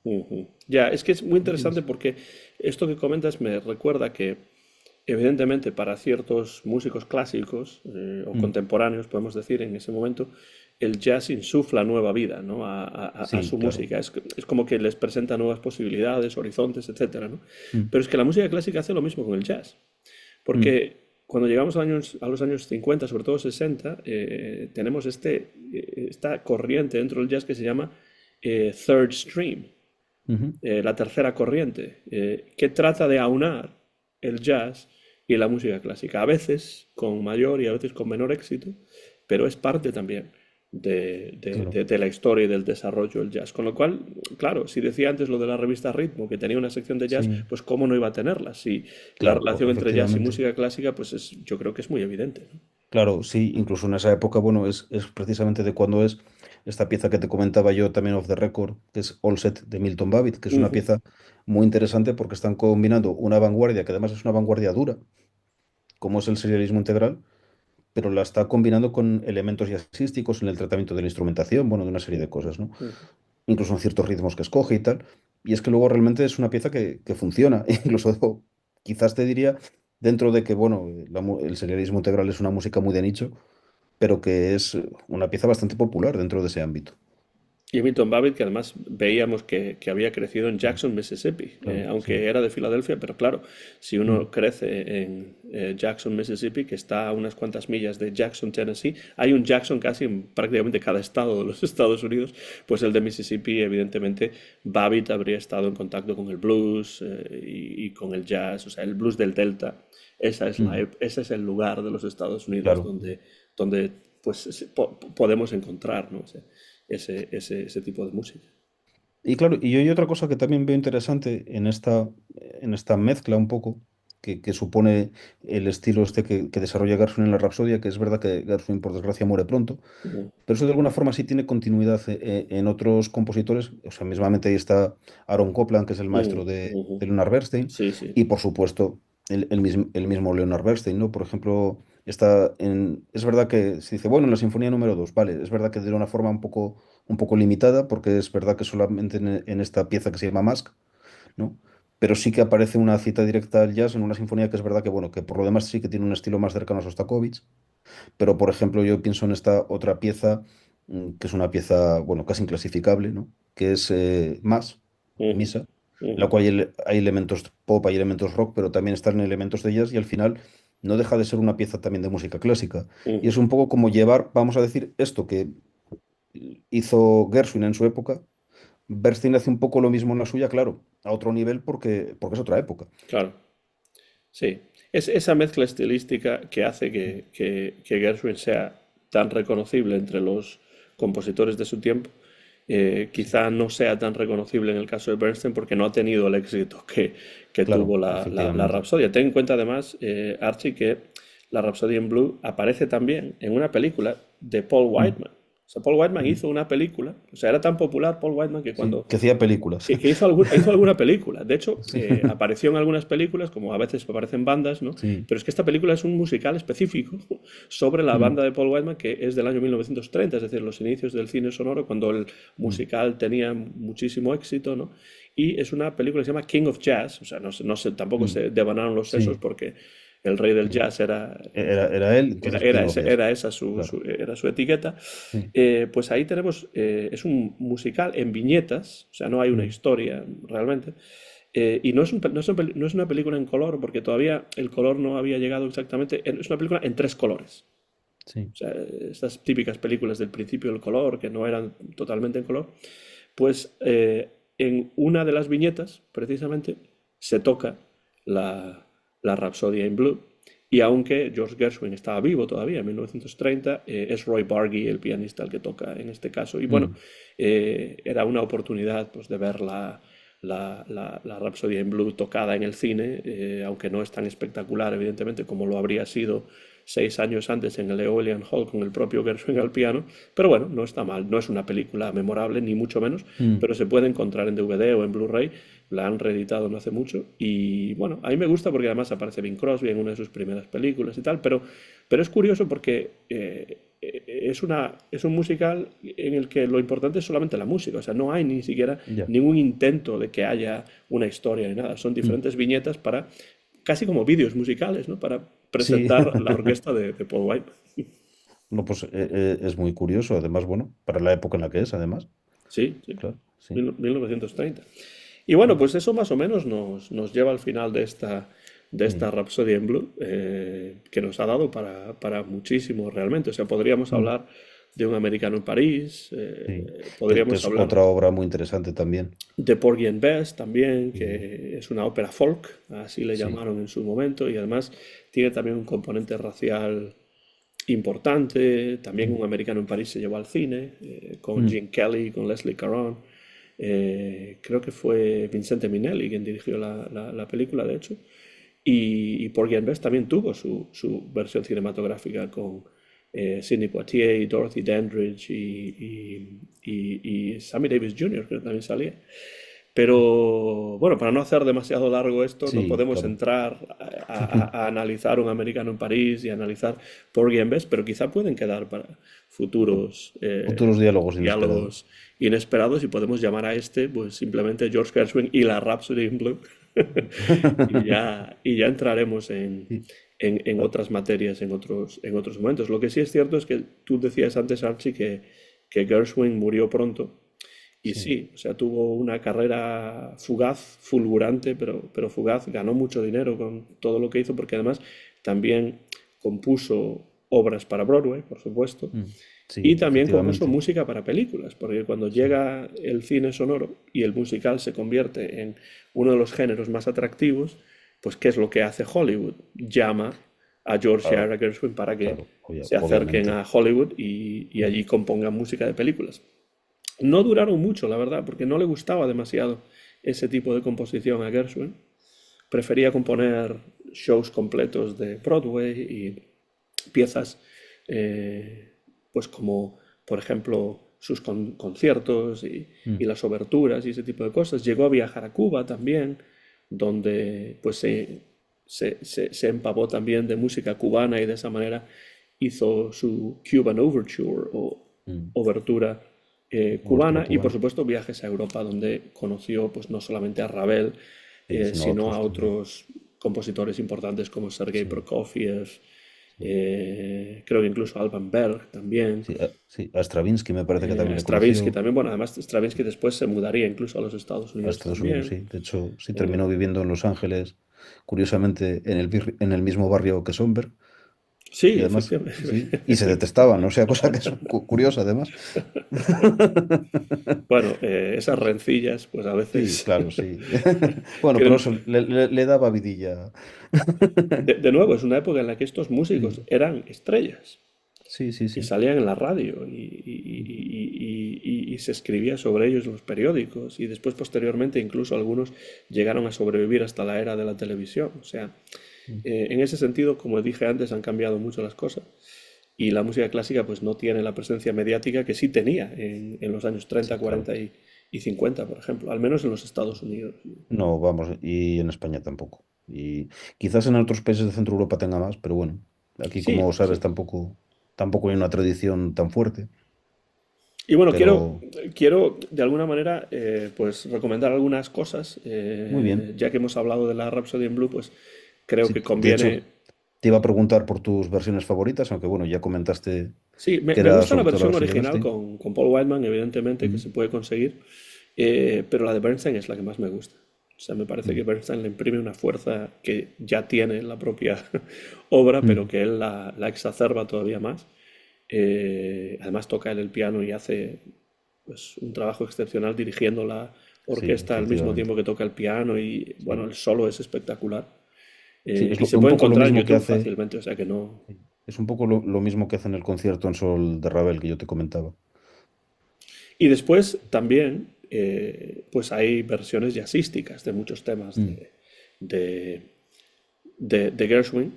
ujú. Ya, es que es muy interesante ¿Entiendes? porque esto que comentas me recuerda que, evidentemente, para ciertos músicos clásicos o Mm, contemporáneos, podemos decir, en ese momento, el jazz insufla nueva vida, ¿no? A sí, su claro. música. Es como que les presenta nuevas posibilidades, horizontes, etcétera, ¿no? Mm, Pero es que la música clásica hace lo mismo con el jazz. mm, Porque cuando llegamos a los años 50, sobre todo 60, tenemos esta corriente dentro del jazz que se llama Third Stream, ujú. la tercera corriente, que trata de aunar el jazz y la música clásica, a veces con mayor y a veces con menor éxito, pero es parte también Claro, de la historia y del desarrollo del jazz. Con lo cual, claro, si decía antes lo de la revista Ritmo, que tenía una sección de jazz, sí, pues cómo no iba a tenerla. Si la claro, relación entre jazz y efectivamente. música clásica, pues yo creo que es muy evidente, ¿no? Claro, sí, incluso en esa época, bueno, es precisamente de cuando es esta pieza que te comentaba yo también off the record, que es All Set de Milton Babbitt, que es una Ujú, pieza muy interesante porque están combinando una vanguardia, que además es una vanguardia dura, como es el serialismo integral, pero la está combinando con elementos jazzísticos en el tratamiento de la instrumentación, bueno, de una serie de cosas, ¿no? ujú. Incluso en ciertos ritmos que escoge y tal. Y es que luego realmente es una pieza que funciona. Incluso quizás te diría, dentro de que, bueno, el serialismo integral es una música muy de nicho, pero que es una pieza bastante popular dentro de ese ámbito. Y Milton Babbitt, que además veíamos que había crecido en Mm, Jackson, Mississippi, claro, aunque sí. era de Filadelfia, pero claro, si Mm, uno crece en Jackson, Mississippi, que está a unas cuantas millas de Jackson, Tennessee, hay un Jackson casi en prácticamente cada estado de los Estados Unidos, pues el de Mississippi, evidentemente, Babbitt habría estado en contacto con el blues y con el jazz, o sea, el blues del Delta. mm, Ese es el lugar de los Estados Unidos claro. donde pues, podemos encontrar, ¿no? Ese tipo de música. Y claro, y hay otra cosa que también veo interesante en esta mezcla un poco. que supone el estilo este que desarrolla Gershwin en la Rapsodia, que es verdad que Gershwin, por desgracia, muere pronto, ujú, pero eso de alguna forma sí tiene continuidad en otros compositores. O sea, mismamente ahí está Aaron Copland, que es el maestro ujú. de Leonard Bernstein, Sí, sí. y por supuesto el mismo Leonard Bernstein, ¿no? Por ejemplo, es verdad que se dice, bueno, en la Sinfonía número 2 vale, es verdad que de una forma un poco limitada, porque es verdad que solamente en esta pieza que se llama Mask, ¿no? Pero sí que aparece una cita directa al jazz en una sinfonía que es verdad que, bueno, que por lo demás sí que tiene un estilo más cercano a Sostakovich, pero, por ejemplo, yo pienso en esta otra pieza, que es una pieza, bueno, casi inclasificable, ¿no? Que es Más, Ujú, Misa, en la ujú, cual hay elementos pop, hay elementos rock, pero también están elementos de jazz y al final no deja de ser una pieza también de música clásica. Y ujú. es un poco como llevar, vamos a decir, esto que hizo Gershwin en su época. Bernstein hace un poco lo mismo en la suya, claro, a otro nivel porque es otra época. Claro, sí. Es esa mezcla estilística que hace que Gershwin sea tan reconocible entre los compositores de su tiempo. Sí, Quizá no sea tan reconocible en el caso de Bernstein porque no ha tenido el éxito que tuvo claro, la efectivamente. Rapsodia. Ten en cuenta además, Archie, que la Rapsodia en Blue aparece también en una película de Paul Mm, Whiteman. O sea, Paul Whiteman mm. hizo una película, o sea, era tan popular Paul Whiteman que Sí, cuando que hacía películas. que hizo alguna película. De hecho, Sí, apareció en algunas películas, como a veces aparecen bandas, ¿no? sí. Pero es que esta película es un musical específico sobre la Mm, banda de Paul Whiteman, que es del año 1930, es decir, los inicios del cine sonoro, cuando el mm, musical tenía muchísimo éxito, ¿no? Y es una película que se llama King of Jazz, o sea, tampoco mm. se devanaron los sesos Sí, porque el rey del no. jazz era, Era él, entonces King of Jazz. era esa Claro. era su etiqueta. Sí. Pues ahí tenemos, es un musical en viñetas, o sea, no hay una Mm, historia realmente. Y no es una película en color, porque todavía el color no había llegado exactamente. Es una película en tres colores. sí. O sea, estas típicas películas del principio del color, que no eran totalmente en color, pues en una de las viñetas, precisamente, se toca la, la Rapsodia in Blue. Y aunque George Gershwin estaba vivo todavía en 1930, es Roy Bargy el pianista el que toca en este caso. Y bueno, Mm, era una oportunidad pues, de ver la Rapsodia in Blue tocada en el cine, aunque no es tan espectacular, evidentemente, como lo habría sido 6 años antes en el Eolian Hall con el propio Gershwin al piano, pero bueno, no está mal, no es una película memorable, ni mucho menos, mm. pero se puede encontrar en DVD o en Blu-ray, la han reeditado no hace mucho, y bueno, a mí me gusta porque además aparece Bing Crosby en una de sus primeras películas y tal, pero es curioso porque es un musical en el que lo importante es solamente la música, o sea, no hay ni siquiera Ya. ningún intento de que haya una historia ni nada, son Mm. diferentes viñetas para casi como vídeos musicales, ¿no? Para Sí. presentar la orquesta de Paul White. No, pues es muy curioso, además, bueno, para la época en la que es, además. Sí, sí, Claro, sí. 1930. Y bueno, Mm, pues eso más o menos nos lleva al final de esta sí. Rhapsody in Blue, que nos ha dado para muchísimo realmente. O sea, podríamos Mm, hablar de Un americano en París, sí. Que podríamos es hablar otra obra muy interesante también. de Porgy and Bess también, Mm, que es una ópera folk, así le sí. llamaron en su momento, y además tiene también un componente racial importante. También Mm, Un americano en París se llevó al cine, con mm, Gene Kelly, con Leslie Caron. Creo que fue Vincente Minnelli quien dirigió la película, de hecho. Y Porgy and Bess también tuvo su versión cinematográfica con Sidney Poitier, Dorothy Dandridge y Sammy Davis Jr., que también salía. Pero bueno, para no hacer demasiado largo esto, no sí, podemos claro. entrar a analizar Un americano en París y analizar Porgy and Bess, pero quizá pueden quedar para futuros Futuros diálogos inesperados. diálogos inesperados y podemos llamar a este pues simplemente George Gershwin y la Rhapsody in Blue. Y ya entraremos Sí. en Ah, otras materias en otros momentos. Lo que sí es cierto es que tú decías antes, Archie, que Gershwin murió pronto. Y sí. sí, o sea, tuvo una carrera fugaz, fulgurante, pero fugaz. Ganó mucho dinero con todo lo que hizo, porque además también compuso obras para Broadway, por supuesto, Mm, y sí, también compuso efectivamente. música para películas, porque cuando Sí. llega el cine sonoro y el musical se convierte en uno de los géneros más atractivos, pues ¿qué es lo que hace Hollywood? Llama a George y Claro, a Gershwin para que claro, se acerquen obviamente. a Hollywood y Mm, allí compongan música de películas. No duraron mucho, la verdad, porque no le gustaba demasiado ese tipo de composición a Gershwin. Prefería componer shows completos de Broadway y piezas, pues como por ejemplo sus conciertos y Mm. las oberturas y ese tipo de cosas. Llegó a viajar a Cuba también, donde pues se empapó también de música cubana y de esa manera hizo su Cuban Overture o Mm. obertura Obertura cubana y por cubana. supuesto viajes a Europa donde conoció pues no solamente a Ravel, Sí, sino a sino a otros también. otros compositores importantes como Sergei Sí, Prokofiev, sí. creo que incluso Alban Berg también, Sí, sí, a Stravinsky me parece que también le Stravinsky conoció. también, bueno, además Stravinsky después se mudaría incluso a los Estados A Unidos Estados Unidos, también. sí. De hecho, sí terminó Eh, viviendo en Los Ángeles, curiosamente en el mismo barrio que Sonberg. Y sí, además, sí, y se efectivamente. detestaban, o sea, cosa que es curiosa además. Bueno, esas rencillas, pues a Sí, veces claro, sí. Bueno, pero tienen... eso le daba vidilla. De nuevo, es una época en la que estos músicos Sí, eran estrellas sí, sí, y sí. salían en la radio Ujú. y se escribía sobre ellos en los periódicos y después posteriormente incluso algunos llegaron a sobrevivir hasta la era de la televisión. O sea, Mm. en ese sentido, como dije antes, han cambiado mucho las cosas y la música clásica pues no tiene la presencia mediática que sí tenía en los años Sí, 30, claro. 40 y 50, por ejemplo, al menos en los Estados Unidos. No, vamos, y en España tampoco. Y quizás en otros países de Centro Europa tenga más, pero bueno, aquí como Sí, sabes sí. tampoco hay una tradición tan fuerte. Y bueno, Pero quiero de alguna manera pues recomendar algunas cosas, muy bien. ya que hemos hablado de la Rhapsody in Blue, pues creo Sí, que de conviene. hecho, te iba a preguntar por tus versiones favoritas, aunque bueno, ya comentaste Sí, que me era gusta la sobre todo la versión versión de original Bernstein. con Paul Whiteman, evidentemente, que Ujú. se puede conseguir, pero la de Bernstein es la que más me gusta. O sea, me parece que Mm. Bernstein le imprime una fuerza que ya tiene la propia obra, pero Mm. que él la exacerba todavía más. Además toca él el piano y hace pues, un trabajo excepcional dirigiendo la Sí, orquesta al mismo efectivamente. tiempo que toca el piano y bueno, Sí, el solo es espectacular. sí, Y se un puede poco lo encontrar en mismo que YouTube hace, fácilmente, o sea que no. es un poco lo mismo que hace en el concierto en sol de Ravel que yo te comentaba. Y después también pues hay versiones jazzísticas de muchos temas Mm. de, de Gershwin,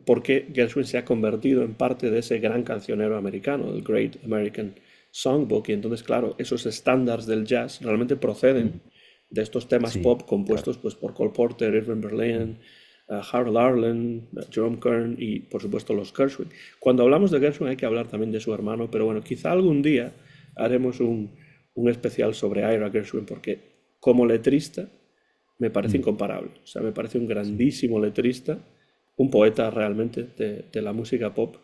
porque Gershwin se ha convertido en parte de ese gran cancionero americano, el Great American Songbook, y entonces, claro, esos estándares del jazz realmente proceden Mm. de estos temas Sí, pop claro. compuestos pues, por Cole Porter, Irving Mm. Berlin, Harold Arlen, Jerome Kern y, por supuesto, los Gershwin. Cuando hablamos de Gershwin hay que hablar también de su hermano, pero bueno, quizá algún día haremos un especial sobre Ira Gershwin, porque como letrista me parece Mm. incomparable. O sea, me parece un Sí. grandísimo letrista, un poeta realmente de la música pop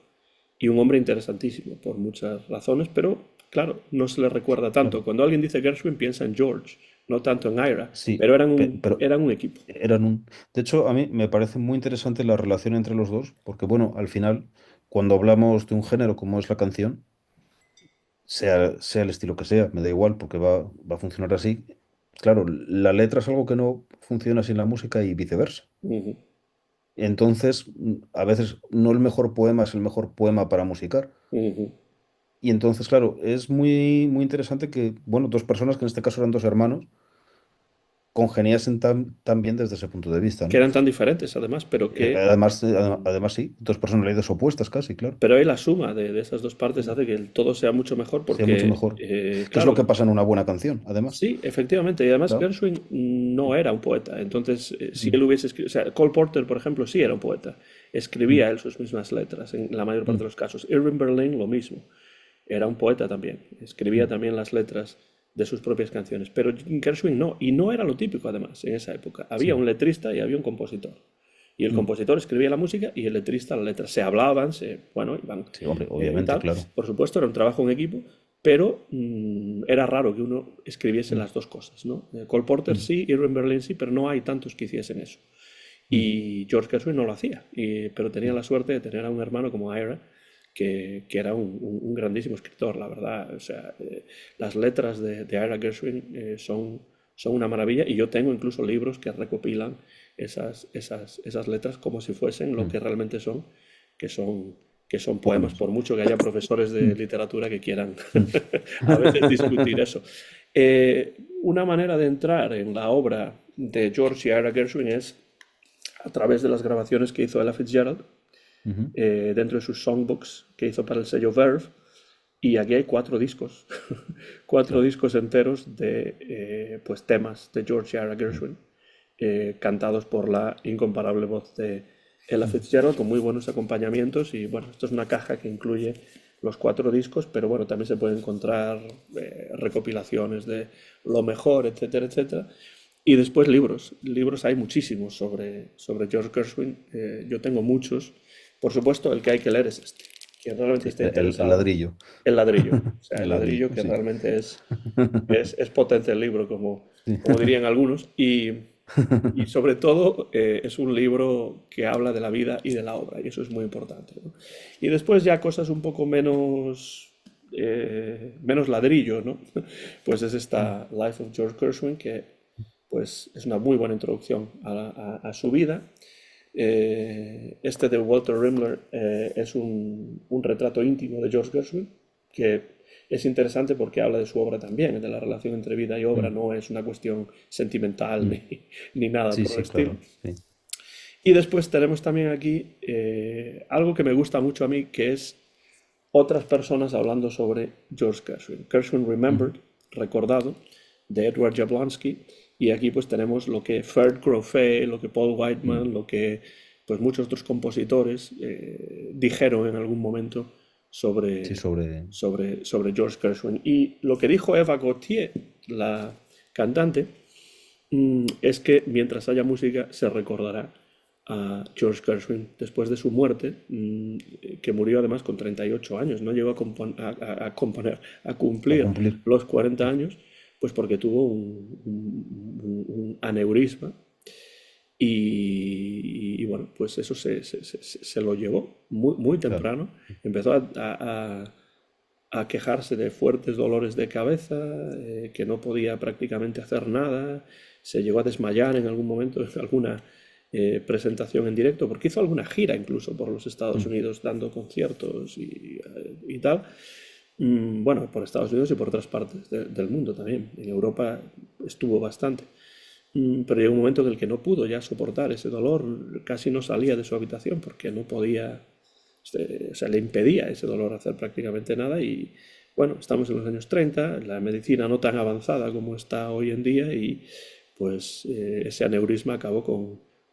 y un hombre interesantísimo por muchas razones, pero claro, no se le recuerda tanto. Claro. Cuando alguien dice Gershwin piensa en George, no tanto en Ira, Sí, pero pero eran un equipo. eran un... De hecho, a mí me parece muy interesante la relación entre los dos, porque bueno, al final, cuando hablamos de un género como es la canción, sea el estilo que sea, me da igual, porque va a funcionar así. Claro, la letra es algo que no funciona sin la música y viceversa. Ujú, Entonces, a veces no el mejor poema es el mejor poema para musicar. ujú. Y entonces, claro, es muy interesante que, bueno, dos personas, que en este caso eran dos hermanos, congeniasen tan bien desde ese punto de vista, Que ¿no? eran tan diferentes además, Además sí, dos personalidades opuestas casi, claro. pero ahí la suma de esas dos partes Mm. hace que el todo sea mucho mejor Sea mucho porque, mejor. ¿Qué es lo claro, que pasa en una buena canción, además? sí, efectivamente. Y además Claro. Gershwin no era un poeta. Entonces, si él Mm. hubiese escrito, o sea, Cole Porter, por ejemplo, sí era un poeta. Mm. Escribía él sus mismas letras en la mayor parte de Mm. los casos. Irving Berlin lo mismo. Era un poeta también. Escribía Mm. también las letras de sus propias canciones. Pero Gershwin no. Y no era lo típico, además, en esa época. Había Sí. un letrista y había un compositor. Y el Mm. compositor escribía la música y el letrista la letra. Se hablaban, bueno, iban Sí, hombre, y obviamente, tal. claro. Por supuesto, era un trabajo en equipo, pero era raro que uno escribiese Mm. las dos cosas, ¿no? Cole Porter Mm. sí, Irving Berlin sí, pero no hay tantos que hiciesen eso. Mm. Y George Gershwin no lo hacía, pero tenía Mm. la suerte de tener a un hermano como Ira, que era un grandísimo escritor, la verdad. O sea, las letras de Ira Gershwin son una maravilla y yo tengo incluso libros que recopilan esas letras como si fuesen lo Mm. que realmente son, que son, que son poemas, Poemas. por mucho que haya profesores de Mm. literatura que quieran Mm. a veces discutir eso. Una manera de entrar en la obra de George y Ira Gershwin es a través de las grabaciones que hizo Ella Fitzgerald Ujú. dentro de sus songbooks que hizo para el sello Verve. Y aquí hay 4 discos, cuatro Claro. discos enteros de pues temas de George R. Gershwin, cantados por la incomparable voz de Ella Ujú. Fitzgerald, con muy buenos acompañamientos. Y bueno, esto es una caja que incluye los 4 discos, pero bueno, también se pueden encontrar recopilaciones de lo mejor, etcétera, etcétera. Y después libros. Libros hay muchísimos sobre George Gershwin. Yo tengo muchos. Por supuesto, el que hay que leer es este. Quien realmente Sí, esté el interesado, ladrillo. el ladrillo. O sea, el El ladrillo, ladrillo que sí. realmente es potente el libro, Sí. como dirían algunos. Y sobre todo es un libro que habla de la vida y de la obra, y eso es muy importante, ¿no? Y después ya cosas un poco menos ladrillo, ¿no? Pues es esta Life of George Gershwin, que pues es una muy buena introducción a su vida. Este de Walter Rimler es un retrato íntimo de George Gershwin, que es interesante porque habla de su obra también, de la relación entre vida y obra, Mm, no es una cuestión sentimental mm. ni nada Sí, por el sí, estilo. claro. Sí. Y después tenemos también aquí algo que me gusta mucho a mí, que es otras personas hablando sobre George Gershwin. Gershwin Ujú. Remembered, recordado, de Edward Jablonski. Y aquí pues tenemos lo que Ferd Crofet, lo que Paul Mm. Whiteman, lo que pues muchos otros compositores dijeron en algún momento Sí, sobre, sobre. sobre George Gershwin. Y lo que dijo Eva Gautier, la cantante, es que mientras haya música se recordará a George Gershwin después de su muerte, que murió además con 38 años, no llegó a componer, a A cumplir cumplir. los 40 Sí. años, pues porque tuvo un aneurisma y bueno, pues eso se lo llevó muy, muy Claro. temprano, empezó a quejarse de fuertes dolores de cabeza, que no podía prácticamente hacer nada, se llegó a desmayar en algún momento en alguna presentación en directo, porque hizo alguna gira incluso por los Estados Mm. Unidos dando conciertos y tal. Bueno, por Estados Unidos y por otras partes del mundo también. En Europa estuvo bastante. Pero llegó un momento en el que no pudo ya soportar ese dolor, casi no salía de su habitación porque no podía, o sea, le impedía ese dolor hacer prácticamente nada. Y bueno, estamos en los años 30, la medicina no tan avanzada como está hoy en día, y pues ese aneurisma acabó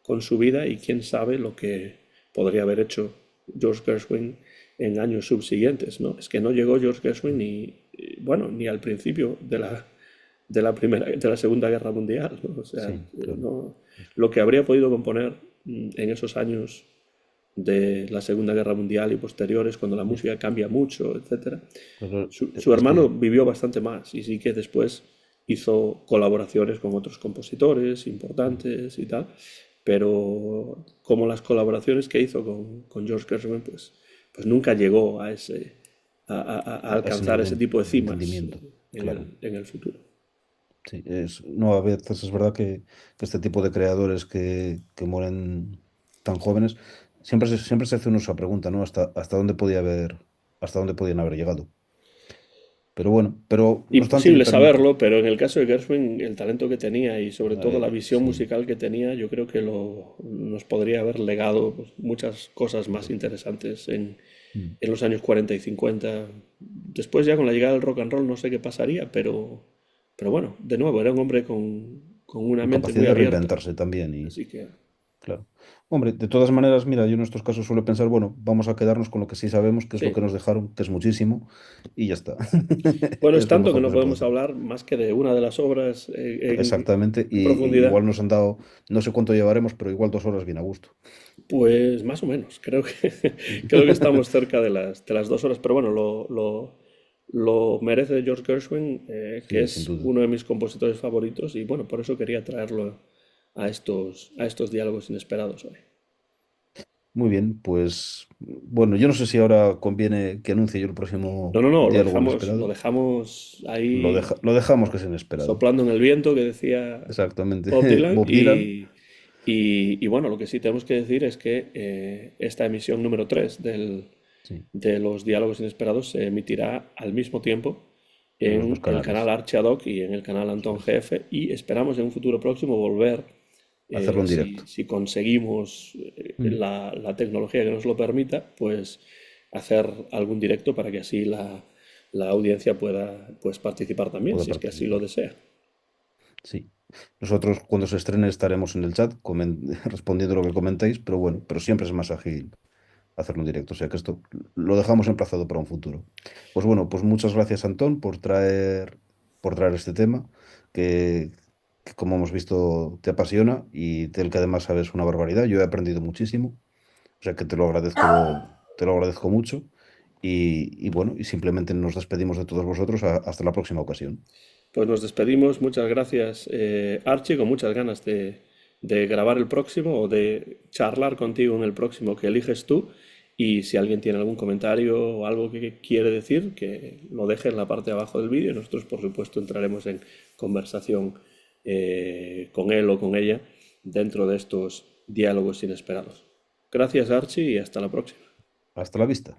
con su vida, y quién sabe lo que podría haber hecho George Gershwin en años subsiguientes, ¿no? Es que no llegó George Gershwin bueno, ni al principio de la Segunda Guerra Mundial, ¿no? O sea, Sí, claro. no, lo que habría podido componer en esos años de la Segunda Guerra Mundial y posteriores, cuando la Ya. música cambia mucho, etcétera. Claro, Su es hermano que. vivió bastante más, y sí que después hizo colaboraciones con otros compositores importantes y tal, pero como las colaboraciones que hizo con George Gershwin, pues nunca llegó a A ese alcanzar ese nivel tipo de de cimas entendimiento. en Claro. el futuro. Sí, no, a veces es verdad que este tipo de creadores que mueren tan jóvenes, siempre se hace uno esa pregunta, ¿no? Hasta dónde podían haber llegado. Pero bueno, pero no obstante, Imposible saberlo, pero en el caso de Gershwin, el talento que tenía y sobre todo la visión sí, musical que tenía, yo creo que nos podría haber legado pues, muchas cosas más claro. interesantes Mm. en los años 40 y 50. Después ya con la llegada del rock and roll no sé qué pasaría, pero bueno, de nuevo, era un hombre con una Con mente capacidad muy de abierta. reinventarse también y Así que, claro. Hombre, de todas maneras, mira, yo en estos casos suelo pensar, bueno, vamos a quedarnos con lo que sí sabemos, que es lo que sí. nos dejaron, que es muchísimo, y ya está. Bueno, es Es lo tanto que mejor no que se puede podemos hacer. hablar más que de una de las obras Exactamente, en y profundidad. igual nos han dado, no sé cuánto llevaremos, pero igual 2 horas bien a gusto. Pues más o menos, creo que, creo que estamos cerca de las 2 horas, pero bueno, lo merece George Gershwin, que Sí, sin es duda. uno de mis compositores favoritos, y bueno, por eso quería traerlo a estos diálogos inesperados hoy. Muy bien, pues bueno, yo no sé si ahora conviene que anuncie yo el No, próximo no, no, lo diálogo dejamos, lo inesperado. dejamos Lo ahí lo dejamos que es inesperado. soplando en el viento, que decía Exactamente. Bob Dylan. Bob Dylan. Y bueno, lo que sí tenemos que decir es que esta emisión número 3 Sí, de los diálogos inesperados se emitirá al mismo tiempo en los dos en el canal canales. Archadoc y en el canal Eso Anton es. GF, y esperamos en un futuro próximo volver Hacerlo en directo. si conseguimos Mm. la tecnología que nos lo permita, pues hacer algún directo para que así la audiencia pueda pues, participar también, Puedo si es que así lo participar. desea. Sí. Nosotros cuando se estrene estaremos en el chat respondiendo lo que comentéis, pero bueno, pero siempre es más ágil hacerlo en directo. O sea que esto lo dejamos emplazado para un futuro. Pues bueno, pues muchas gracias, Antón, por traer este tema que como hemos visto te apasiona y del que además sabes una barbaridad. Yo he aprendido muchísimo, o sea que te lo agradezco mucho. Y bueno, y simplemente nos despedimos de todos vosotros hasta la próxima ocasión. Pues nos despedimos. Muchas gracias, Archie, con muchas ganas de grabar el próximo o de charlar contigo en el próximo que eliges tú. Y si alguien tiene algún comentario o algo que quiere decir, que lo deje en la parte de abajo del vídeo. Y nosotros, por supuesto, entraremos en conversación con él o con ella dentro de estos diálogos inesperados. Gracias, Archie, y hasta la próxima. Hasta la vista.